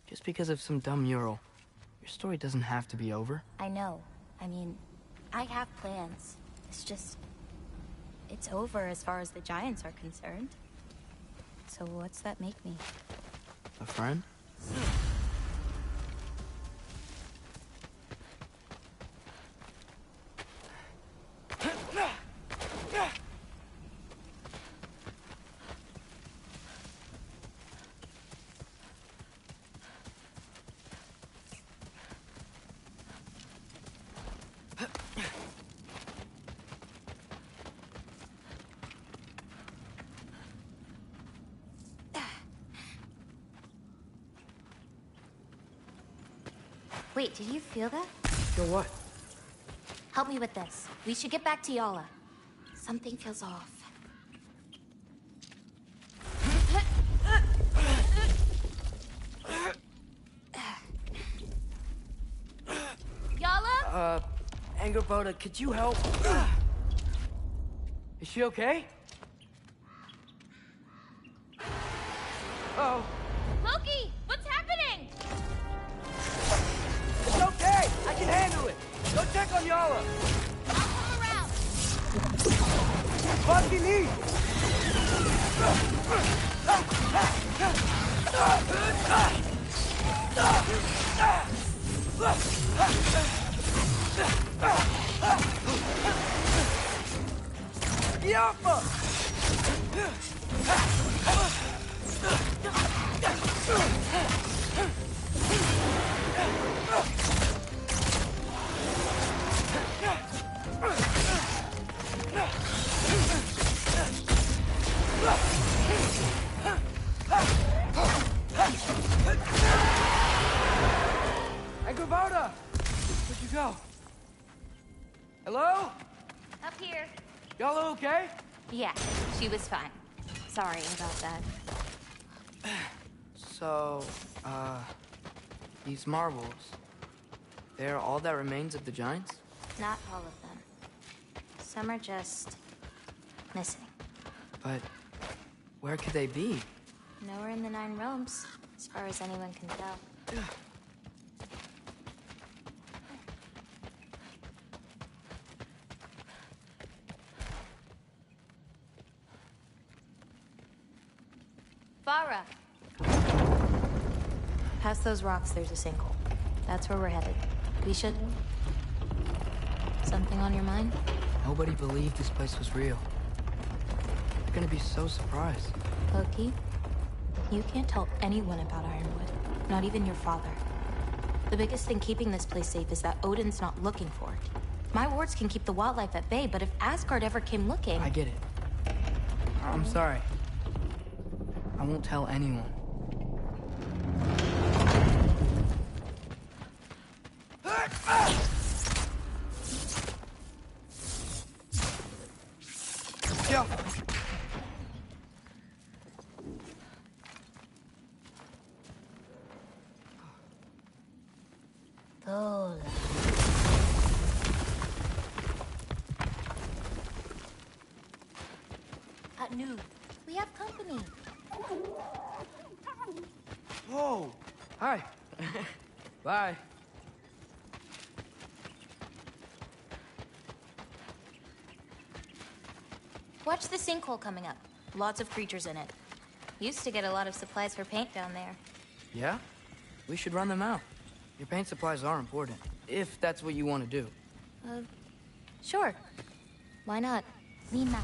just because of some dumb mural, your story doesn't have to be over. I know. I mean, I have plans. It's just... it's over as far as the Giants are concerned. So what's that make me? A friend? Wait, did you feel that? Feel what? Help me with this. We should get back to Yala. Something feels off. Yala? Angerboda, could you help? Is she okay? Oh. Loki, what's happening? It's okay! I can handle it! Go check on Yala! I'll come around! Bucky Lee! Yappa! Angerboda! Where'd you go? Hello? Up here. Y'all okay? Yeah, she was fine. Sorry about that. So, these marbles, they're all that remains of the Giants? Not all of them. Some are just missing. But where could they be? Nowhere in the 9 realms, as far as anyone can tell. Farah! Past those rocks, there's a sinkhole. That's where we're headed. We should... Something on your mind? Nobody believed this place was real. They're gonna be so surprised. Loki, you can't tell anyone about Ironwood. Not even your father. The biggest thing keeping this place safe is that Odin's not looking for it. My wards can keep the wildlife at bay, but if Asgard ever came looking... I get it. I'm sorry. I won't tell anyone. Yeah. Lola. At noon, we have company. Whoa! Hi. Bye. Watch the sinkhole coming up. Lots of creatures in it. Used to get a lot of supplies for paint down there. Yeah? We should run them out. Your paint supplies are important, if that's what you want to do. Sure. Why not? Lima.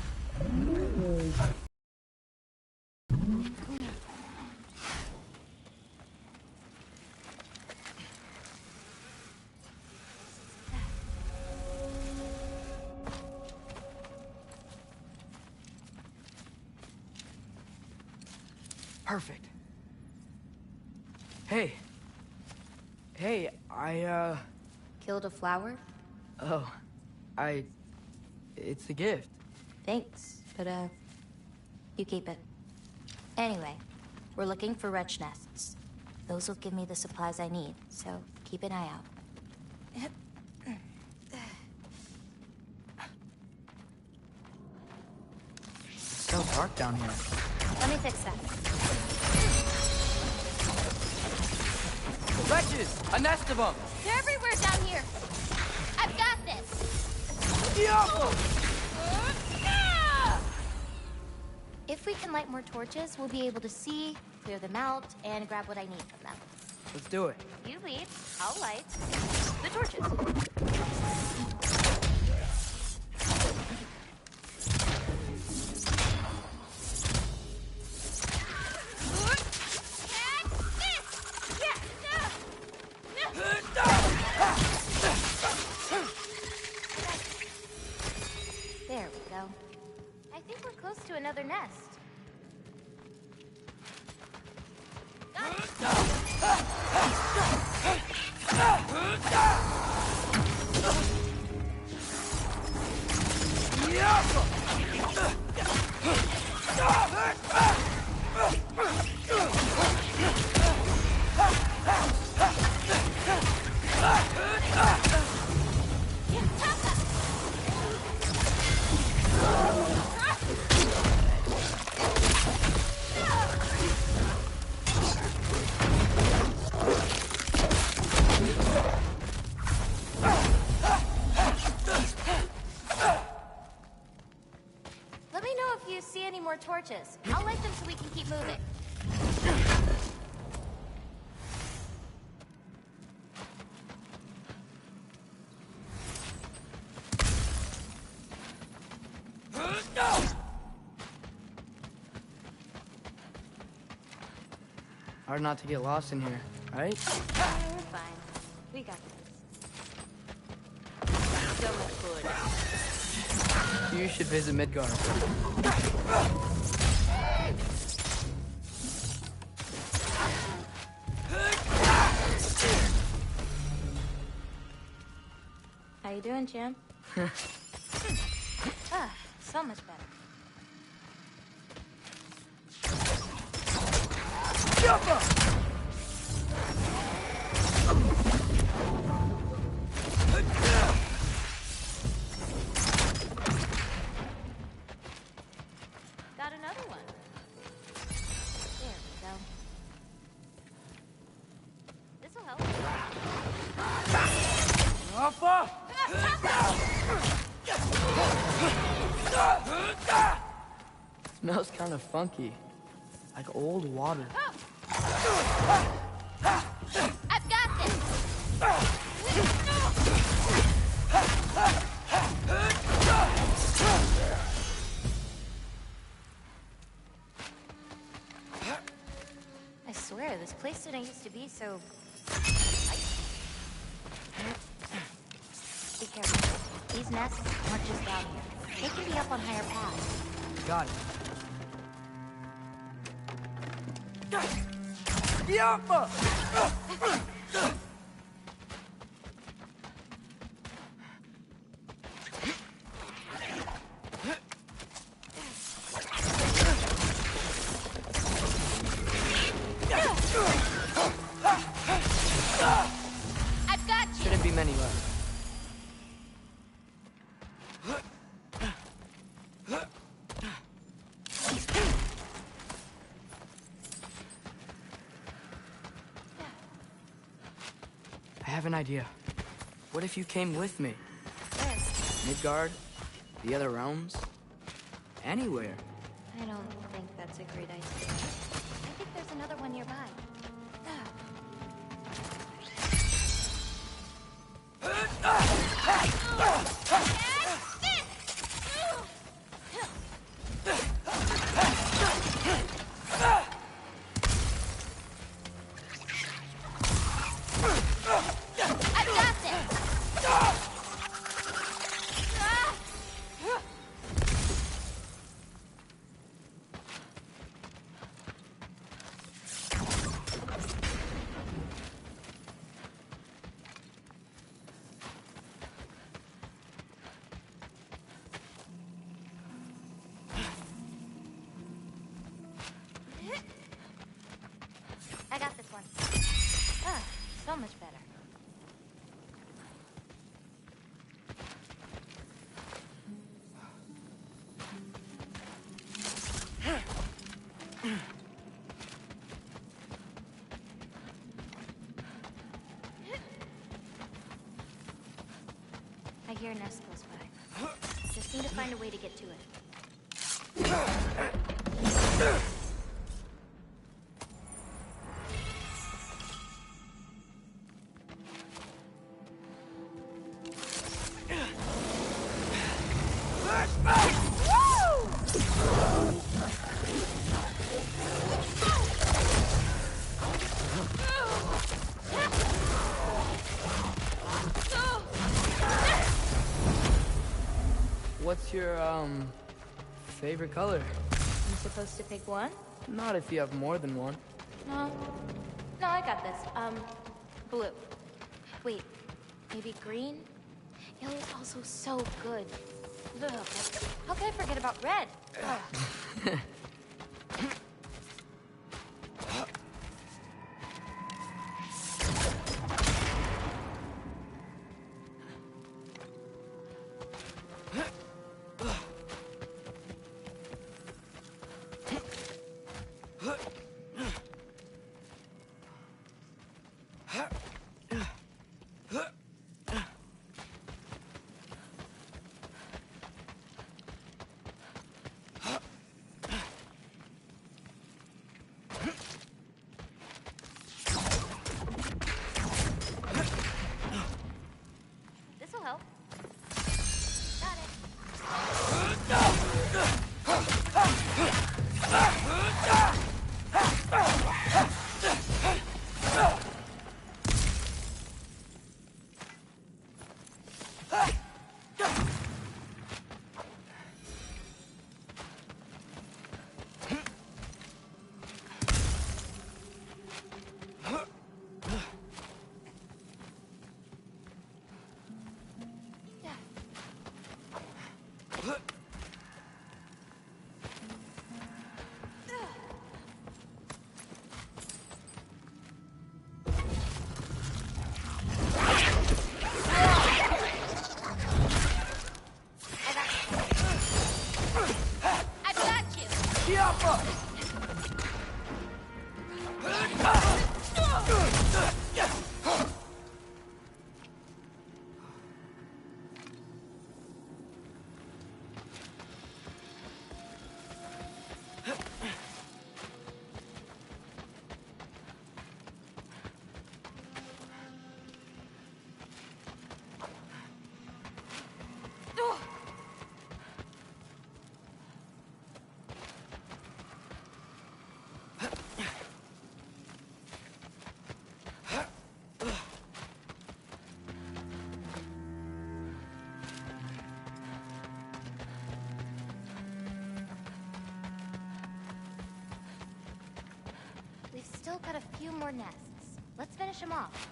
Perfect. Hey. Hey, I, Killed a flower? Oh, it's a gift. Thanks, but, you keep it. Anyway, we're looking for wretch nests. Those will give me the supplies I need, so keep an eye out. It's so dark down here. Let me fix that. Wretches! A nest of them! They're everywhere down here! I've got this! Diablo! If we can light more torches, we'll be able to see, clear them out, and grab what I need from them. Let's do it. You lead, I'll light the torches. There we go. I think we're close to another nest. Let me know if you see any more torches. I'll light them so we can keep moving. Hard not to get lost in here, right? We're fine. We got this. So much food. You should visit Midgard. How you doing, champ? so much better. Got another one. There we go. This'll help. Alpha! Smells kind of funky. Like old water. I've got this! I swear, this place didn't used to be so... Be careful. These nests aren't just down here. They can be up on higher paths. Got it. Alpha! I've got you! Shouldn't be many left. I have an idea. What if you came with me? Where? Midgard? The other realms? Anywhere. I don't think that's a great idea. I think there's another one nearby. I've got this! I got this one. Ah, so much better. I hear a nest close by. Just need to find a way to get to it. What's your, favorite color? I'm supposed to pick one? Not if you have more than one. No. No, I got this. Blue. Wait, maybe green? Yellow's also so good. Ugh, how can I forget about red? Ugh. This'll help. Got it. still got a few more nests. Let's finish them off.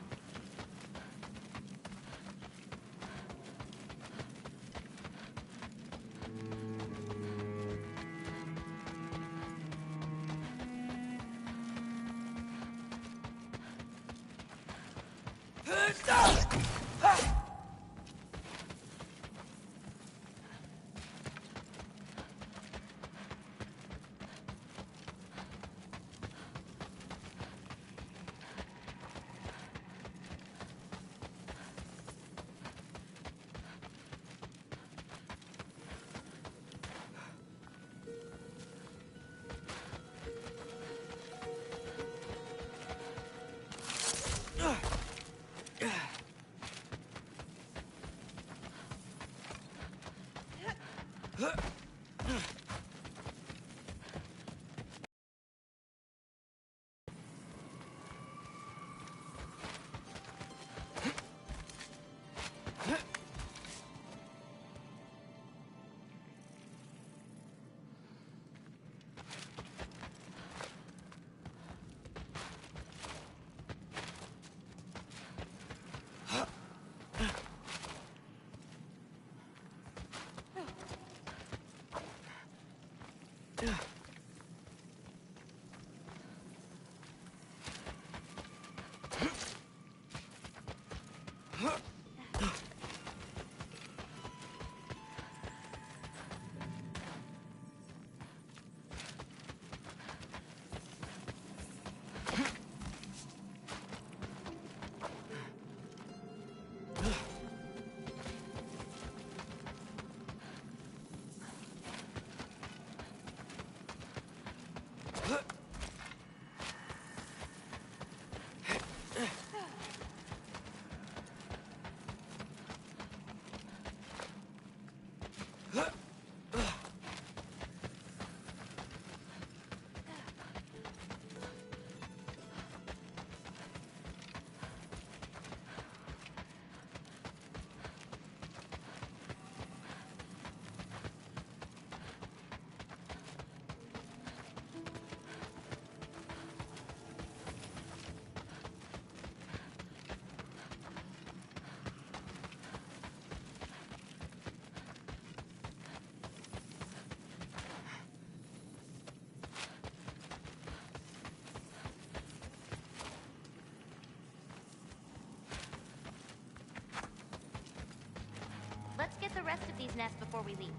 Let's get the rest of these nests before we leave.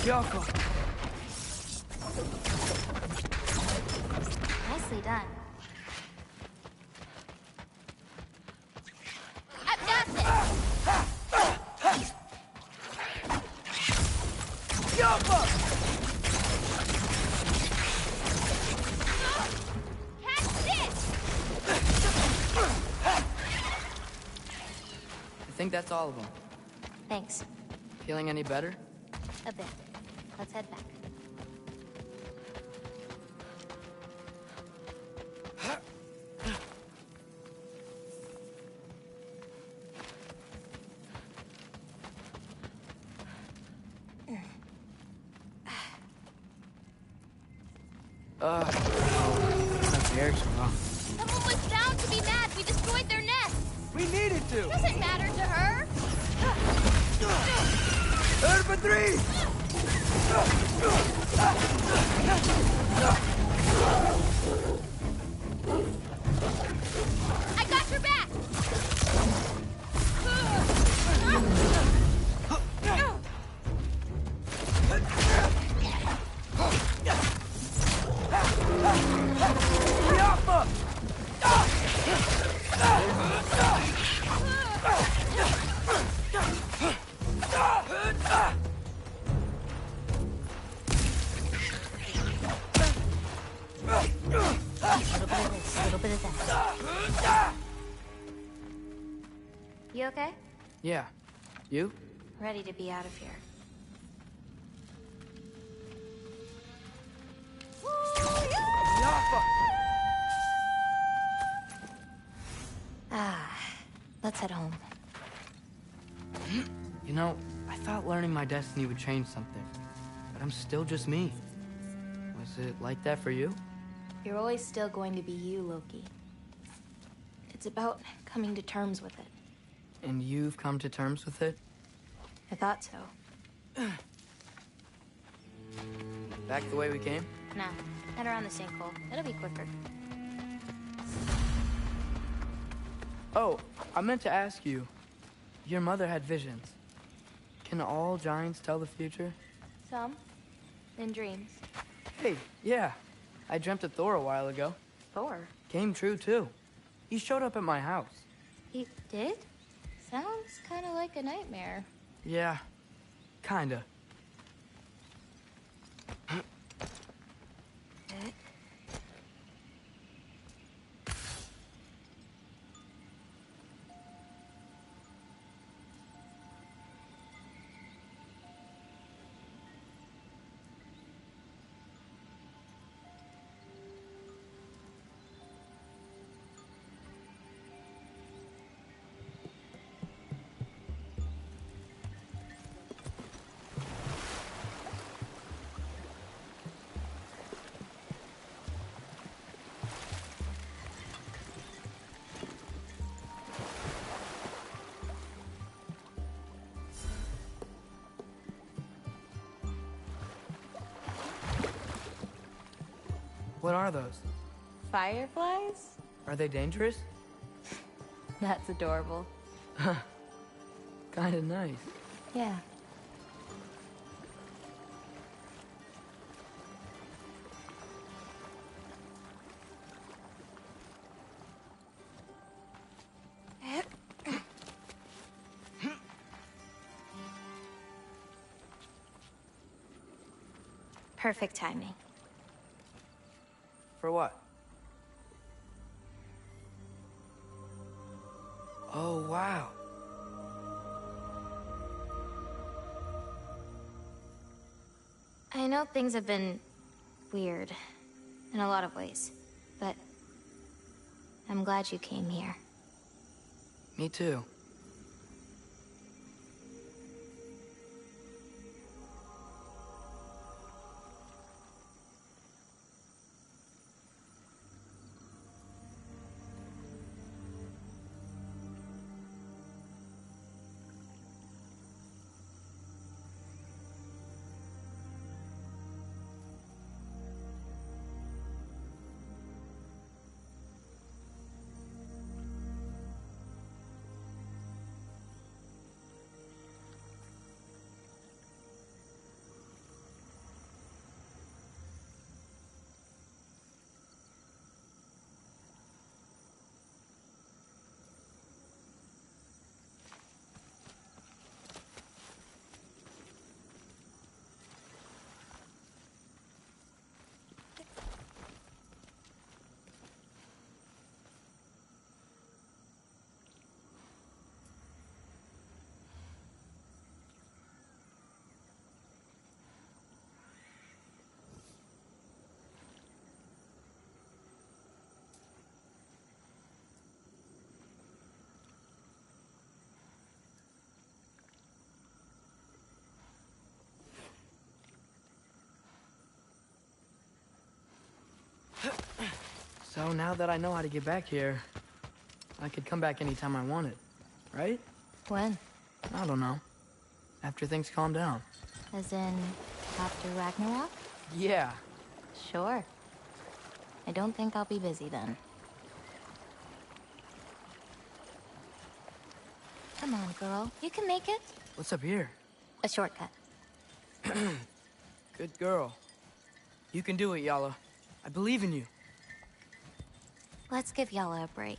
Kyoko. Nicely done. I've got this! Yo! think that's all of them. Thanks. Feeling any better? A bit. Let's head back. My hair's wrong. Someone was bound to be mad. We destroyed their nest. We needed to! Doesn't matter to her. Third for three! I got your back. Little bit of that. You okay? Yeah. You? Ready to be out of here. Let's head home. You know, I thought learning my destiny would change something, but I'm still just me. Was it like that for you? You're always still going to be you, Loki. It's about coming to terms with it. And you've come to terms with it? I thought so. Back the way we came? Nah, head around the sinkhole. It'll be quicker. Oh, I meant to ask you. Your mother had visions. Can all giants tell the future? Some. In dreams. Hey, yeah. I dreamt of Thor a while ago. Thor? Came true, too. He showed up at my house. He did? Sounds kind of like a nightmare. Yeah, kinda. What are those? Fireflies? Are they dangerous? That's adorable. Kinda nice. Yeah. Perfect timing. For what? Oh, wow. I know things have been weird in a lot of ways, but I'm glad you came here. Me too. So now that I know how to get back here, I could come back anytime I wanted, right? When? I don't know. After things calm down. As in, after Ragnarok? Yeah. Sure. I don't think I'll be busy then. Come on, girl. You can make it. What's up here? A shortcut. Good girl. You can do it, Yala. I believe in you. Let's give Yala a break.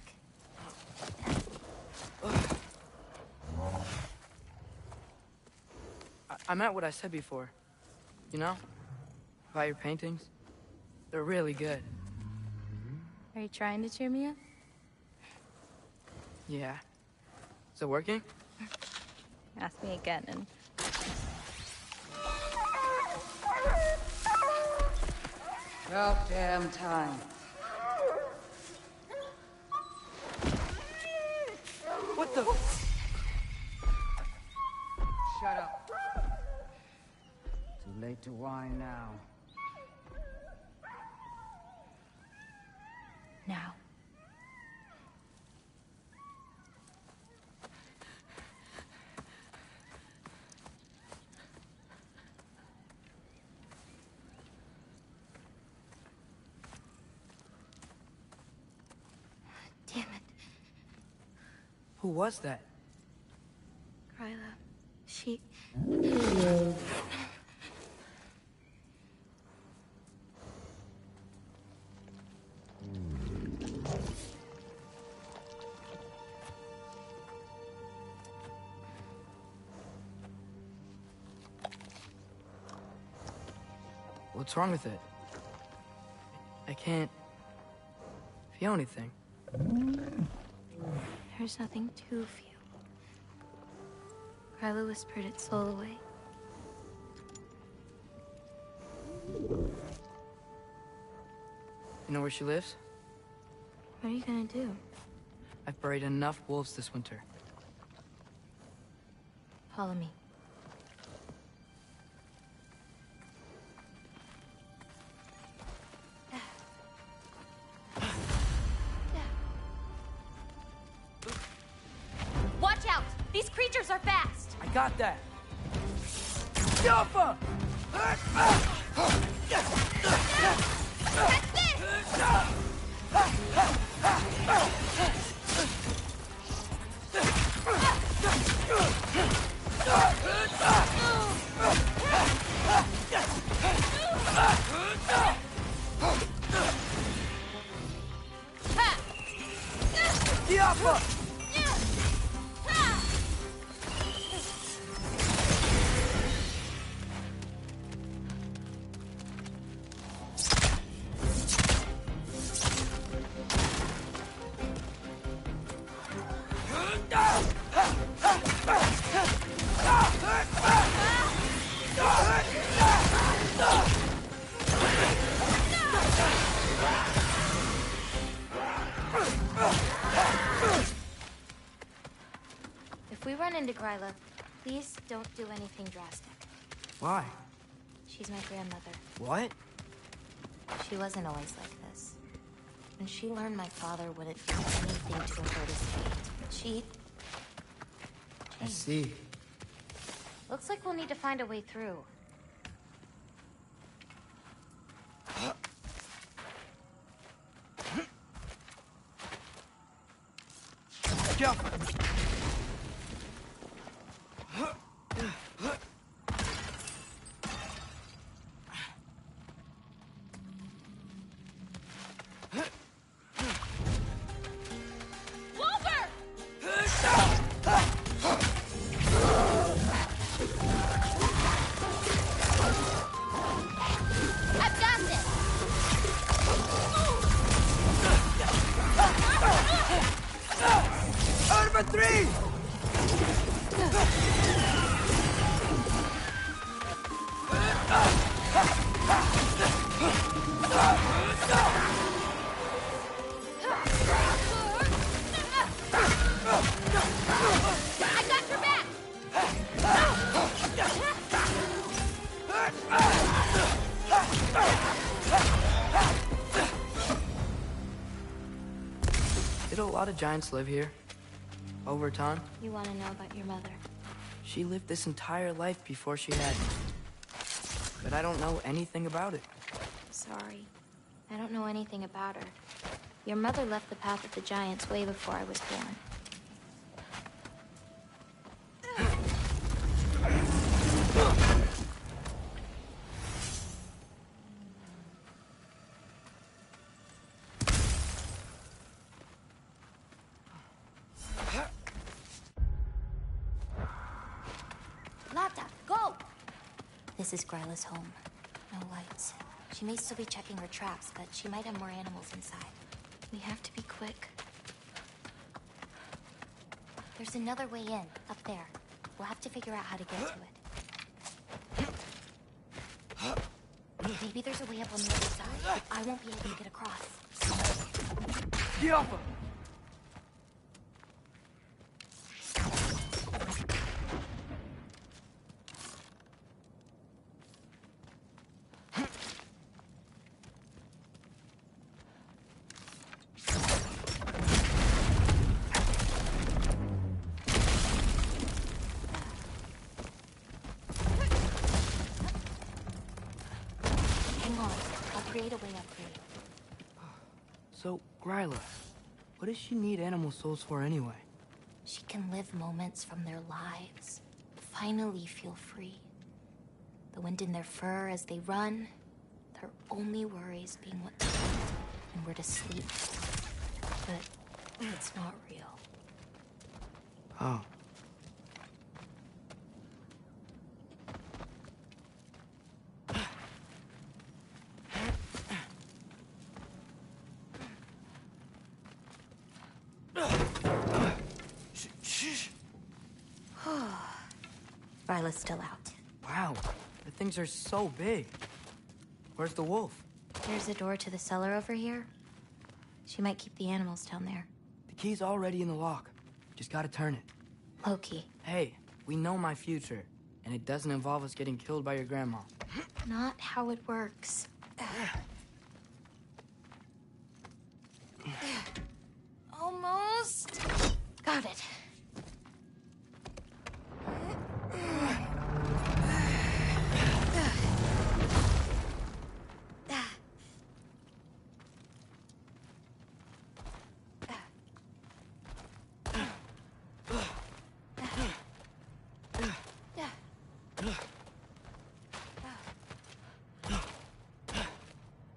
I meant what I said before. You know? About your paintings. They're really good. Are you trying to cheer me up? Yeah. Is it working? Ask me again and... About damn time. What the... Shut up. Too late to whine now. Now. Damn it. Who was that? Kryla. She... What's wrong with it? I can't feel anything. There's nothing to feel. Kryla whispered its soul away. You know where she lives? What are you gonna do? I've buried enough wolves this winter. Follow me. Watch out! These creatures are fast! I got that! Jumper! If we run into Kryla, please don't do anything drastic. Why? She's my grandmother. What? She wasn't always like this. When she learned my father wouldn't do anything to avert his fate, she... I see. Looks like we'll need to find a way through. Jump! I've got this! Number 3! I got your back! Did a lot of giants live here? Over time? You want to know about your mother? She lived this entire life before she had me. But I don't know anything about it. Sorry. I don't know anything about her. Your mother left the path of the giants way before I was born. Lata, go! This is Gryla's home. No lights. She may still be checking her traps, but she might have more animals inside. We have to be quick. There's another way in, up there. We'll have to figure out how to get to it. Maybe there's a way up on the other side, but I won't be able to get across. Get off him! Create a way up here. So, Gryla, what does she need animal souls for anyway? She can live moments from their lives. Finally feel free. The wind in their fur as they run. Their only worries being what to eat and where to sleep. But it's not real. Oh. Ryla's still out. Wow, the things are so big. Where's the wolf? There's a door to the cellar over here. She might keep the animals down there. The key's already in the lock. Just gotta turn it. Loki. Hey, we know my future, and it doesn't involve us getting killed by your grandma. Not how it works. Almost. Got it.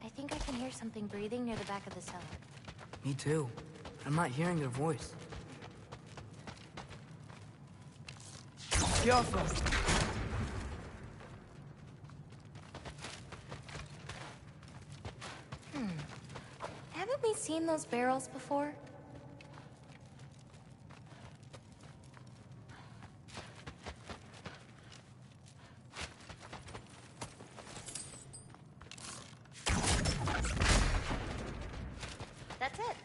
I think I can hear something breathing near the back of the cellar. Me too. I'm not hearing their voice. Yofa! Haven't we seen those barrels before? That's it.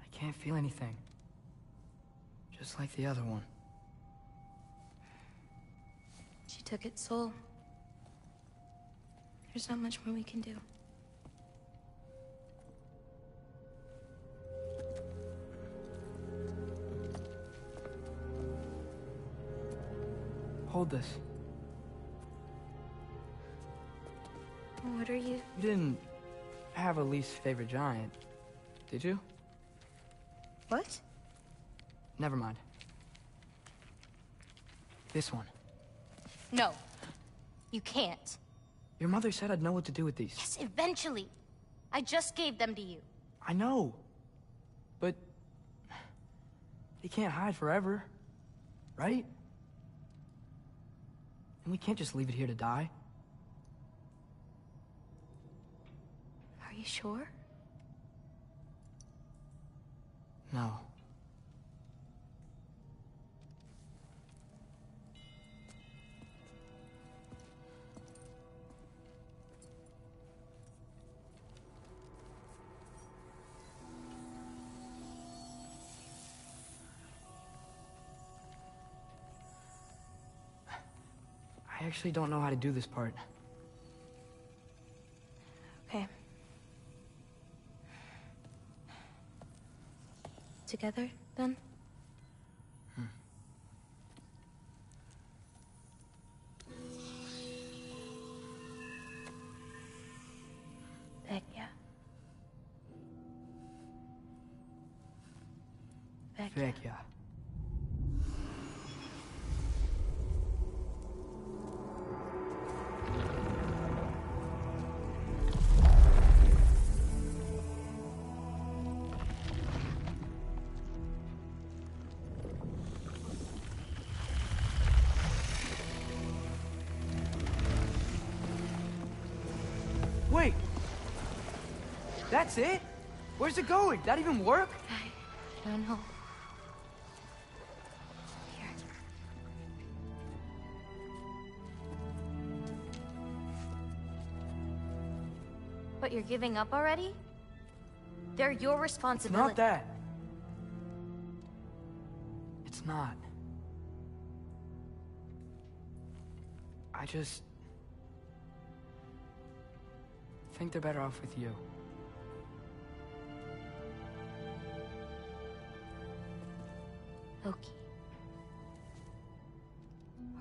I can't feel anything. Just like the other one. She took its soul. There's not much more we can do. Hold this. What are you? You didn't have a least favorite giant, did you? What? Never mind. This one. No. You can't. Your mother said I'd know what to do with these. Yes, eventually. I just gave them to you. I know. But... they can't hide forever. Right? And we can't just leave it here to die. you sure? No. I actually don't know how to do this part. Okay. Together, then? Vecchia. Vecchia. Wait! That's it? Where's it going? That even work? I don't know. But you're giving up already? They're your responsibility. It's not that. It's not. I just think they're better off with you. Loki.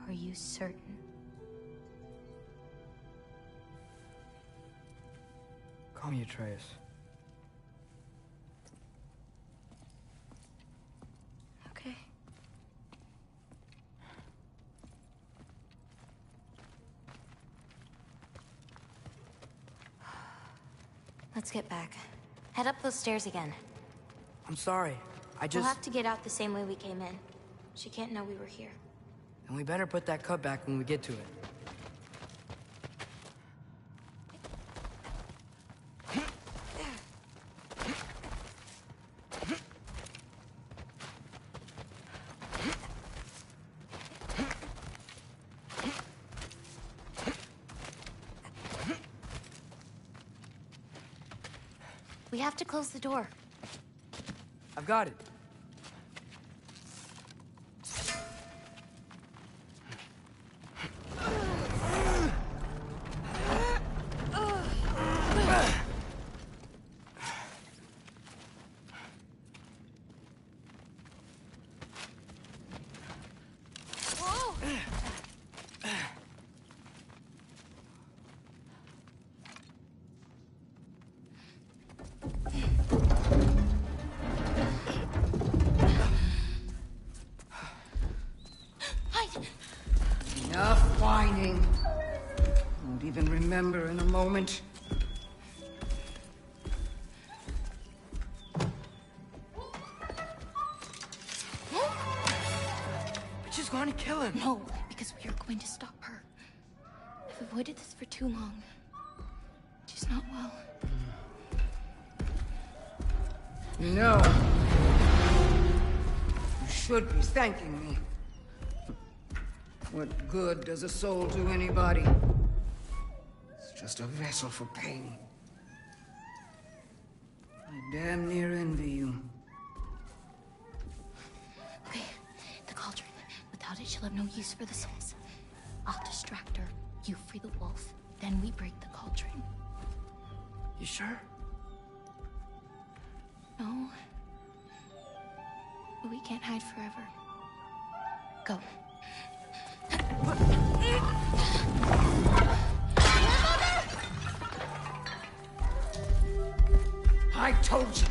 Are you certain? Call me Atreus. Okay. Let's get back. Head up those stairs again. I'm sorry. We'll have to get out the same way we came in. She can't know we were here. And we better put that cut back when we get to it. We have to close the door. I've got it. Enough whining. Won't even remember in a moment. But she's going to kill him. No, because we are going to stop her. I've avoided this for too long. She's not well. You know, you should be thanking me. What good does a soul do anybody? It's just a vessel for pain. I damn near envy you. Okay, the cauldron. Without it, she'll have no use for the souls. I'll distract her. You free the wolf. Then we break the cauldron. You sure? No. But we can't hide forever. Go. I told you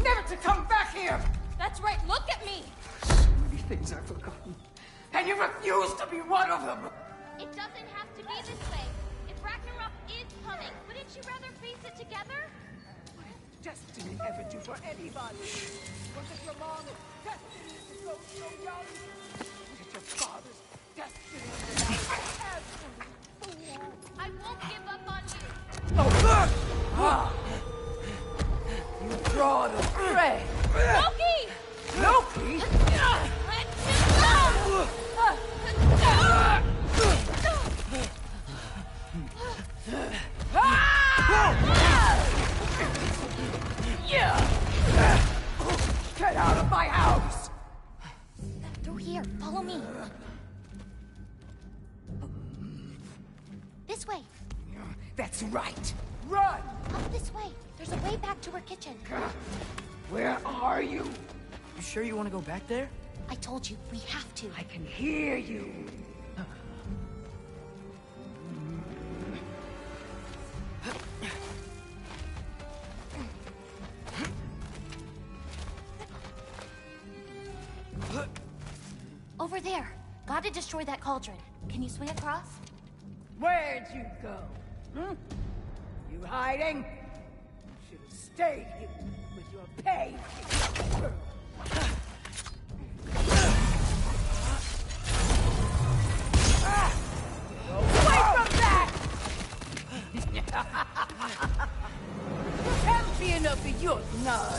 never to come back here! That's right, look at me! So many things I've forgotten. And you refuse to be one of them! It doesn't have to be this way. If Ragnarok is coming, wouldn't you rather face it together? What did destiny ever do for anybody? Was it your mom's destiny to go so young? Was it your father's destiny to die absolute fool? I won't give up on you. Oh, look! This way. That's right. Run! Up this way. There's a way back to her kitchen. Where are you? You sure you want to go back there? I told you, we have to. I can hear you. Over there. Gotta destroy that cauldron. Can you swing across? Where'd you go? Hmm? You hiding? You should have stayed here with your pay. Away from that! Champion of the Jotnar,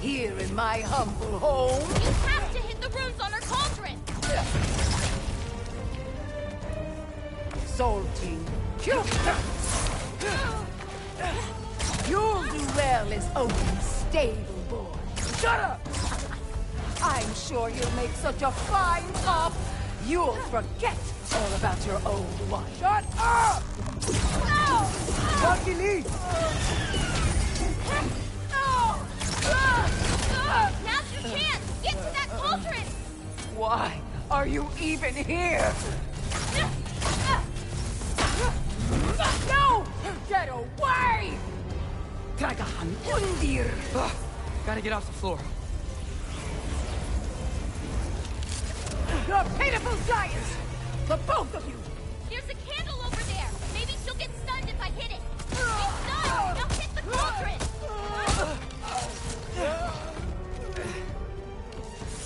here in my humble home. You have to hit the runes on her cauldron! Salting. You'll do well as Odin's stable boy. Shut up! I'm sure you'll make such a fine cop, you'll forget all about your old one. Shut up! No! Luckily! Now's your chance! Get to that cauldron! Why are you even here? No! Get away! Dragahan Undir! Gotta get off the floor. You're pitiful giants! The both of you! There's a candle over there! Maybe she'll get stunned if I hit it! She's stunned! Now hit the cauldron!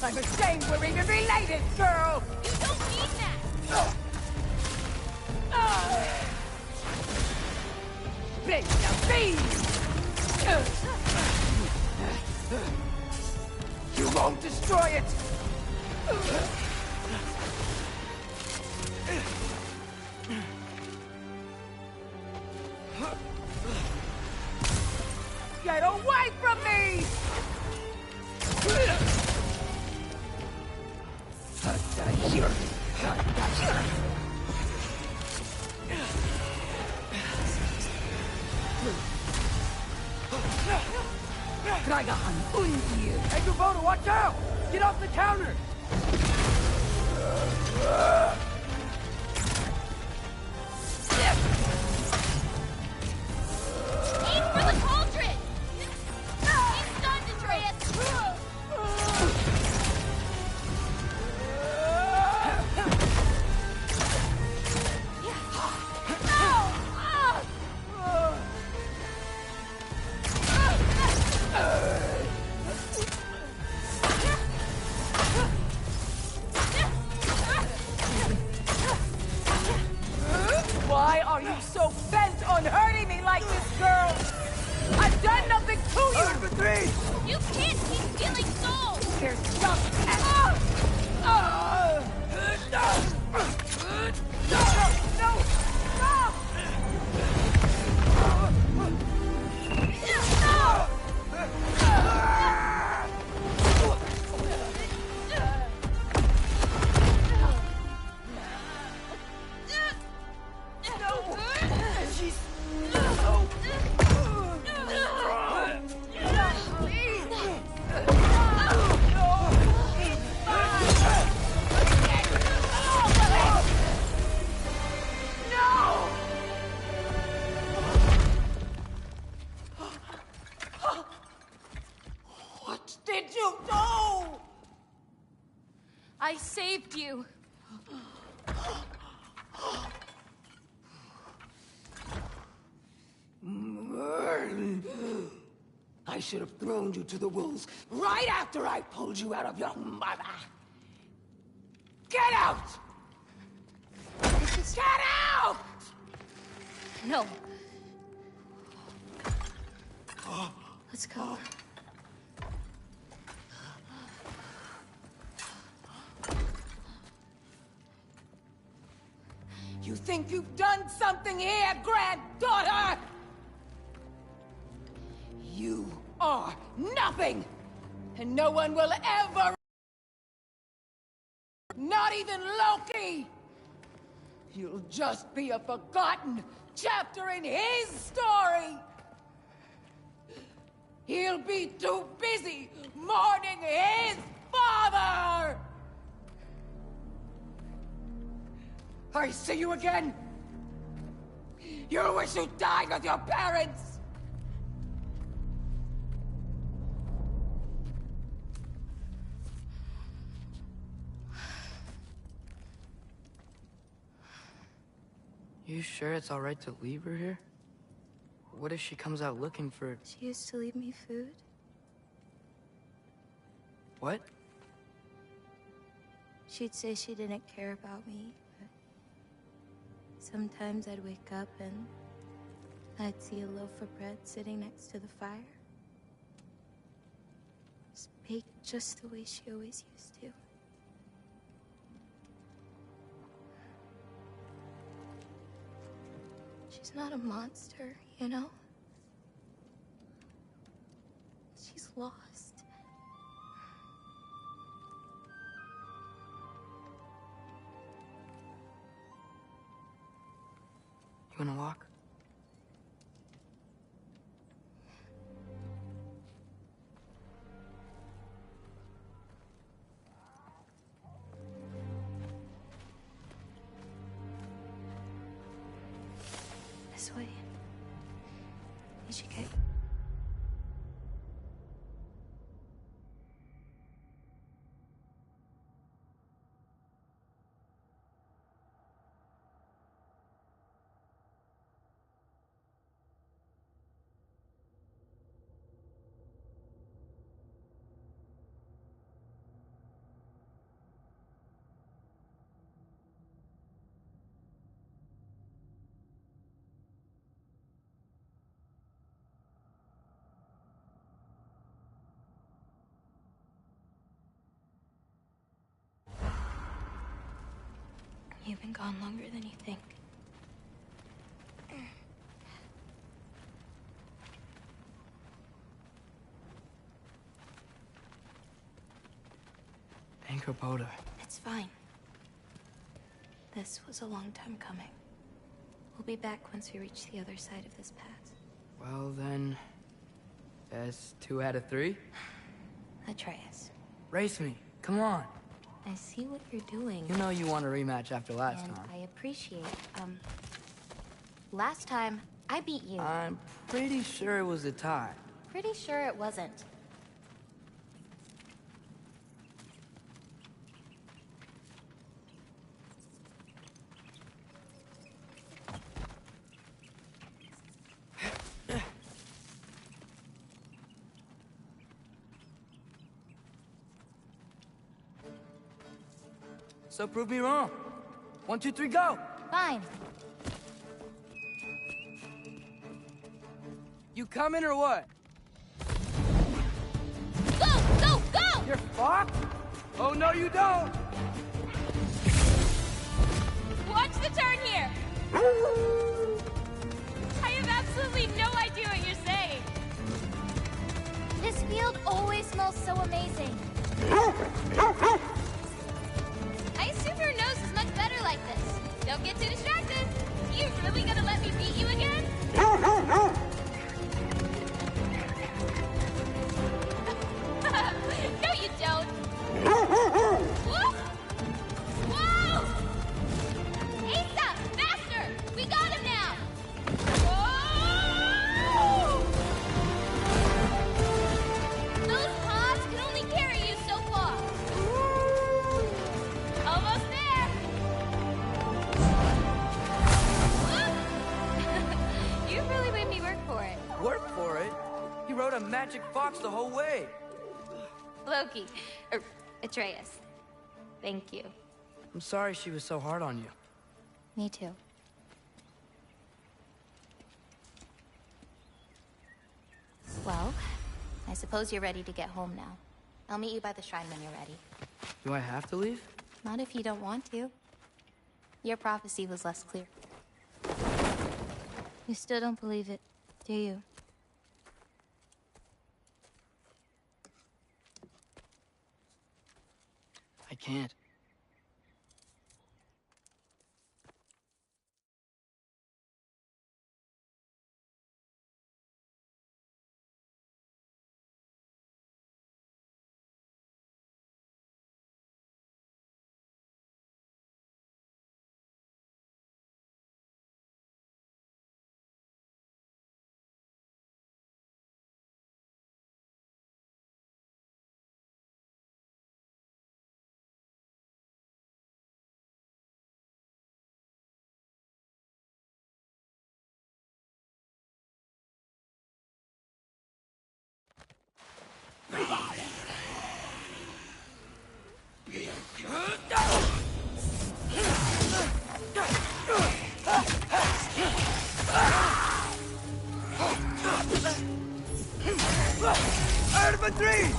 I'm ashamed we're even related, girl! You don't need that! Bring the beam! You won't destroy it! Get away from me! Dragahan Undir! Hey, Kubota, watch out! Get off the counter! Aim for the cauldron! He's stunned, Atreus! Why are you so bent on hurting me like this, girl? I've done nothing to you! You can't keep stealing souls! There's just No! Stop! What did you do? I saved you. I should have thrown you to the wolves right after I pulled you out of your mother. Get out! Get out! No. Let's go. You think you've done something here, granddaughter? You are nothing! And no one will ever... Not even Loki! You'll just be a forgotten chapter in his story! He'll be too busy mourning his father! I see you again! You'll wish you died with your parents! You sure it's alright to leave her here? What if she comes out looking for... She used to leave me food. What? She'd say she didn't care about me, but sometimes I'd wake up and I'd see a loaf of bread sitting next to the fire. It's baked just the way she always used to. She's not a monster, you know? She's lost. You wanna walk? This way. Ishike. You've been gone longer than you think. Anchor It's fine. This was a long time coming. We'll be back once we reach the other side of this path. Well then... That's 2 out of 3? Atreus. Race me. Come on. I see what you're doing. You know you want a rematch after last and time. I appreciate, last time, I beat you. I'm pretty sure it was a tie. Pretty sure it wasn't. So prove me wrong. 1, 2, 3, go! Fine. You coming or what? Go! Go! Go! You're fucked? Oh, no, you don't! Watch the turn here! I have absolutely no idea what you're saying. This field always smells so amazing. I assume your nose is much better like this. Don't get too distracted. You really gonna let me beat you again? No, you don't. Whoop! Whoa! Asa, faster! We got him now. Whoa! Those pods can only carry you so far. Almost there. Whoop! You really made me work for it. Work for it? You rode a magic fox the whole way. Loki. Atreus. Thank you. I'm sorry she was so hard on you. Me too. Well, I suppose you're ready to get home now. I'll meet you by the shrine when you're ready. Do I have to leave? Not if you don't want to. Your prophecy was less clear. You still don't believe it, do you? I can't. Infantry!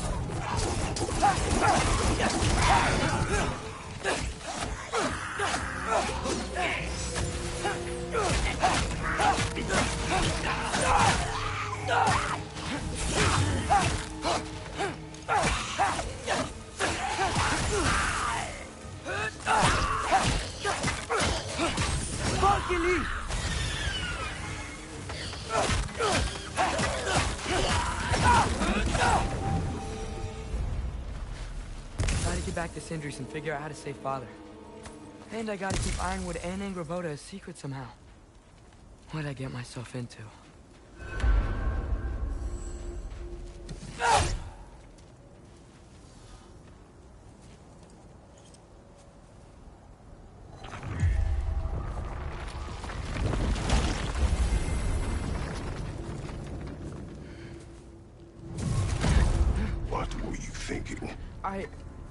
Fucking Gotta get back to Sindri's and figure out how to save Father. And I gotta keep Ironwood and Angravoda a secret somehow. What'd I get myself into? What were you thinking? I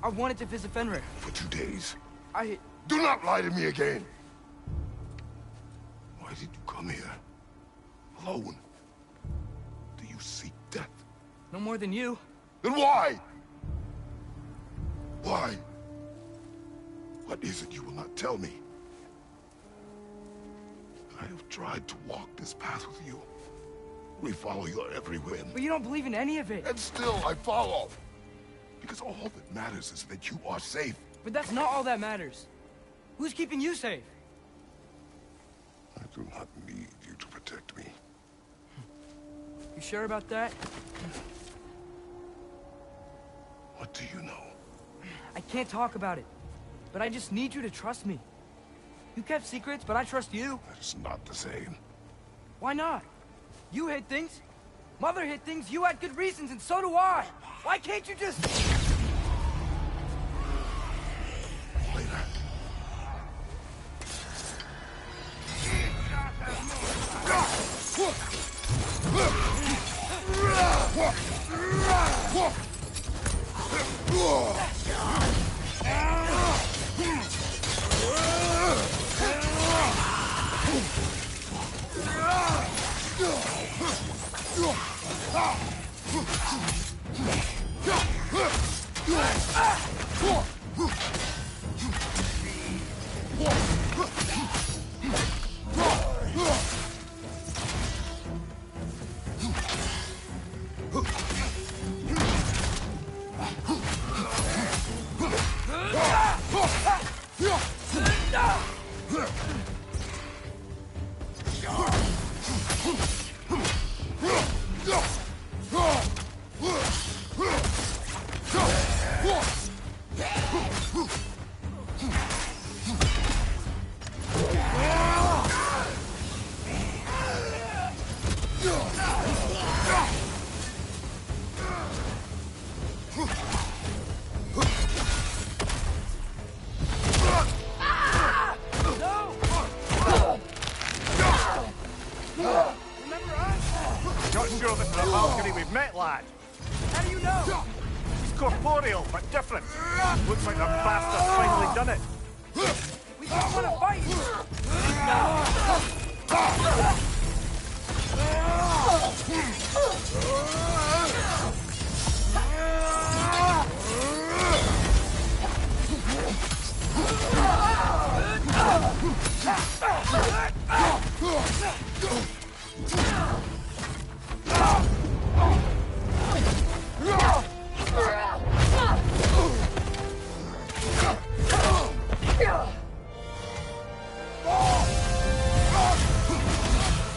wanted to visit Fenrir. For 2 days? I... Do not lie to me again! Why did you come here? Alone? Do you seek death? No more than you. Then why? Why? What is it you will not tell me? I have tried to walk this path with you. We follow your every whim. But you don't believe in any of it. And still I follow. Because all that matters is that you are safe. But that's not all that matters. Who's keeping you safe? I do not need you to protect me. You sure about that? What do you know? I can't talk about it. But I just need you to trust me. You kept secrets, but I trust you. That is not the same. Why not? You hid things. Mother hid things. You had good reasons, and so do I. Why can't you just... Later. Not sure this is a Valkyrie we've met, lad. How do you know? He's corporeal, but different. Looks like the bastard's finally done it. We don't want to fight!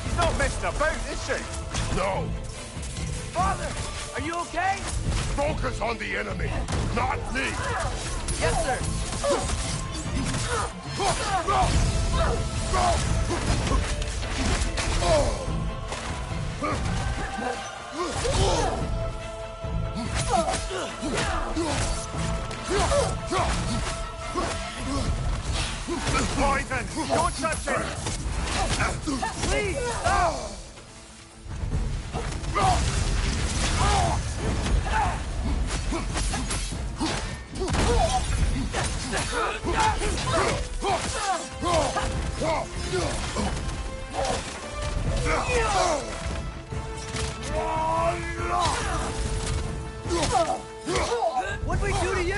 She's not messing about, is she? No! Father, are you okay? Focus on the enemy, not me! Yes, sir. Poison! Don't touch it! Please, stop! What'd we do to you?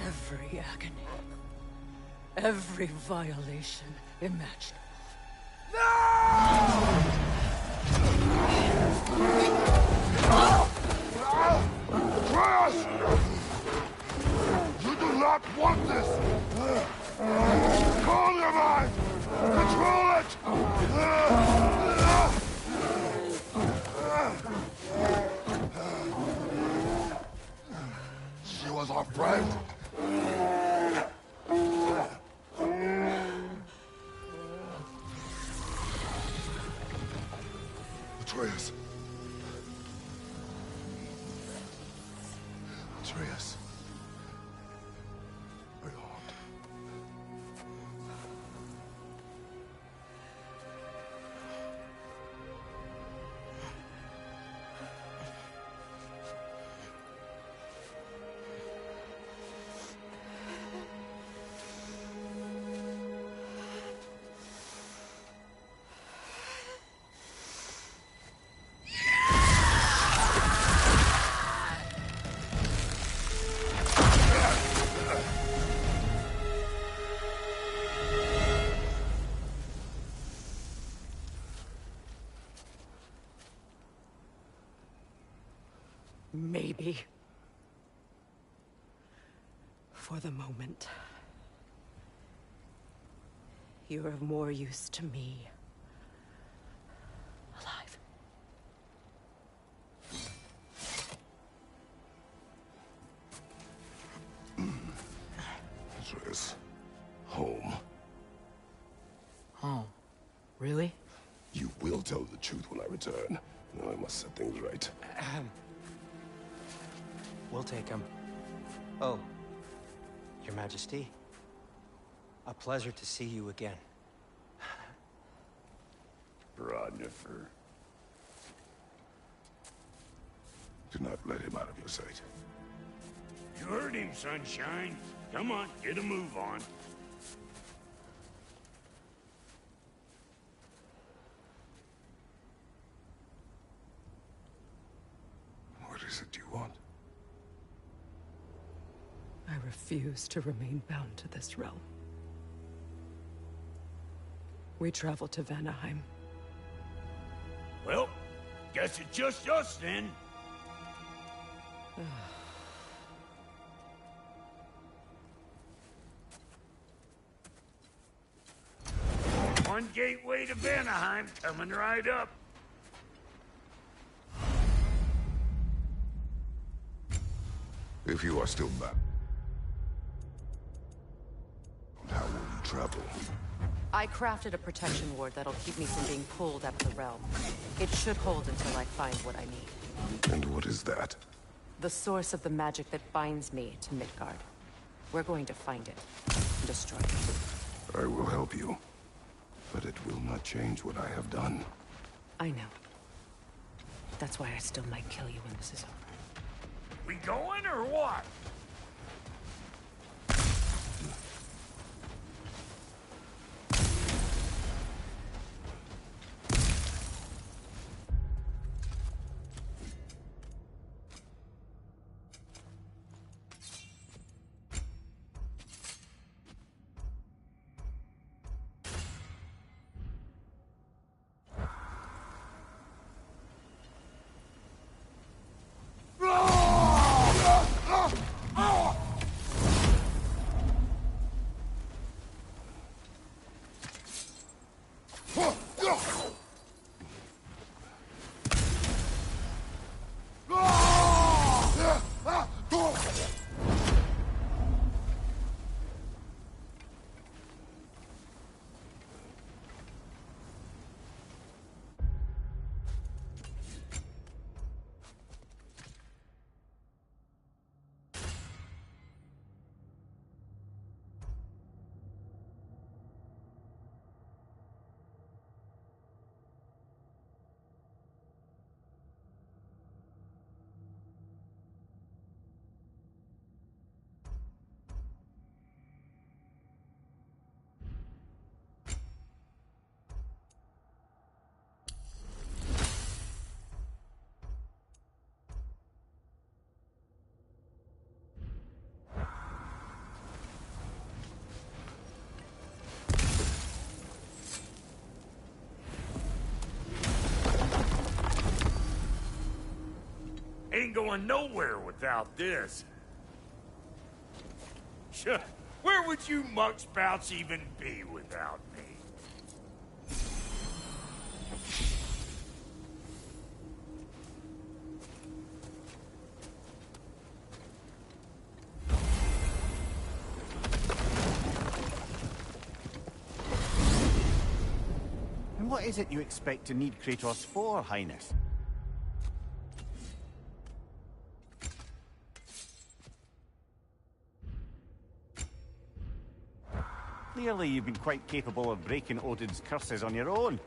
Every agony. Every violation imaginable. Atreus! You do not want this! Calm your mind! Control it! She was our friend. Atreus. Atreus. My lord. Maybe. For the moment. You're of more use to me. Alive. Atreus. Home. Oh, really? You will tell the truth when I return. Now I must set things right. We'll take him. Oh, Your Majesty. A pleasure to see you again. Rodnifer. Do not let him out of your sight. You heard him, Sunshine. Come on, get a move on. What is it you want? I refuse to remain bound to this realm. We travel to Vanaheim. Well, guess it's just us then. One gateway to Vanaheim coming right up. If you are still back, how will you travel? I crafted a protection ward that'll keep me from being pulled out of the realm. It should hold until I find what I need. And what is that? The source of the magic that binds me to Midgard. We're going to find it and destroy it. I will help you. But it will not change what I have done. I know. That's why I still might kill you when this is over. We going or what? ain't going nowhere without this. Sure. Where would you muckspouts even be without me? And what is it you expect to need Kratos for, Highness? Clearly, you've been quite capable of breaking Odin's curses on your own.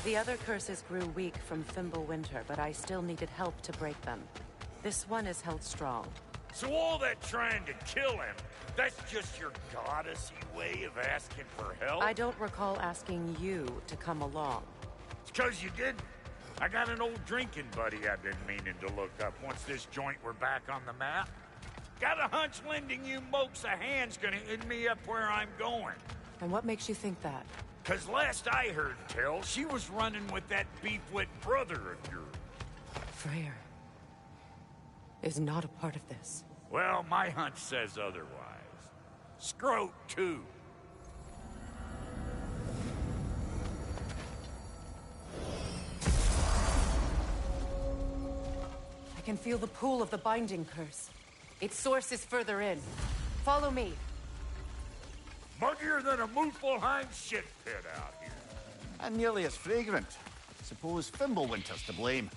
The other curses grew weak from Fimbulwinter, but I still needed help to break them. This one is held strong. So all that trying to kill him, that's just your goddessy way of asking for help? I don't recall asking you to come along. It's 'cause you didn't. I got an old drinking buddy I've been meaning to look up once this joint were back on the map. Got a hunch lending you mopes a hand's gonna end me up where I'm going. And what makes you think that? 'Cause last I heard tell, she was running with that beefwit brother of yours. Freyr is not a part of this. Well, my hunch says otherwise. Scroat, too. I can feel the pull of the binding curse. Its source is further in. Follow me. Muggier than a Muspelheim shit pit out here. And nearly as fragrant. Suppose Fimbulwinter's to blame.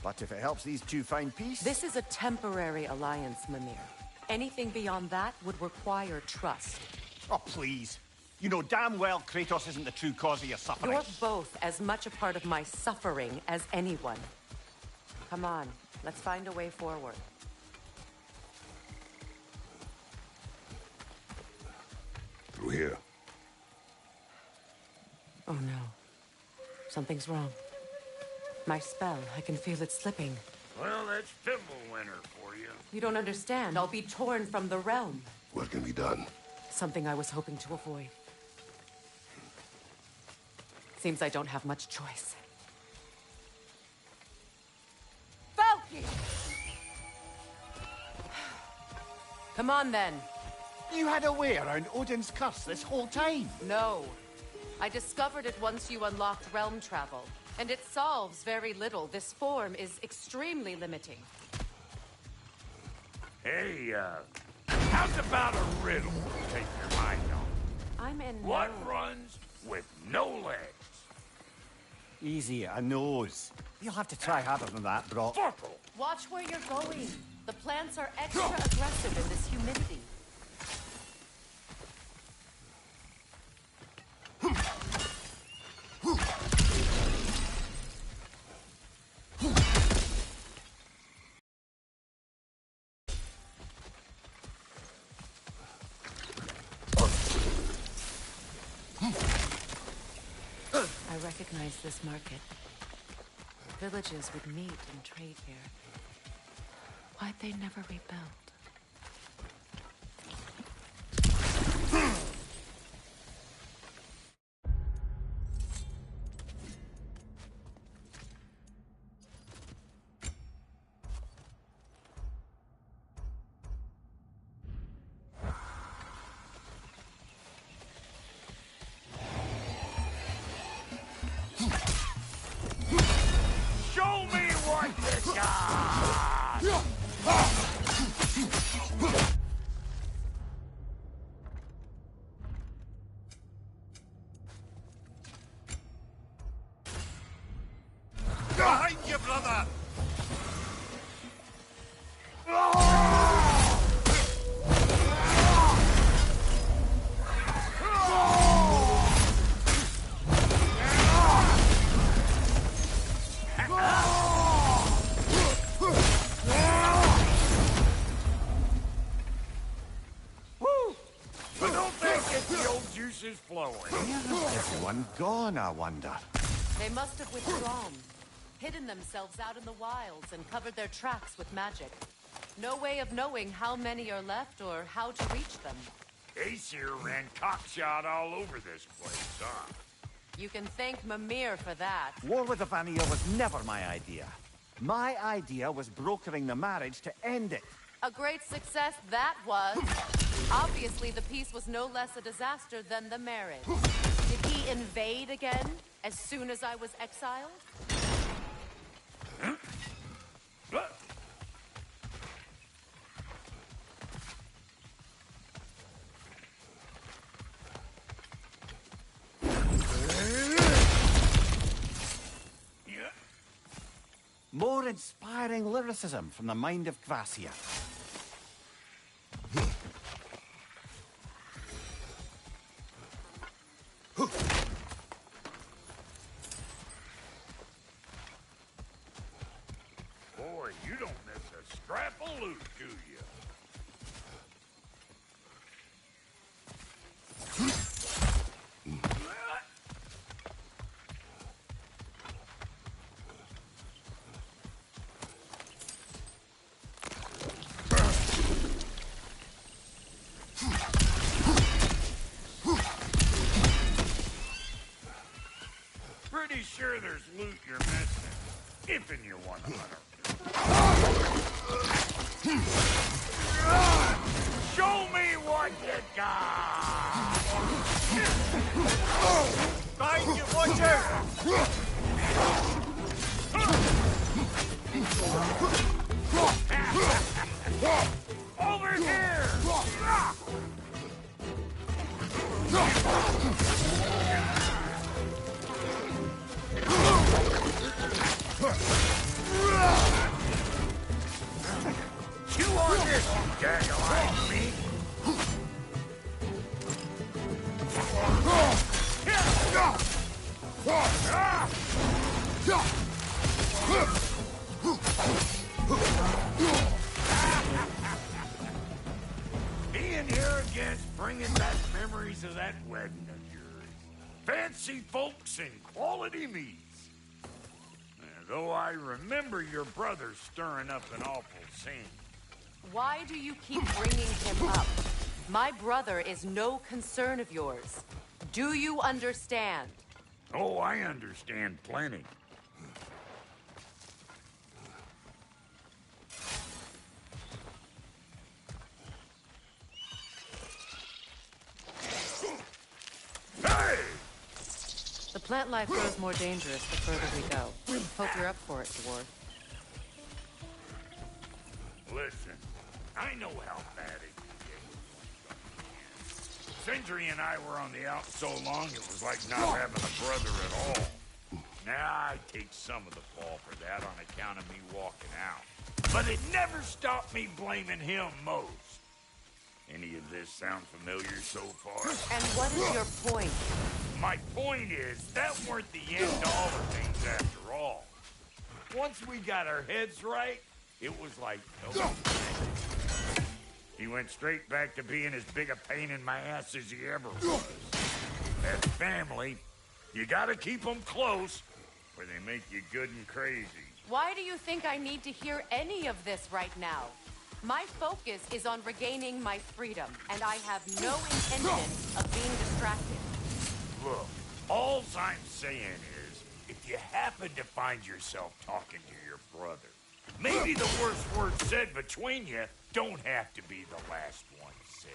But if it helps these two find peace... This is a temporary alliance, Mimir. Anything beyond that would require trust. Oh, please. You know damn well Kratos isn't the true cause of your suffering. You're both as much a part of my suffering as anyone. Come on, let's find a way forward. Through here. Oh no. Something's wrong. My spell, I can feel it slipping. Well, that's Fimbulwinter for you. You don't understand. I'll be torn from the realm. What can be done? Something I was hoping to avoid. Seems I don't have much choice. Falky! Come on, then. You had a way around Odin's curse this whole time? No. I discovered it once you unlocked realm travel. And it solves very little. This form is extremely limiting. Hey, how's about a riddle to take your mind off? I'm in What no... runs with no legs? Easy, a nose. You'll have to try harder than that, bro. Fuckle! Watch where you're going. The plants are extra aggressive in this humidity. I recognize this market. Villages would meet and trade here. Why'd they never rebuild? Show me what you got! Behind you, brother! But don't think it's the old juices flowing. Everyone gone, I wonder. They must have withdrawn, hidden themselves out in the wilds, and covered their tracks with magic. No way of knowing how many are left or how to reach them. Aesir ran cockshot all over this place, huh? You can thank Mimir for that. War with the Vanir was never my idea. My idea was brokering the marriage to end it. A great success that was. Obviously, the peace was no less a disaster than the marriage. Did he invade again as soon as I was exiled? More inspiring lyricism from the mind of Gracia. Boy, you don't miss a scrap of loot, do you? Pretty sure there's loot you're missing, if you want to hunter. Show me what you got! Behind you, watcher! Over here! You want this, dandelion meat? Being here again's bringing back memories of that wedding of yours. Fancy folks and quality meats. Though I remember your brother stirring up an awful scene. Why do you keep bringing him up? My brother is no concern of yours. Do you understand? Oh, I understand plenty. Hey! The plant life grows more dangerous the further we go. Hope you're up for it, Dwarf. Listen, I know how bad it can get. Sindri and I were on the out so long, it was like not having a brother at all. Now, I take some of the fall for that on account of me walking out. But it never stopped me blaming him most. Any of this sound familiar so far? And what is your point? My point is, that weren't the end to all the things after all. Once we got our heads right, it was like, no. He went straight back to being as big a pain in my ass as he ever was. As family, you gotta keep them close, or they make you good and crazy. Why do you think I need to hear any of this right now? My focus is on regaining my freedom, and I have no intention of being distracted. Look, all I'm saying is, if you happen to find yourself talking to your brother, maybe the worst word said between you don't have to be the last one said.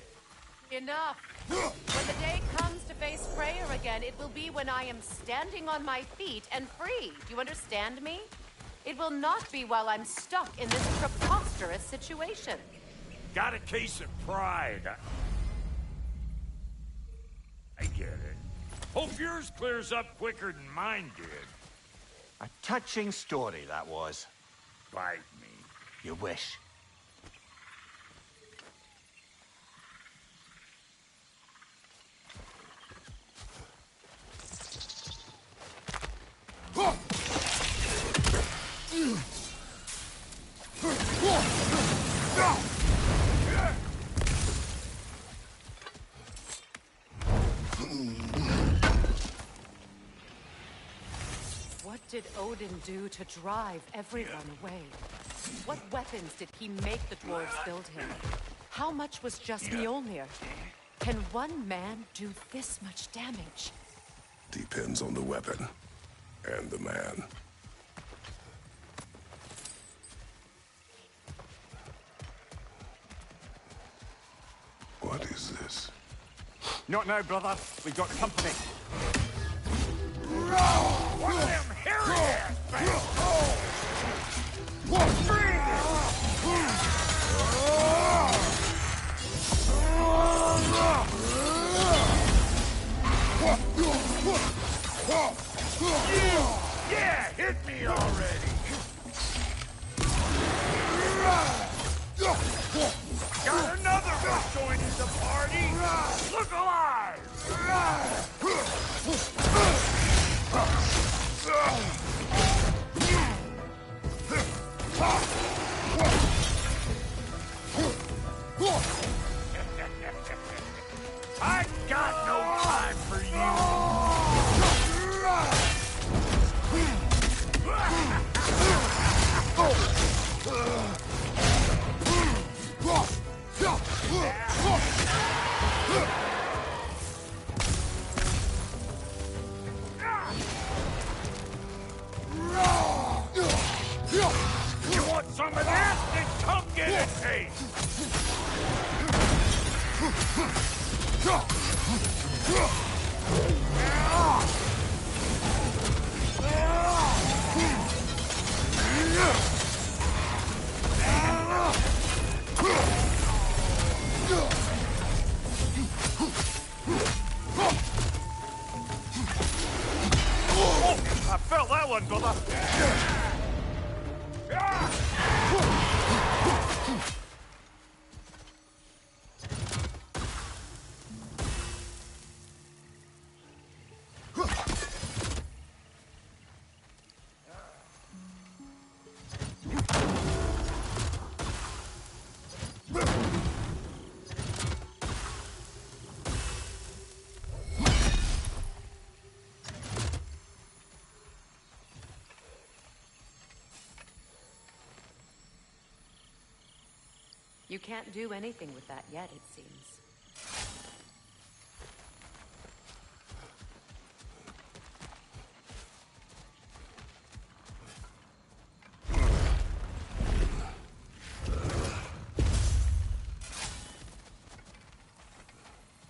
Enough! When the day comes to face Freya again, it will be when I am standing on my feet and free. Do you understand me? It will not be while I'm stuck in this preposterous situation. Got a case of pride. I get it. Hope yours clears up quicker than mine did. A touching story, that was. Bite me. You wish. What did Odin do to drive everyone away? What weapons did he make the dwarves build him? How much was just Mjolnir? Can one man do this much damage? Depends on the weapon and the man. Not now, brother. We've got company. One of them hairy ass bastards! Bring Yeah, hit me already! Got another one joining the party! Look alive! I got no time for You want some of this? Then come get a taste! I felt that one, brother. You can't do anything with that yet, it seems.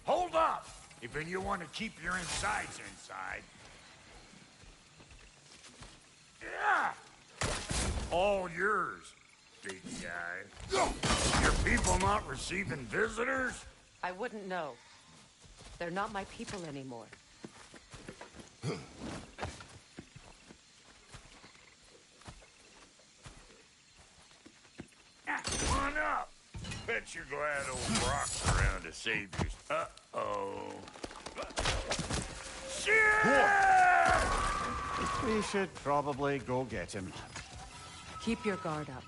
Hold up! If you want to keep your insides inside. Yeah! All yours, big guy. Your people not receiving visitors? I wouldn't know. They're not my people anymore. Come on up. Bet you're glad old Brock's around to save you. Uh-oh. Shit! We should probably go get him. Keep your guard up.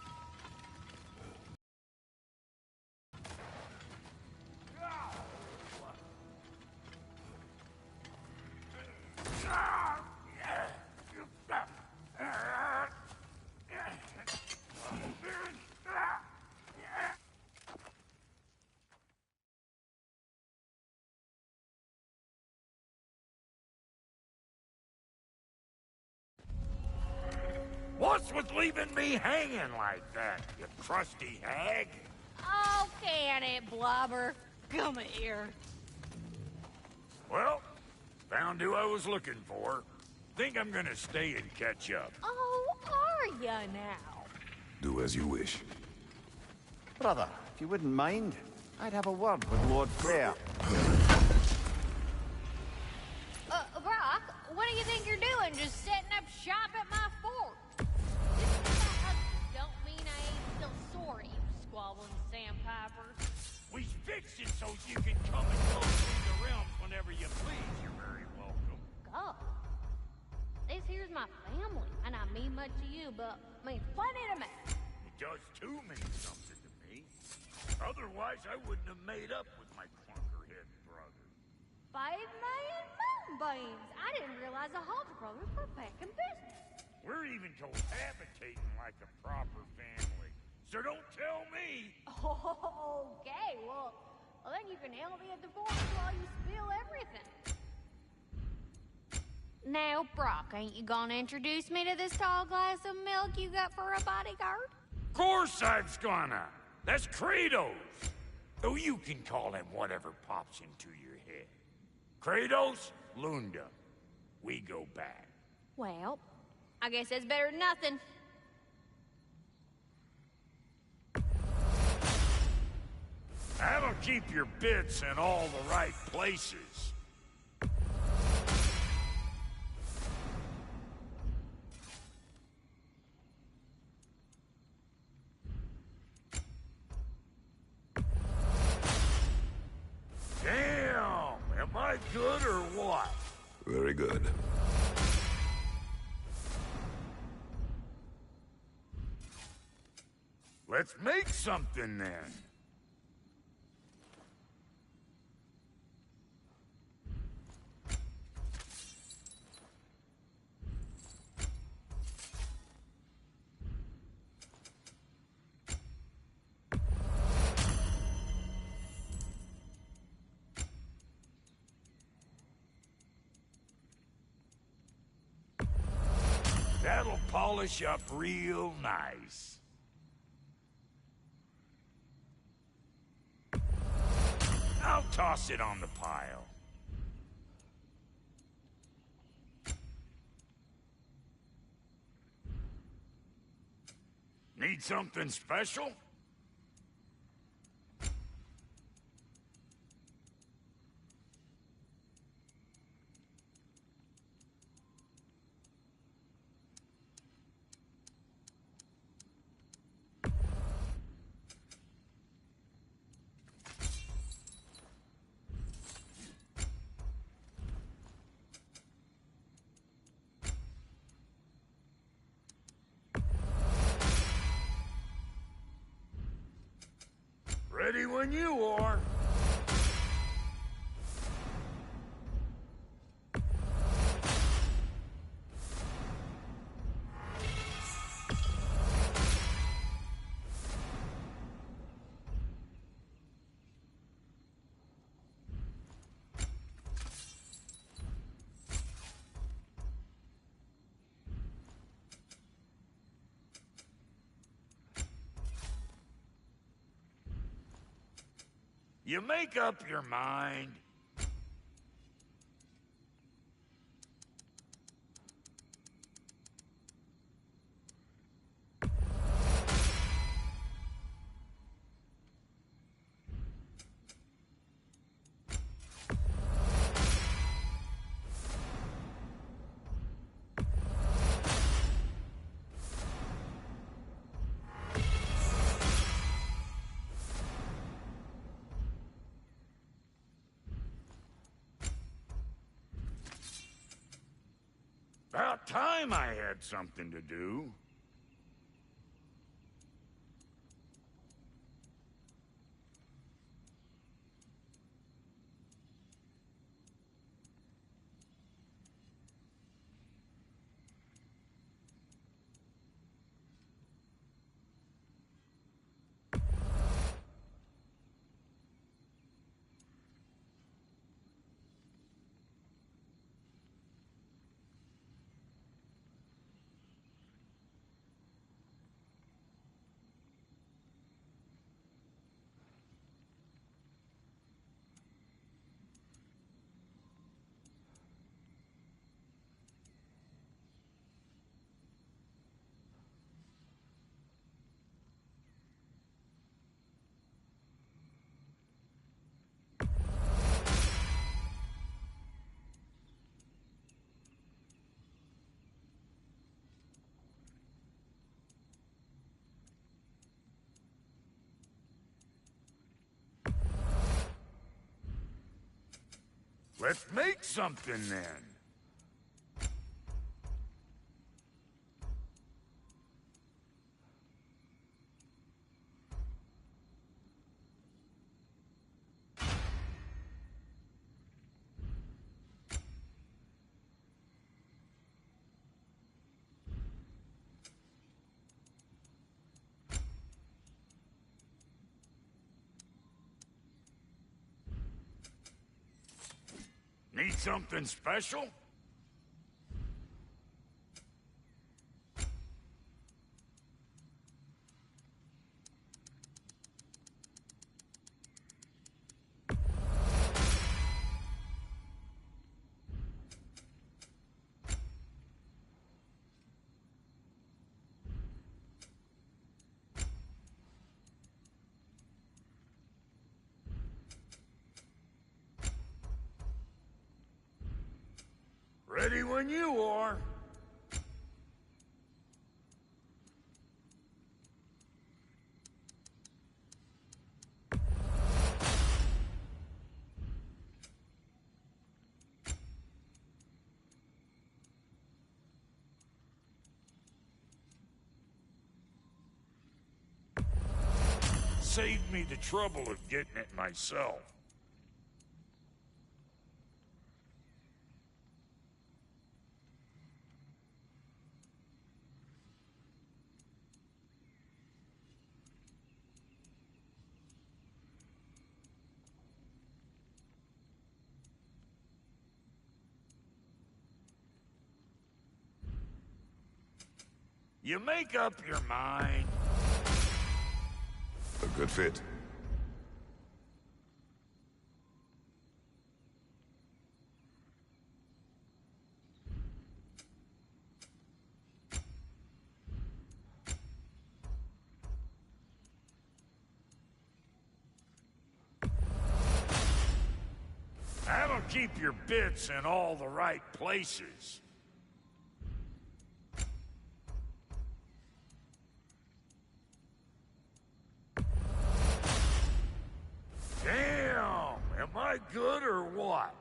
What's with leaving me hanging like that, you crusty hag? Oh, can it, Blobber? Come here. Well, found who I was looking for. Think I'm gonna stay and catch up. Oh, are ya now? Do as you wish. Brother, if you wouldn't mind, I'd have a word with Lord Clare. Brock, what do you think you're doing? Just setting up shop at my fort? Don't mean I ain't still sorry, you squabbling sandpipers. We fixed it so you can come and go through the realms whenever you please. You're very welcome. Go. This here's my family, and I mean much to you, but means plenty to me. It does too mean something to me. Otherwise, I wouldn't have made up with my clunkerhead brother. 5 million moonbeams! I didn't realize the Halter brothers were back in business. We're even cohabitating like a proper family. So don't tell me. Okay, well then you can help me at the fort while you spill everything. Now, Brock, ain't you gonna introduce me to this tall glass of milk you got for a bodyguard? Of course I was gonna. That's Kratos. Oh, you can call him whatever pops into your head. Kratos, Lunda, we go back. Well, I guess that's better than nothing. That'll keep your bits in all the right places. Damn! Am I good or what? Very good. Let's make something then. That'll polish up real nice. I'll toss it on the pile. Need something special? Ready when you are. You make up your mind. About time I had something to do. Let's make something then. Need something special? Ready when you are. Saved me the trouble of getting it myself. You make up your mind. A good fit. That'll keep your bits in all the right places. Damn! Am I good or what?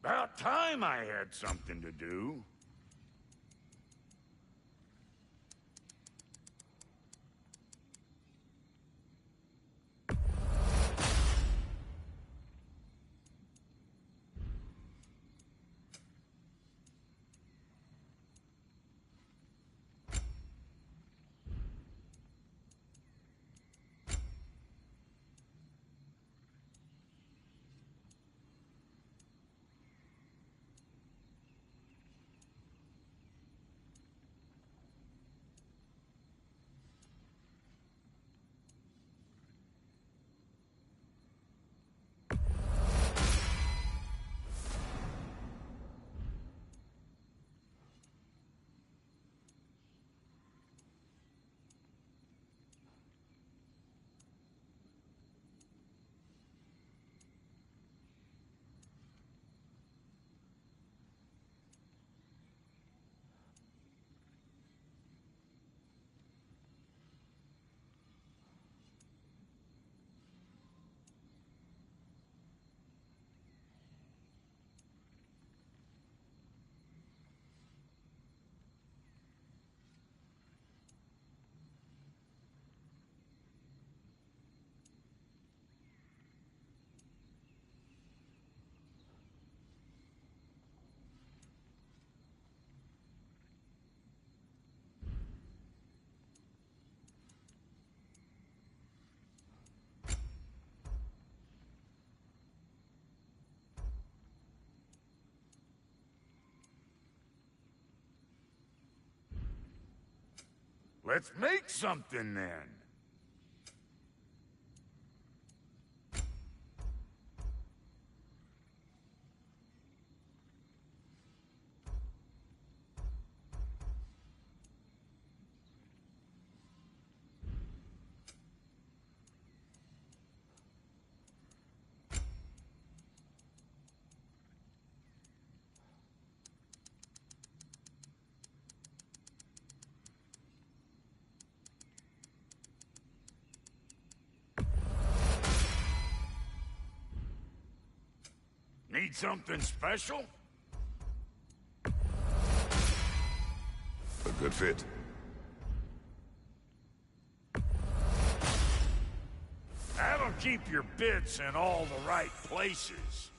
About time I had something to do. Let's make something then. Need something special? A good fit. That'll keep your bits in all the right places.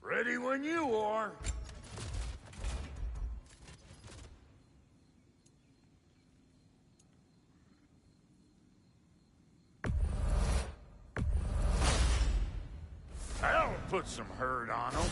Ready when you are. That'll put some hurt on them.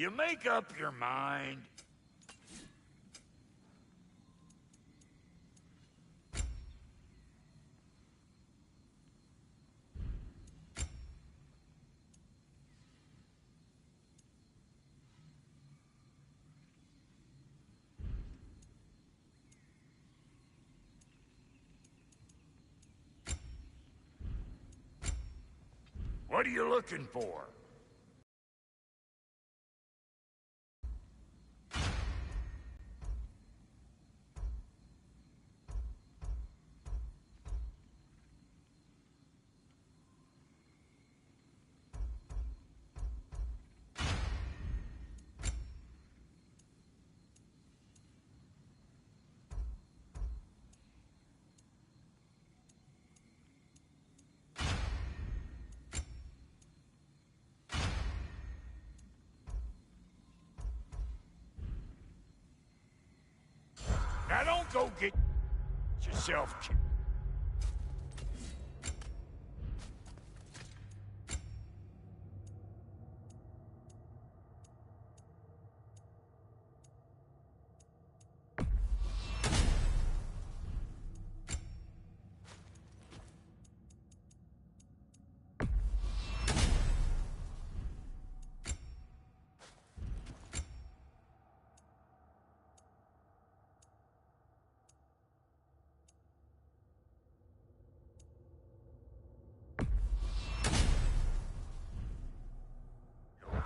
You make up your mind. What are you looking for? Now don't go get yourself killed.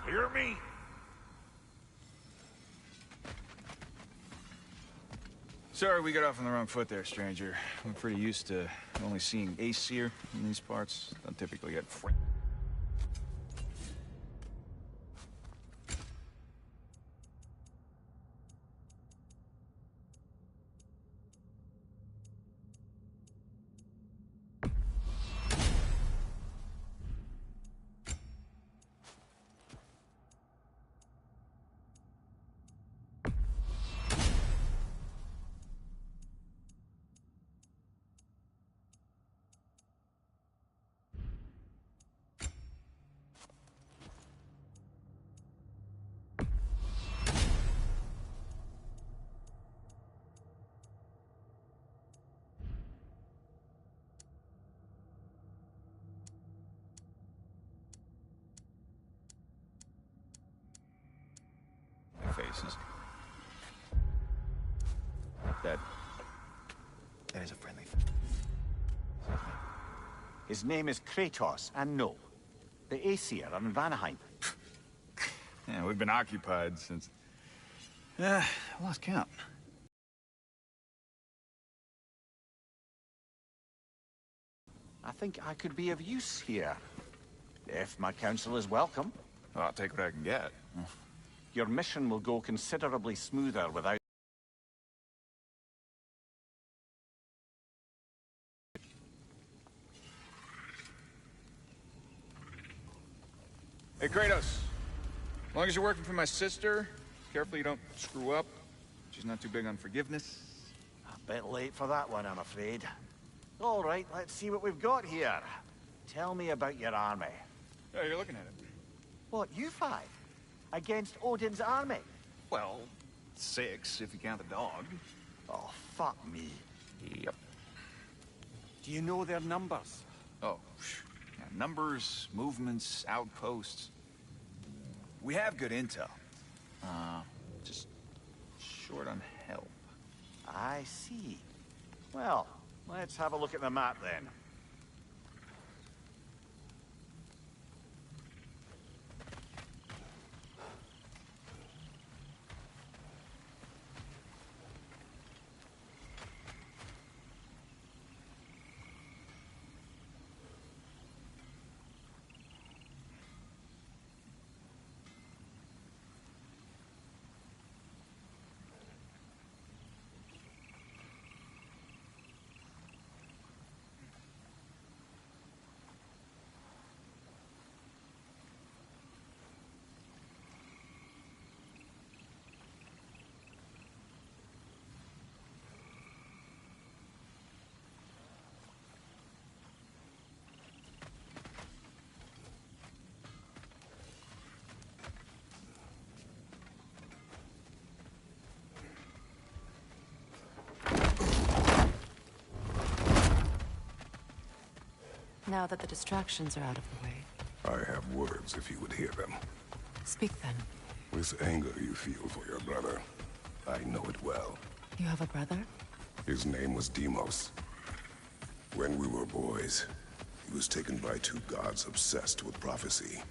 Hear me? Sorry we got off on the wrong foot there, stranger. I'm pretty used to only seeing Aesir in these parts. Don't typically get faces. That is a friendly His name is Kratos, and no, the Aesir are in Vanaheim. Yeah, we've been occupied since... I lost count. I think I could be of use here, if my counsel is welcome. Well, I'll take what I can get. Your mission will go considerably smoother without... Hey, Kratos. As long as you're working for my sister, careful you don't screw up. She's not too big on forgiveness. A bit late for that one, I'm afraid. All right, let's see what we've got here. Tell me about your army. Oh, you're looking at it. What, you five? Against Odin's army? Well, 6, if you count the dog. Oh, fuck me. Yep. Do you know their numbers? Oh, yeah, numbers, movements, outposts. We have good intel. Just short on help. I see. Well, let's have a look at the map then. Now that the distractions are out of the way. I have words if you would hear them. Speak then. This anger you feel for your brother, I know it well. You have a brother? His name was Deimos. When we were boys, he was taken by two gods obsessed with prophecy.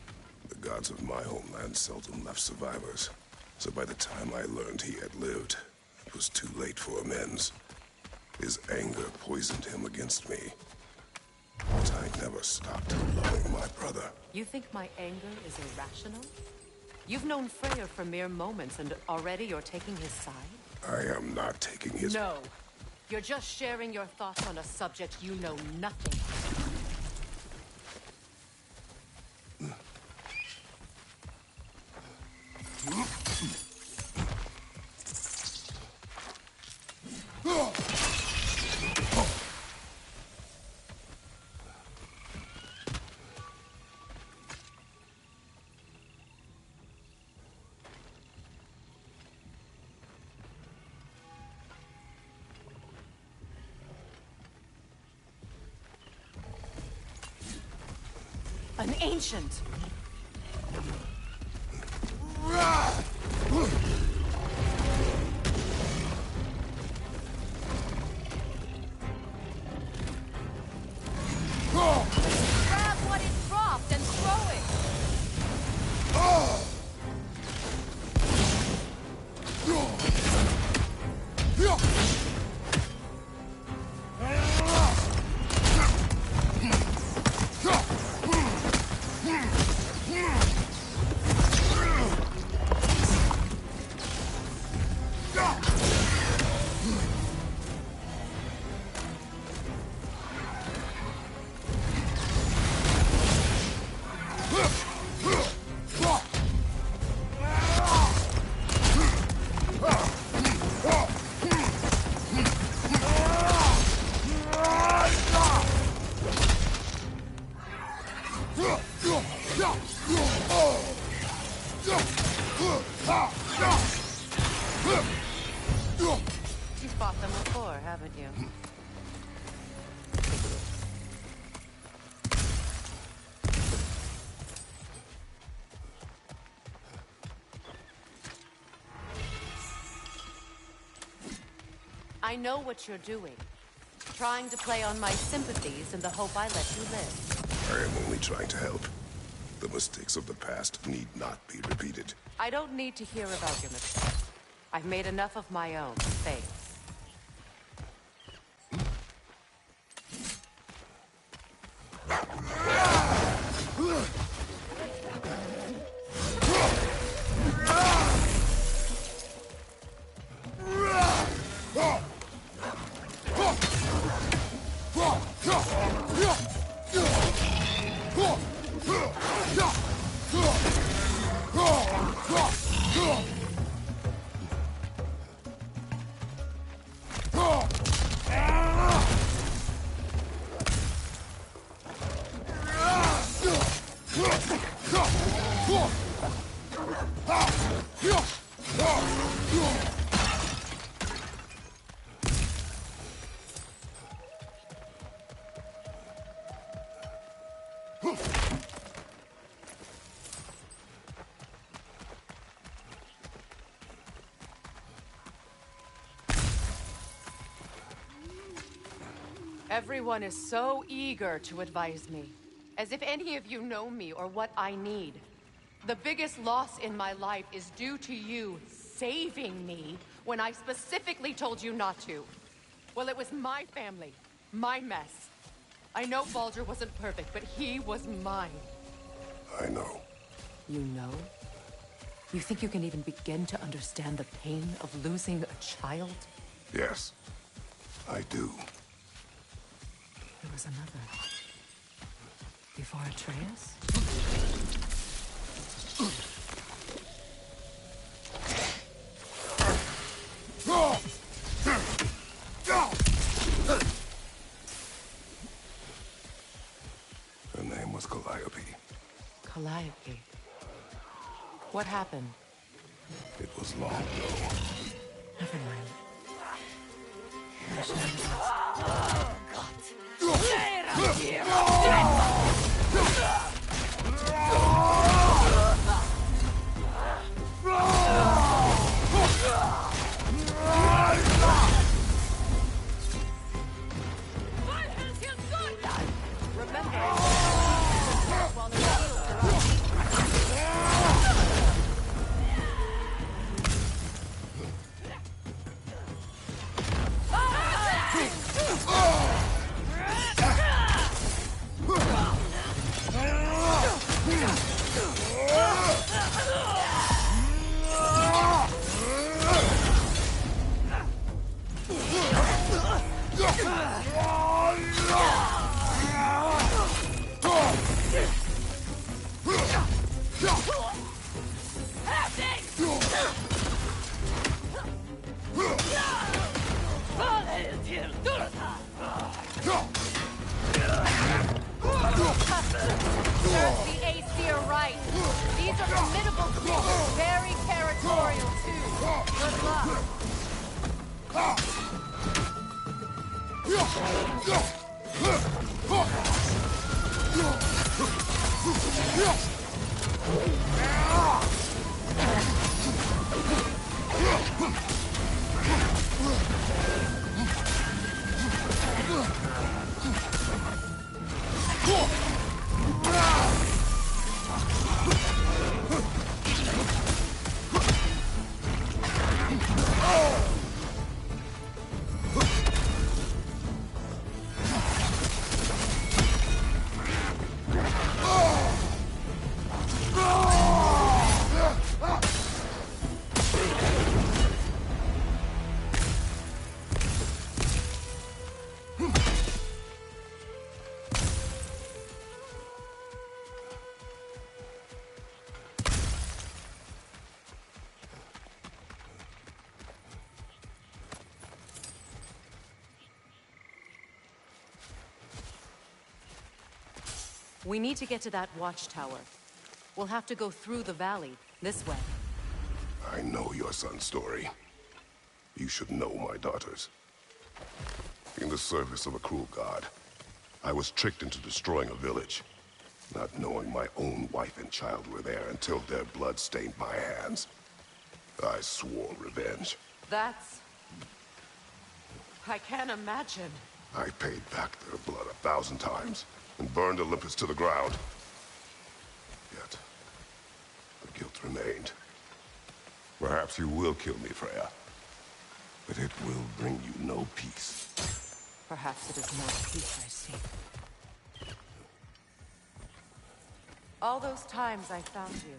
The gods of my homeland seldom left survivors. So by the time I learned he had lived, it was too late for amends. His anger poisoned him against me. But I never stopped loving my brother. You think my anger is irrational? You've known Freyr for mere moments, and already you're taking his side? I am not taking his... No. You're just sharing your thoughts on a subject you know nothing of. An ancient! Grab what it dropped and throw it! You've fought them before, haven't you? I know what you're doing. Trying to play on my sympathies in the hope I let you live. I am only trying to help. The mistakes of the past need not be repeated. I don't need to hear about your mistakes. I've made enough of my own. Thanks. Everyone is so eager to advise me, as if any of you know me or what I need. The biggest loss in my life is due to you saving me when I specifically told you not to. Well, it was my family, my mess. I know Baldur wasn't perfect, but he was mine. I know. You know? You think you can even begin to understand the pain of losing a child? Yes, I do. There was another. Before Atreus? Her name was Calliope. Calliope. What happened? It was long ago. Never mind. Get Serves the Aesir right. These are formidable creatures, very territorial too. Good We need to get to that watchtower. We'll have to go through the valley, this way. I know your son's story. You should know my daughter's. In the service of a cruel god, I was tricked into destroying a village, not knowing my own wife and child were there until their blood stained my hands. I swore revenge. That's... I can't imagine. I paid back their blood 1,000 times and burned Olympus to the ground. Yet, the guilt remained. Perhaps you will kill me, Freya, but it will bring you no peace. Perhaps it is no peace I seek. All those times I found you,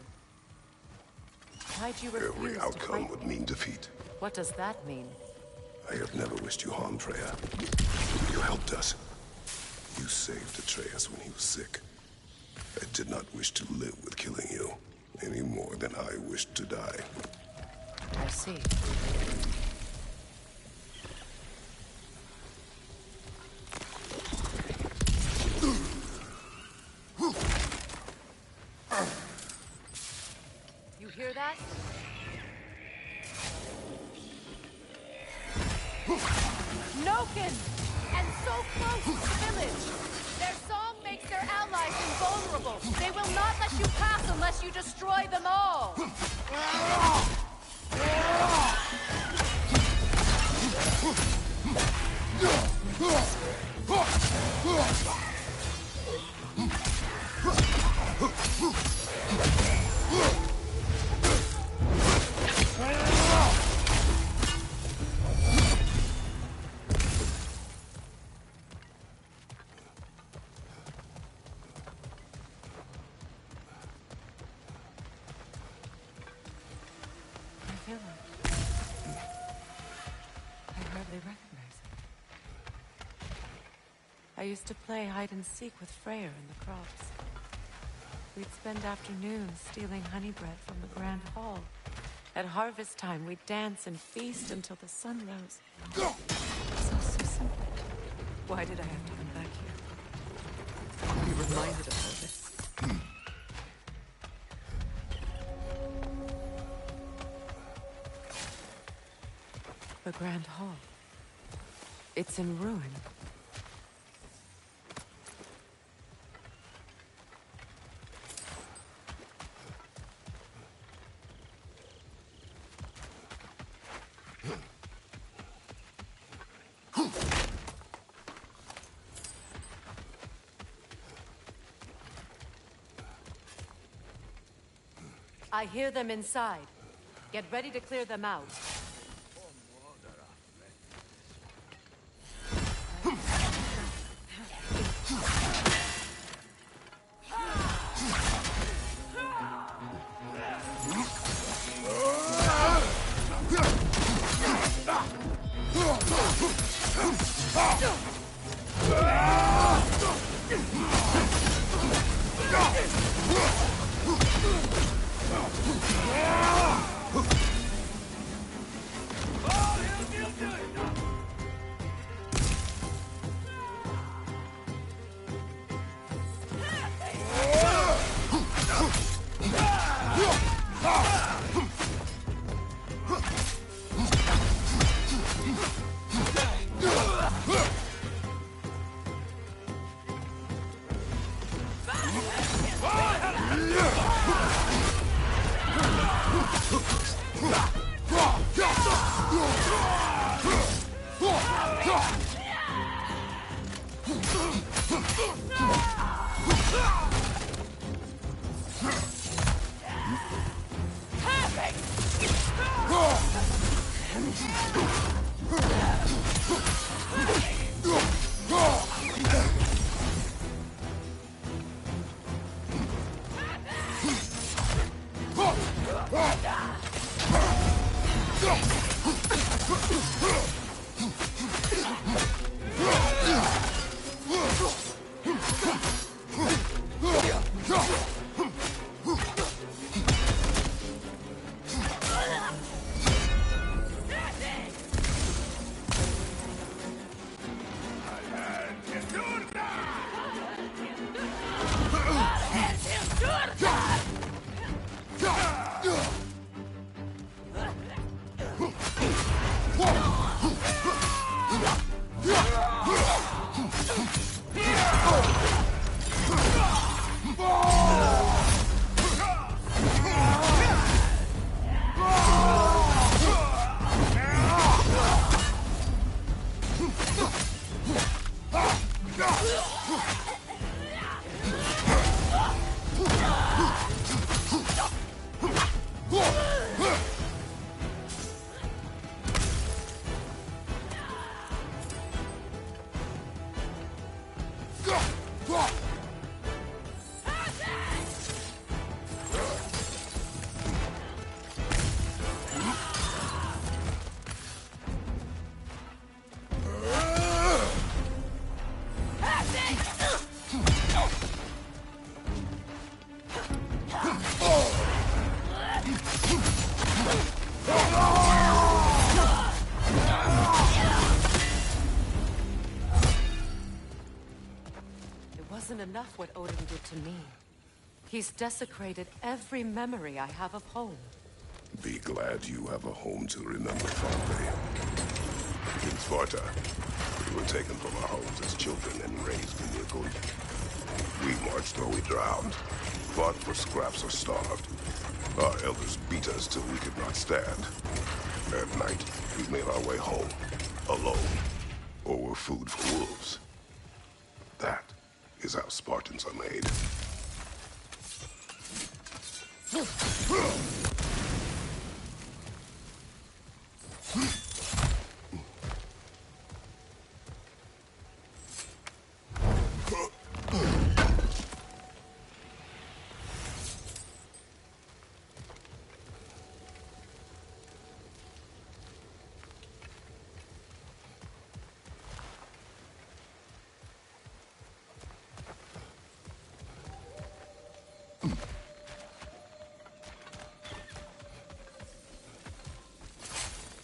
why'd you refuse Every to outcome fight would me? mean defeat. What does that mean? I have never wished you harm, Freya. You helped us. You saved Atreus when he was sick. I did not wish to live with killing you, any more than I wished to die. I see. You hear that? Noken! And so close to the village! Their song makes their allies invulnerable! They will not let you pass unless you destroy them all! I used to play hide and seek with Freyr in the crops. We'd spend afternoons stealing honey bread from the Grand Hall. At harvest time, we'd dance and feast until the sun rose. It's all so simple. Why did I have to come back here? Be reminded of all this. The Grand Hall. It's in ruin. I hear them inside. Get ready to clear them out. Wasn't enough what Odin did to me. He's desecrated every memory I have of home. Be glad you have a home to remember fondly. In Sparta, we were taken from our homes as children and raised in Yakut. We marched or we drowned, fought for scraps or starved. Our elders beat us till we could not stand. At night, we made our way home, alone, or were food for wolves. That is how Spartans are made.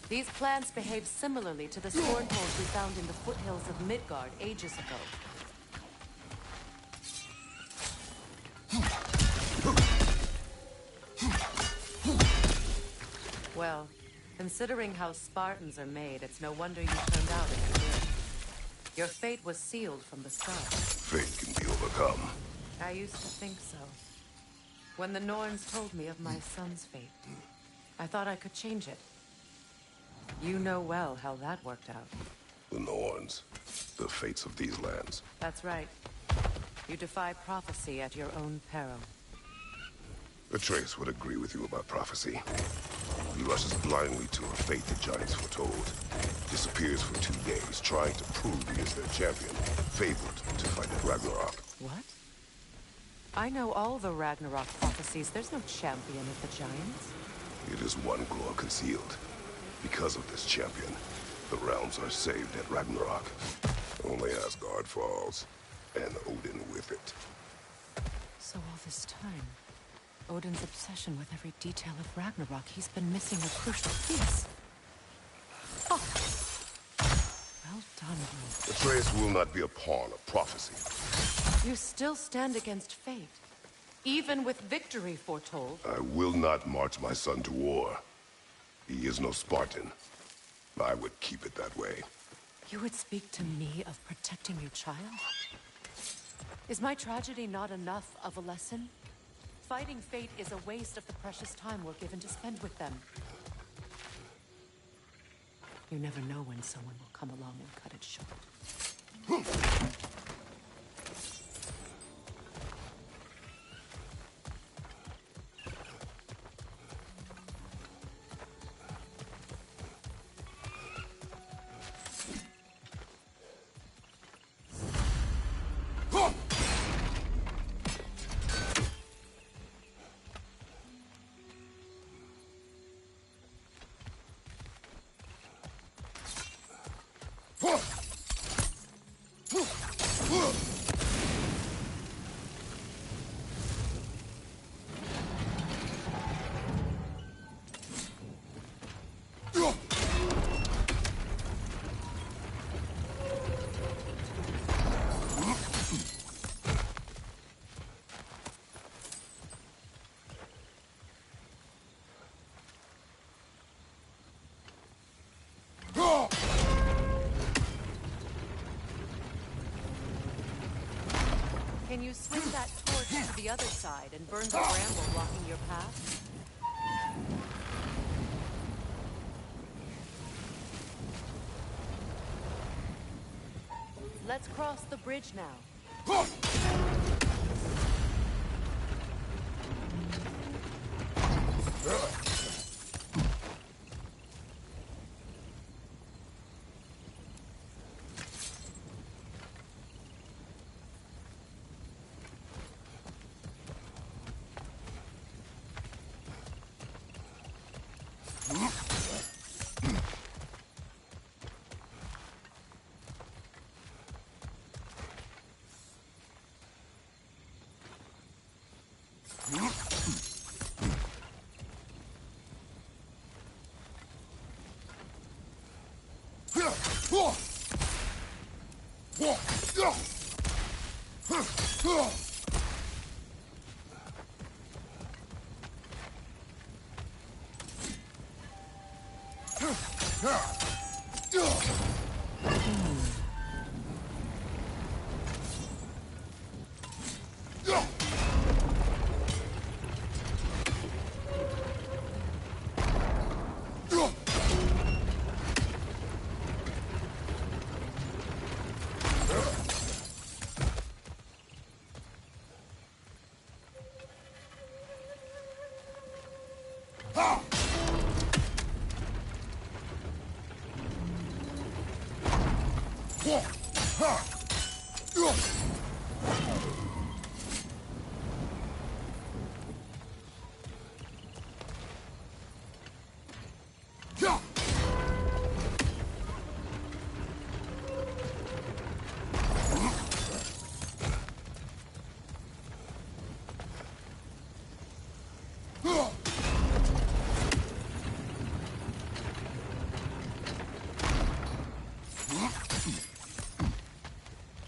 These plants behave similarly to the sword holes we found in the foothills of Midgard ages ago. Well, considering how Spartans are made, it's no wonder you turned out as you did. Your fate was sealed from the start. Fate can be overcome. I used to think so. When the Norns told me of my son's fate, I thought I could change it. You know well how that worked out. The Norns, the fates of these lands. That's right. You defy prophecy at your own peril. Atreus would agree with you about prophecy. He rushes blindly to a fate the giants foretold. Disappears for 2 days, trying to prove he is their champion. Favored to fight at Ragnarok. What? I know all the Ragnarok prophecies. There's no champion of the giants. It is one glow concealed. Because of this champion, The realms are saved at Ragnarok. Only Asgard falls, and Odin with it. So all this time, Odin's obsession with every detail of Ragnarok, he's been missing a crucial piece. Oh. Well done, you. Atreus will not be a pawn of prophecy. You still stand against fate, even with victory foretold. I will not march my son to war. He is no Spartan. I would keep it that way. You would speak to me of protecting your child? Is my tragedy not enough of a lesson? Fighting fate is a waste of the precious time we're given to spend with them. You never know when someone will come along and cut it short. Can you swing that torch to the other side and burn the bramble blocking your path? Let's cross the bridge now.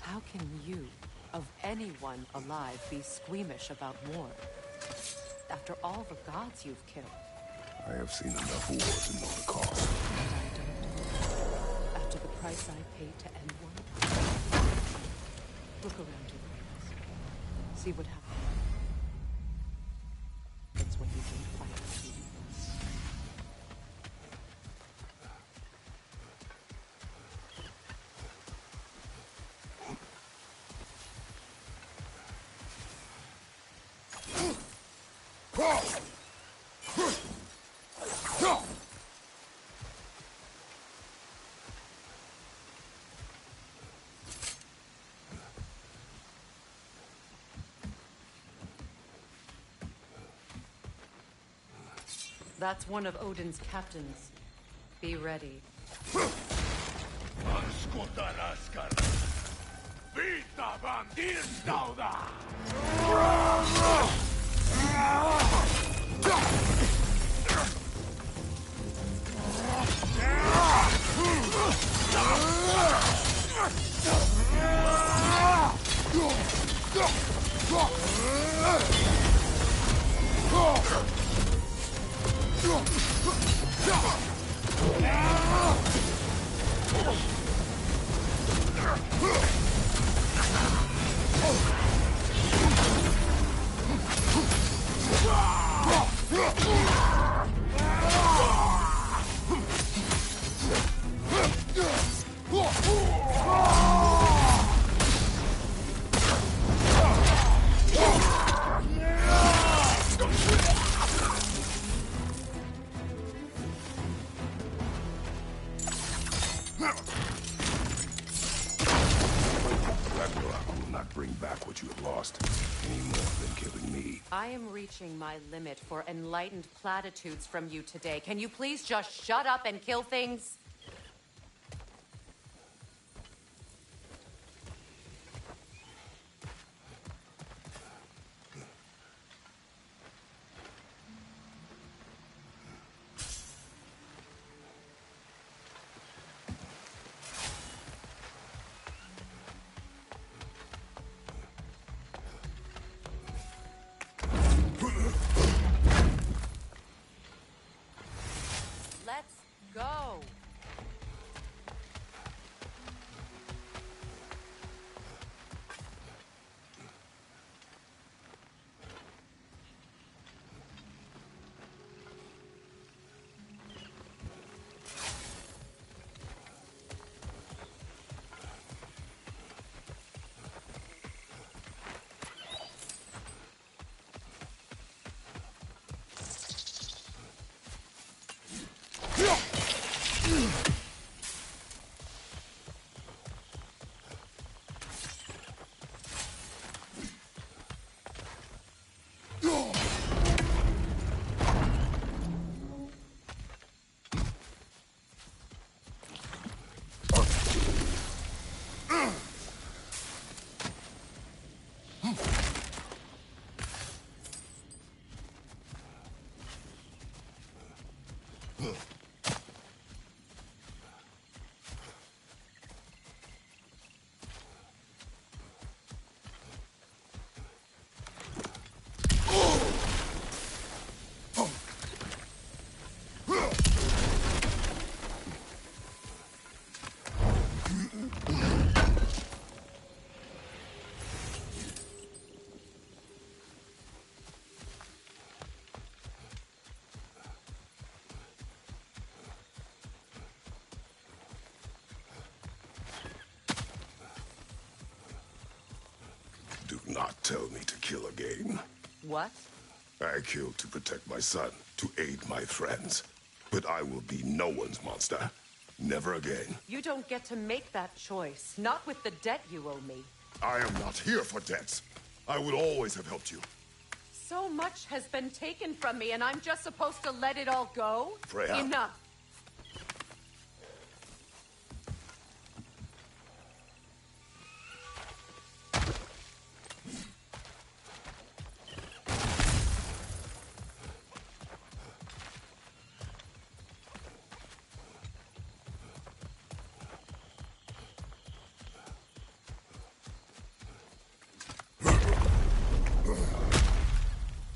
How can you, of anyone alive, be squeamish about war? After all the gods you've killed. I have seen enough wars to know the cost. And I don't. After the price I paid to end one. Look around you, Kratos. See what happened. It's when you don't fight for you. That's one of Odin's captains. Be ready. Vita bandirstauda! I am reaching my limit for enlightened platitudes from you today. Can you please just shut up and kill things? Let's go. Do not tell me to kill again. What? I killed to protect my son, to aid my friends. But I will be no one's monster. Never again. You don't get to make that choice. Not with the debt you owe me. I am not here for debts. I would always have helped you. So much has been taken from me, and I'm just supposed to let it all go? Freya. Enough.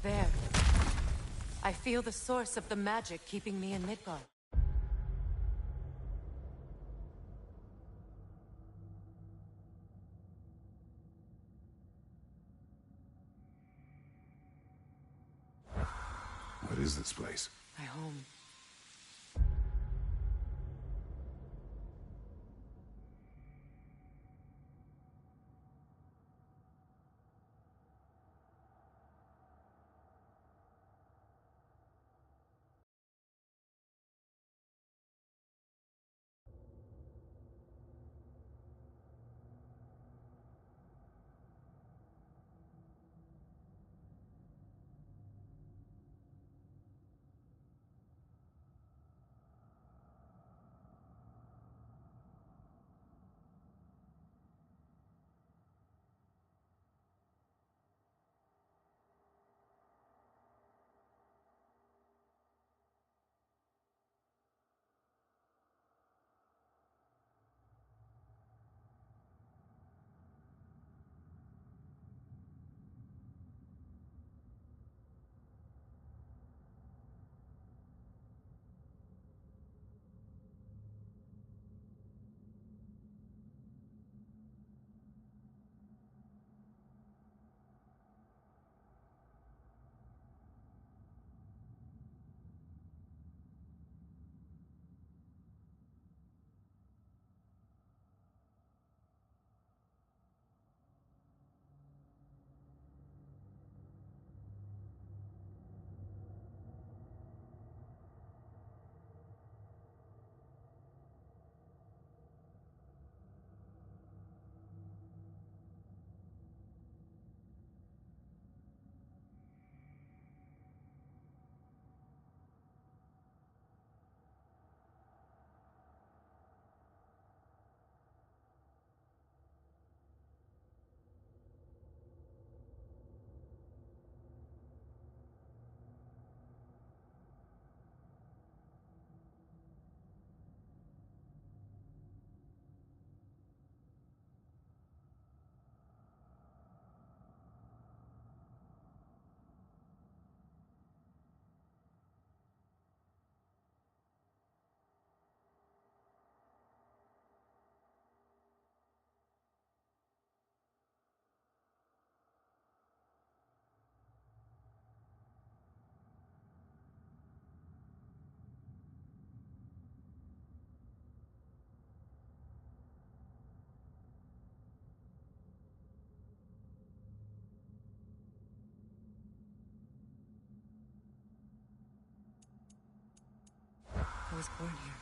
There. I feel the source of the magic keeping me in Midgard. What is this place? My home. was born here.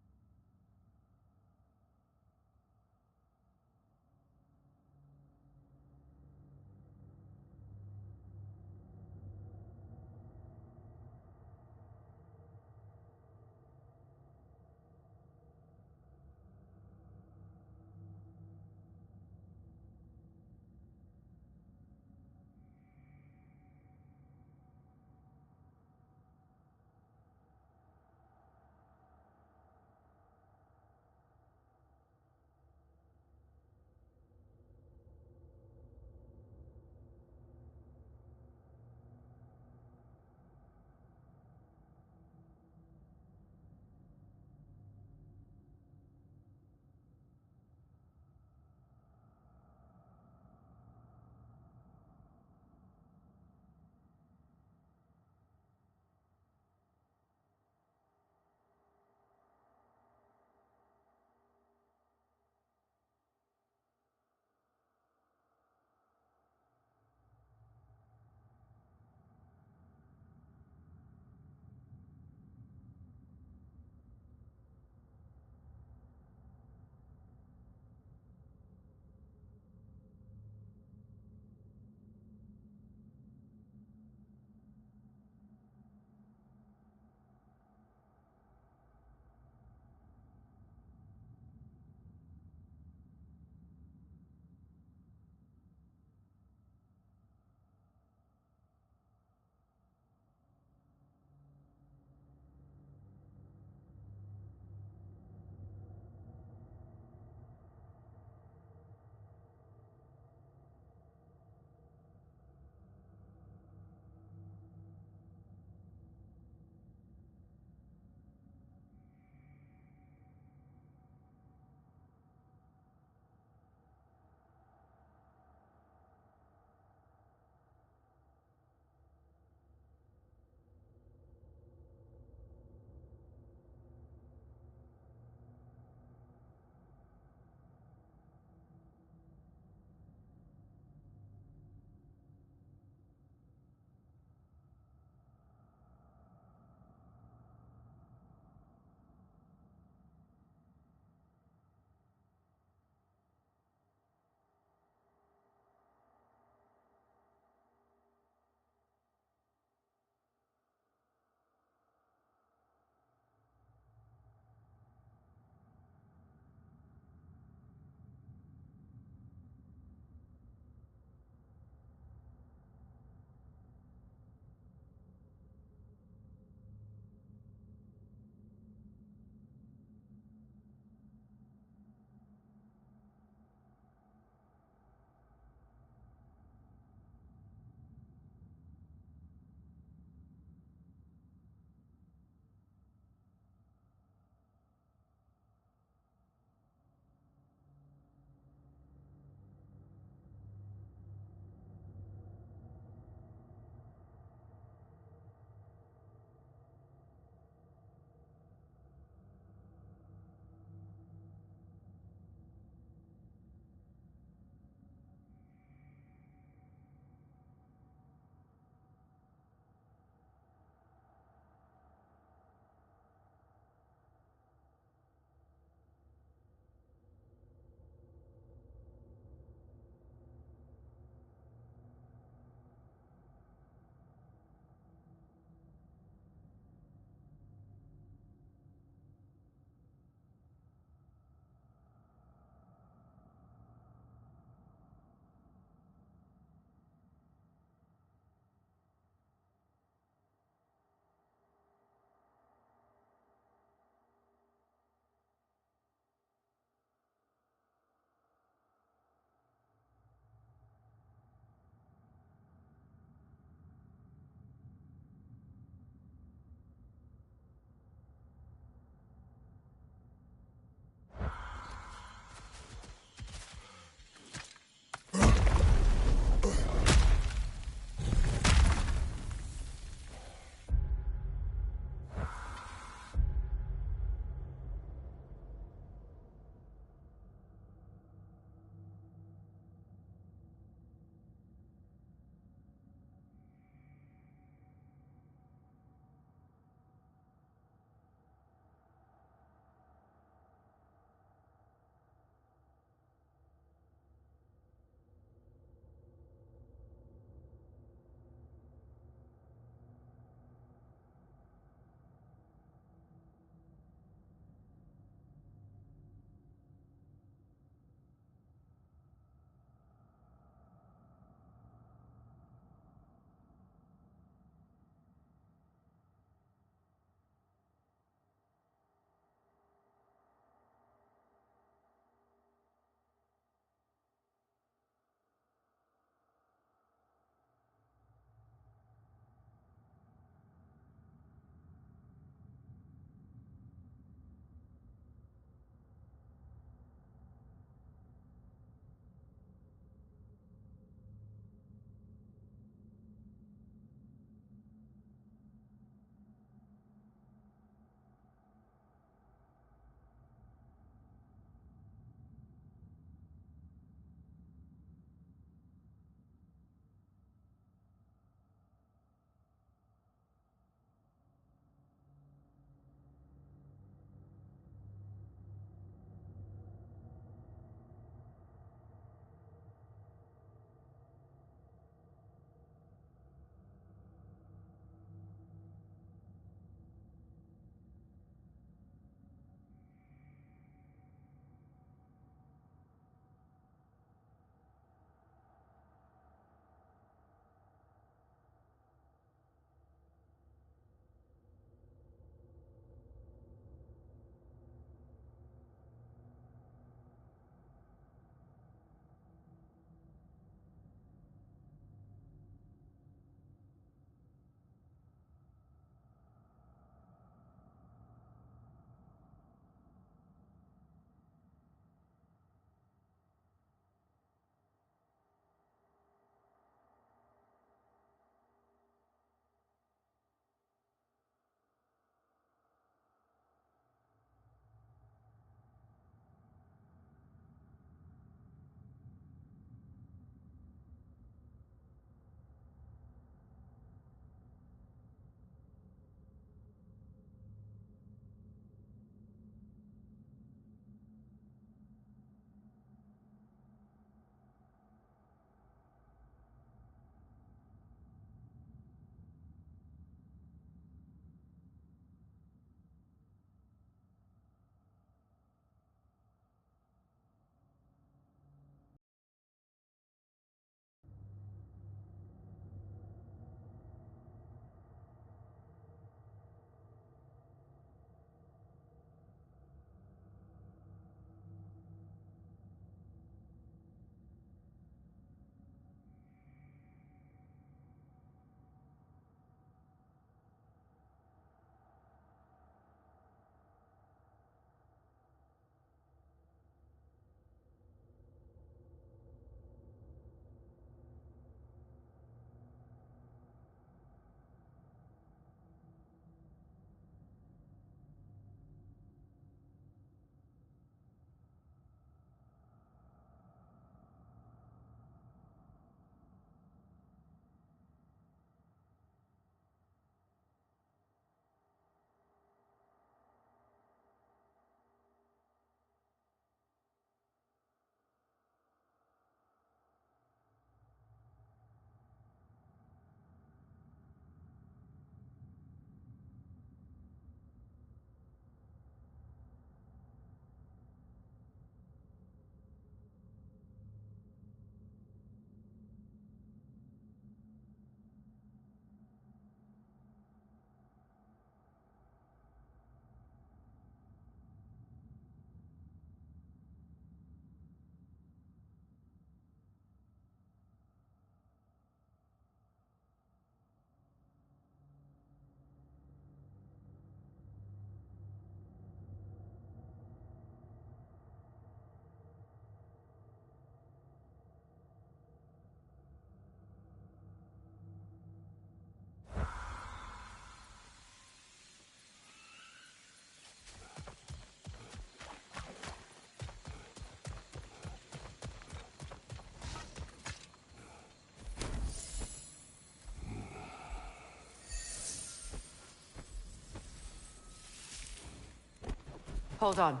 Hold on.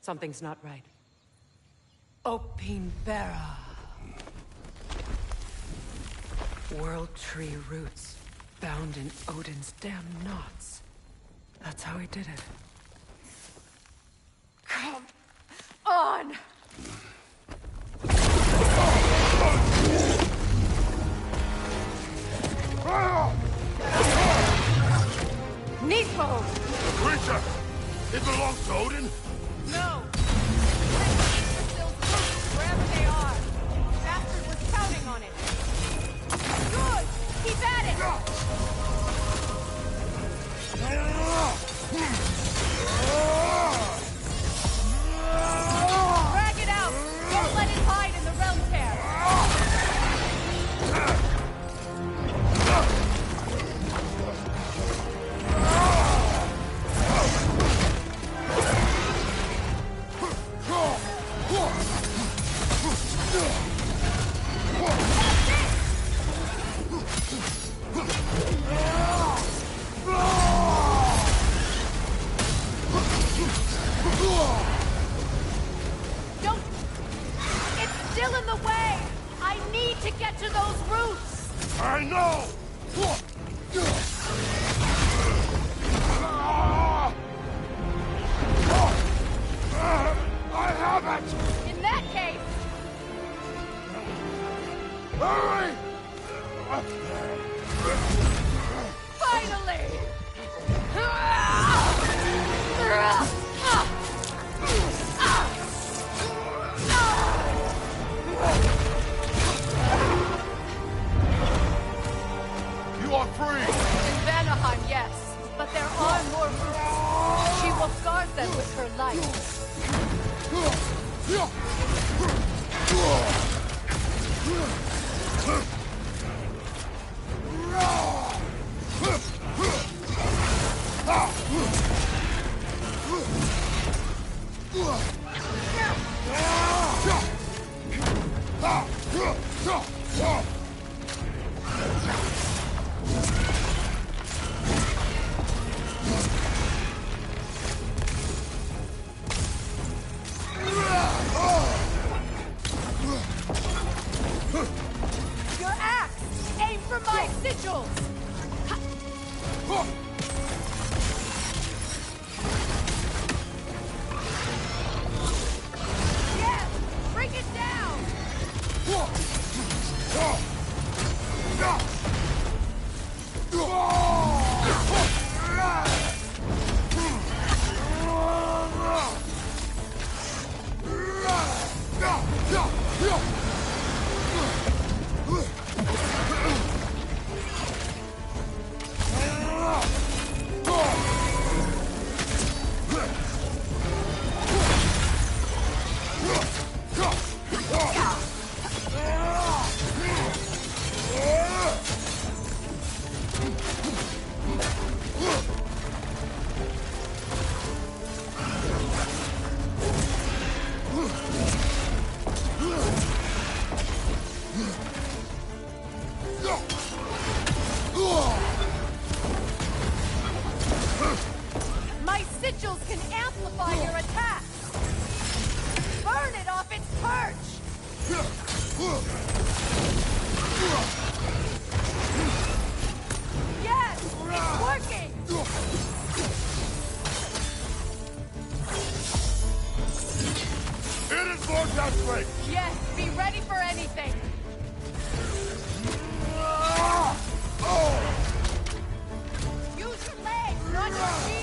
Something's not right. Opinbera. World Tree roots, bound in Odin's damn knots. That's how he did it. Come on! Neepo! Creature! It belongs to Odin? No! Wherever they are. Bastard was counting on it. Good! Keep at it! Drag it out! Don't let it hide in the realm tear! Don't! It's still in the way! I need to get to those roots! I know! I have it! In that case... Hurry! Finally! You are free! In Vanaheim, yes. But there are more roots. She will guard them with her life. Your axe! Aim for my sigils! Yes! Bring it down! My sigils can amplify your attack! Burn it off its perch! Yes! It's working! It is more desperate! Yes, be ready for anything! Use your legs, not your shield!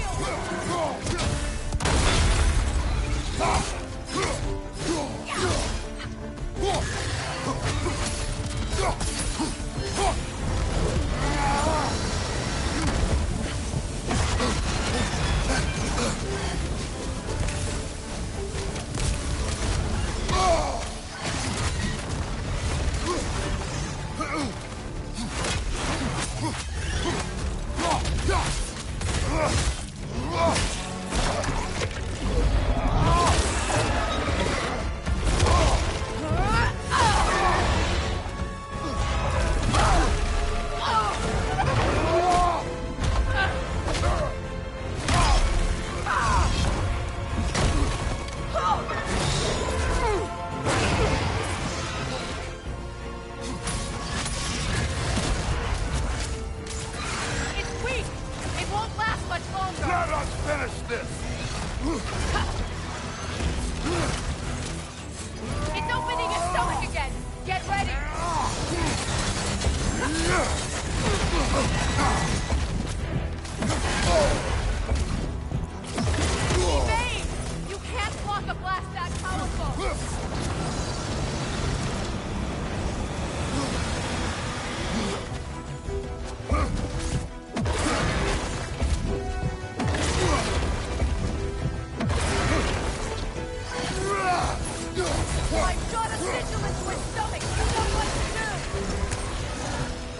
I shot a sigil into his stomach! You know what to do!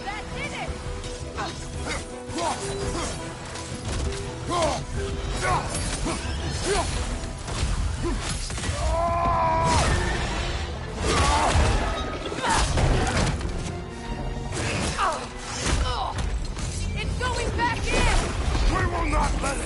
That did it! It's going back in! We will not let it!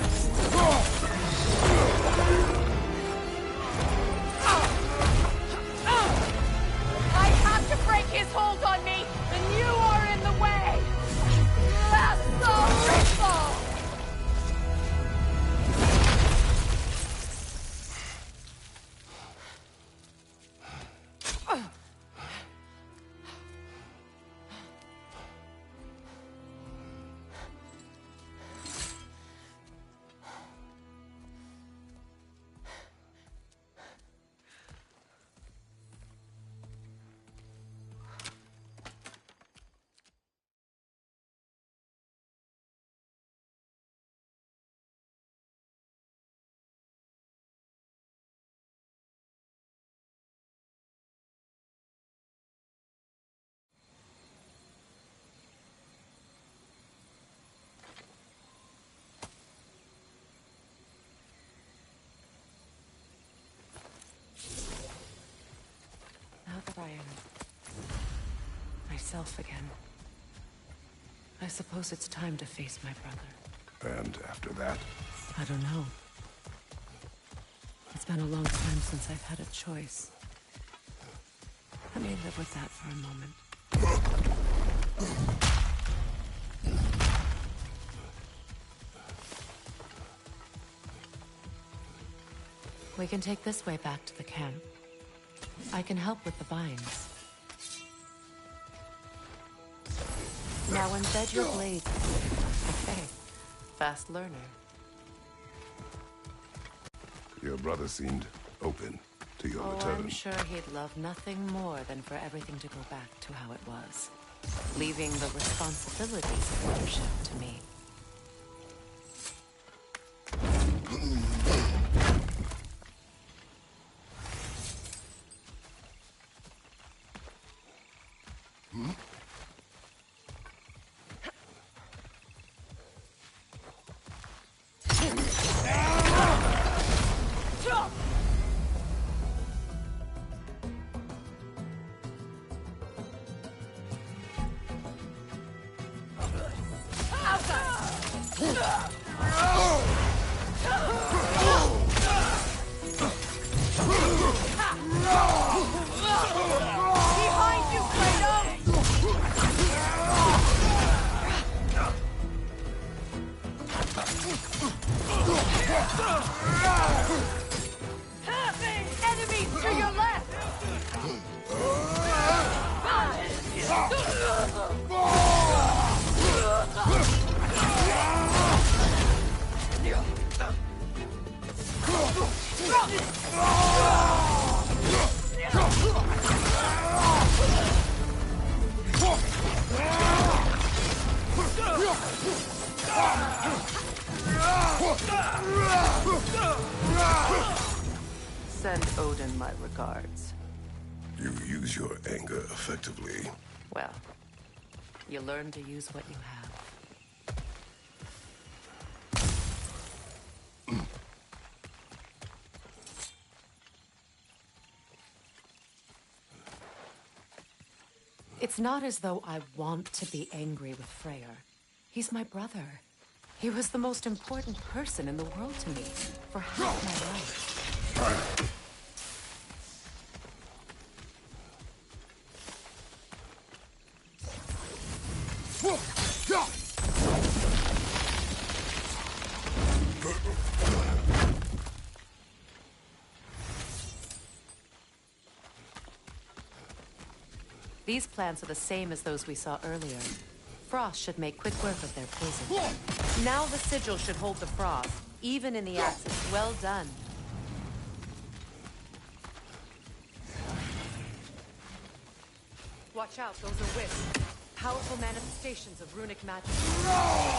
I have to break his hold on me, and you are in the way! Lasso Ripple! Now that I am myself again, I suppose it's time to face my brother. And after that? I don't know. It's been a long time since I've had a choice. Let me live with that for a moment. We can take this way back to the camp. I can help with the vines. Now embed your blade. Okay. Fast learner. Your brother seemed open to your return. I'm sure he'd love nothing more than for everything to go back to how it was, leaving the responsibilities of leadership to me. Behind you, Kratos! Enemies to your left! Send Odin my regards. You use your anger effectively. Well, you learn to use what you have. It's not as though I want to be angry with Freyr. He's my brother. He was the most important person in the world to me for half my life. These plants are the same as those we saw earlier. Frost should make quick work of their poison. Now the sigil should hold the frost, even in the axis. Well done. Watch out, those are wisps. Powerful manifestations of runic magic.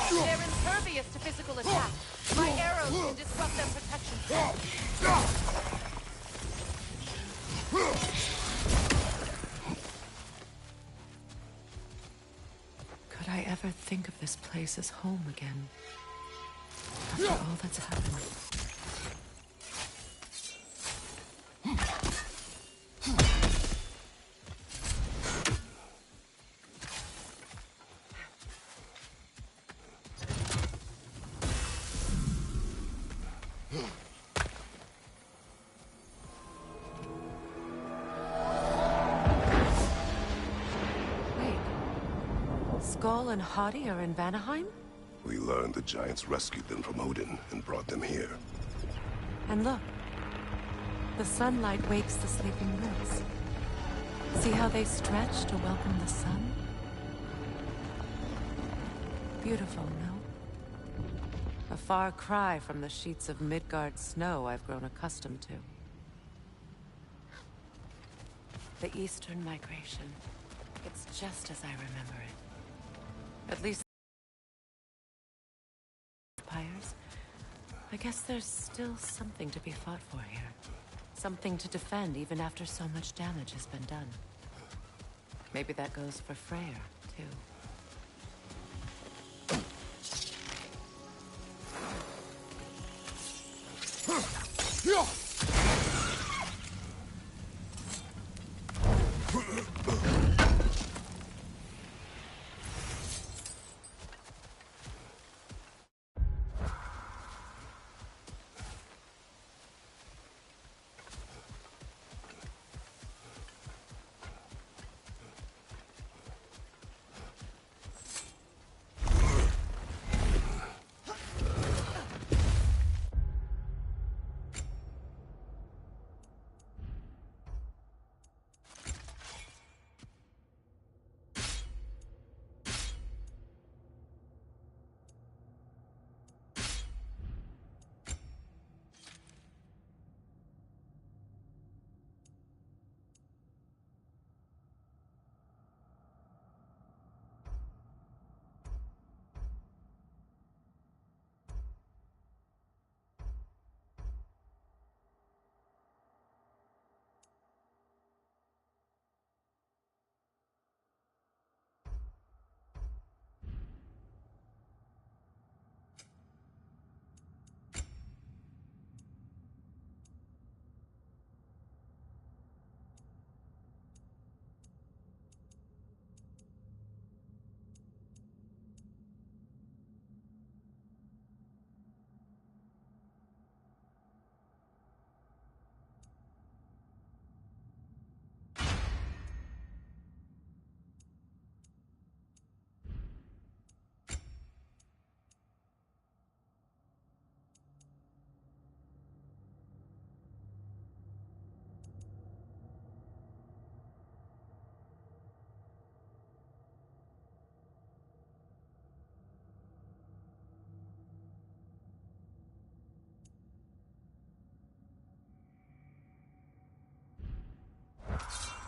They're impervious to physical attack. My arrows can disrupt their protection. ever think of this place as home again. After all that's happened. Skull and Hadi are in Vanaheim? We learned the giants rescued them from Odin and brought them here. And look, the sunlight wakes the sleeping roots. See how they stretch to welcome the sun? Beautiful, no? A far cry from the sheets of Midgard snow I've grown accustomed to. The Eastern Migration. It's just as I remember it. At least empires. I guess there's still something to be fought for here. Something to defend even after so much damage has been done. Maybe that goes for Freyr, too.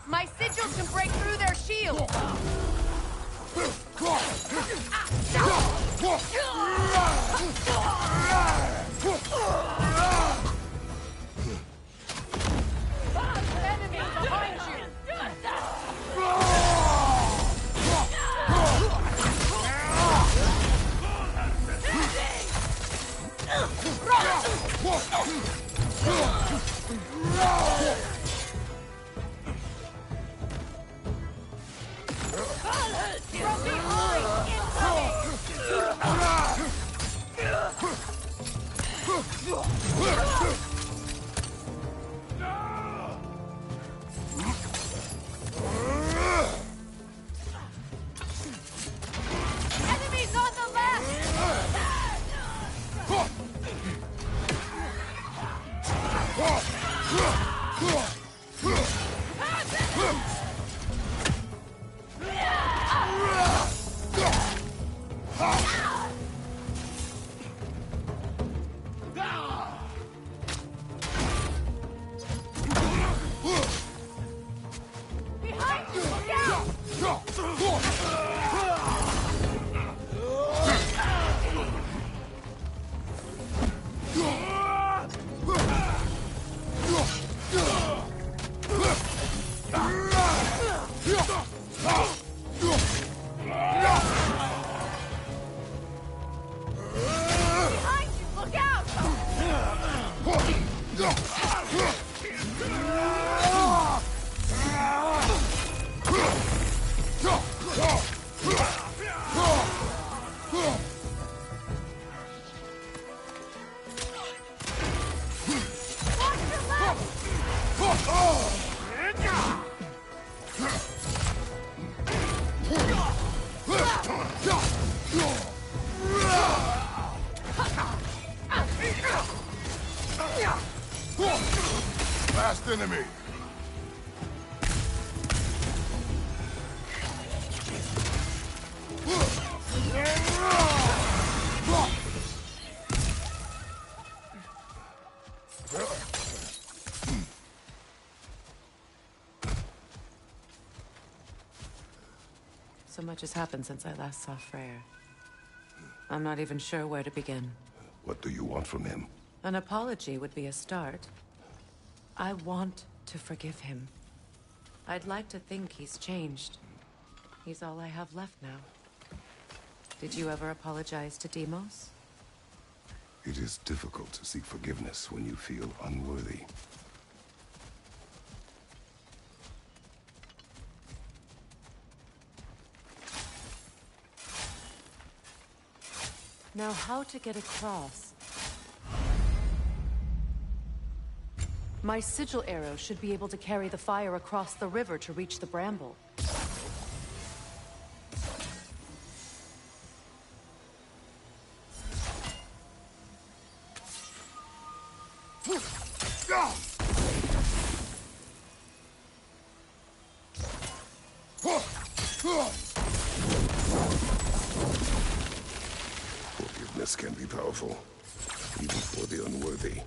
My sigils can break through their shields! Enemy behind you! From behind! Enemies on the behind you! Look out! Last enemy. So much has happened since I last saw Freyr. I'm not even sure where to begin. What do you want from him? An apology would be a start. I want to forgive him. I'd like to think he's changed. He's all I have left now. Did you ever apologize to Deimos? It is difficult to seek forgiveness when you feel unworthy. Now, how to get across? My sigil arrow should be able to carry the fire across the river to reach the bramble. Forgiveness can be powerful, even for the unworthy.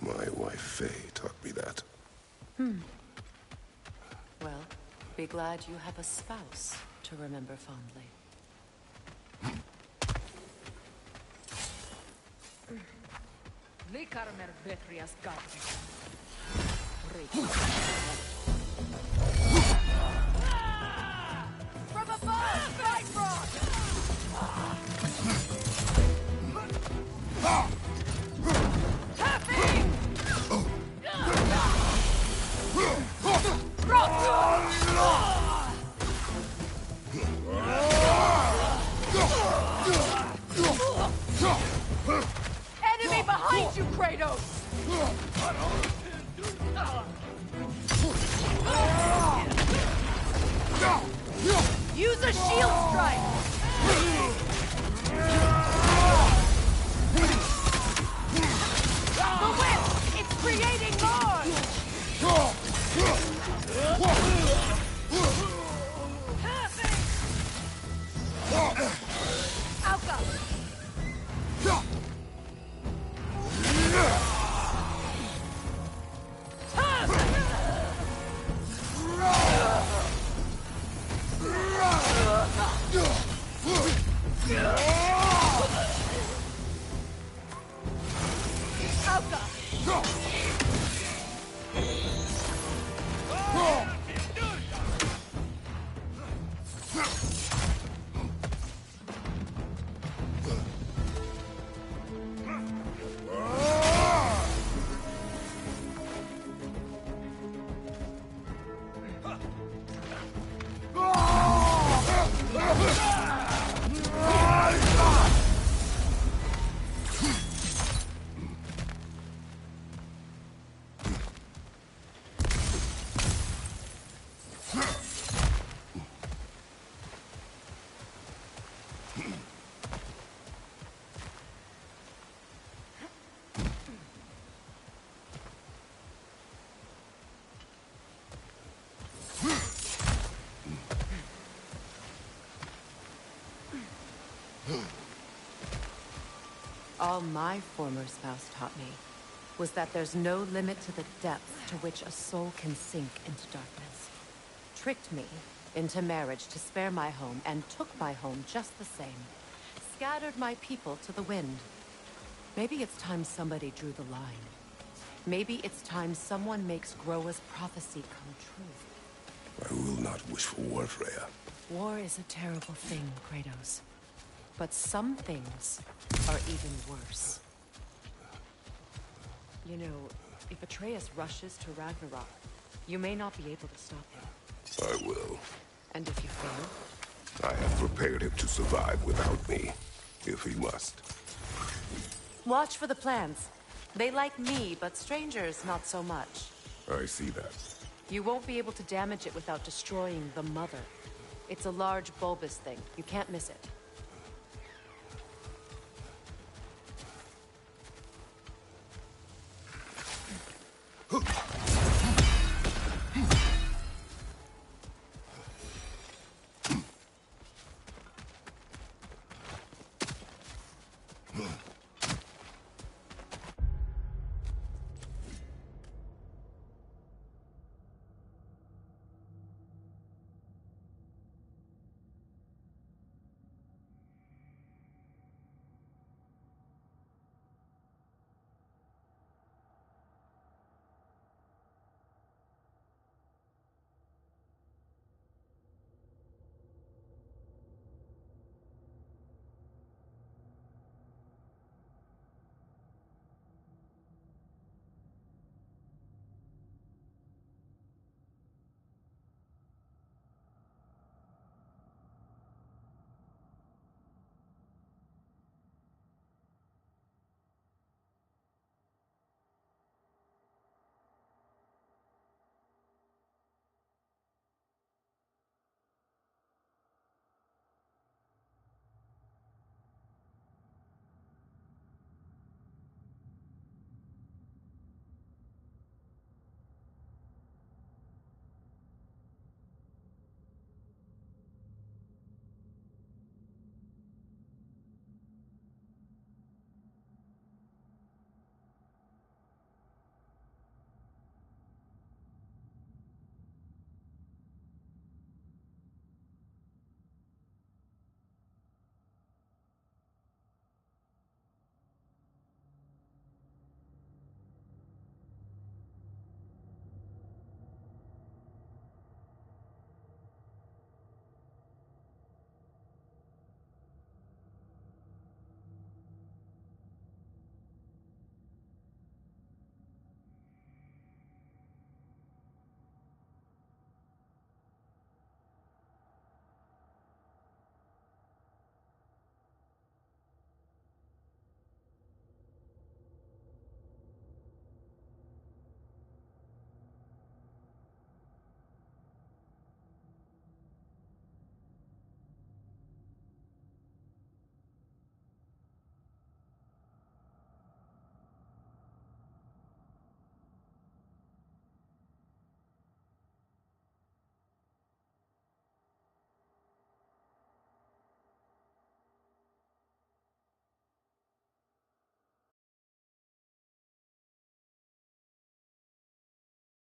My wife Faye taught me that. Well, be glad you have a spouse to remember fondly. From above, Bifrost! Enemy behind you, Kratos! Use a shield strike! The whip! It's creating more! Alka! All my former spouse taught me was that there's no limit to the depth to which a soul can sink into darkness. Tricked me into marriage to spare my home and took my home just the same. Scattered my people to the wind. Maybe it's time somebody drew the line. Maybe it's time someone makes Groa's prophecy come true. I will not wish for war, Freya. War is a terrible thing, Kratos. But some things are even worse. You know, if Atreus rushes to Ragnarok, you may not be able to stop him. I will. And if you fail? I have prepared him to survive without me, if he must. Watch for the plans. They like me, but strangers not so much. I see that. You won't be able to damage it without destroying the mother. It's a large bulbous thing. You can't miss it.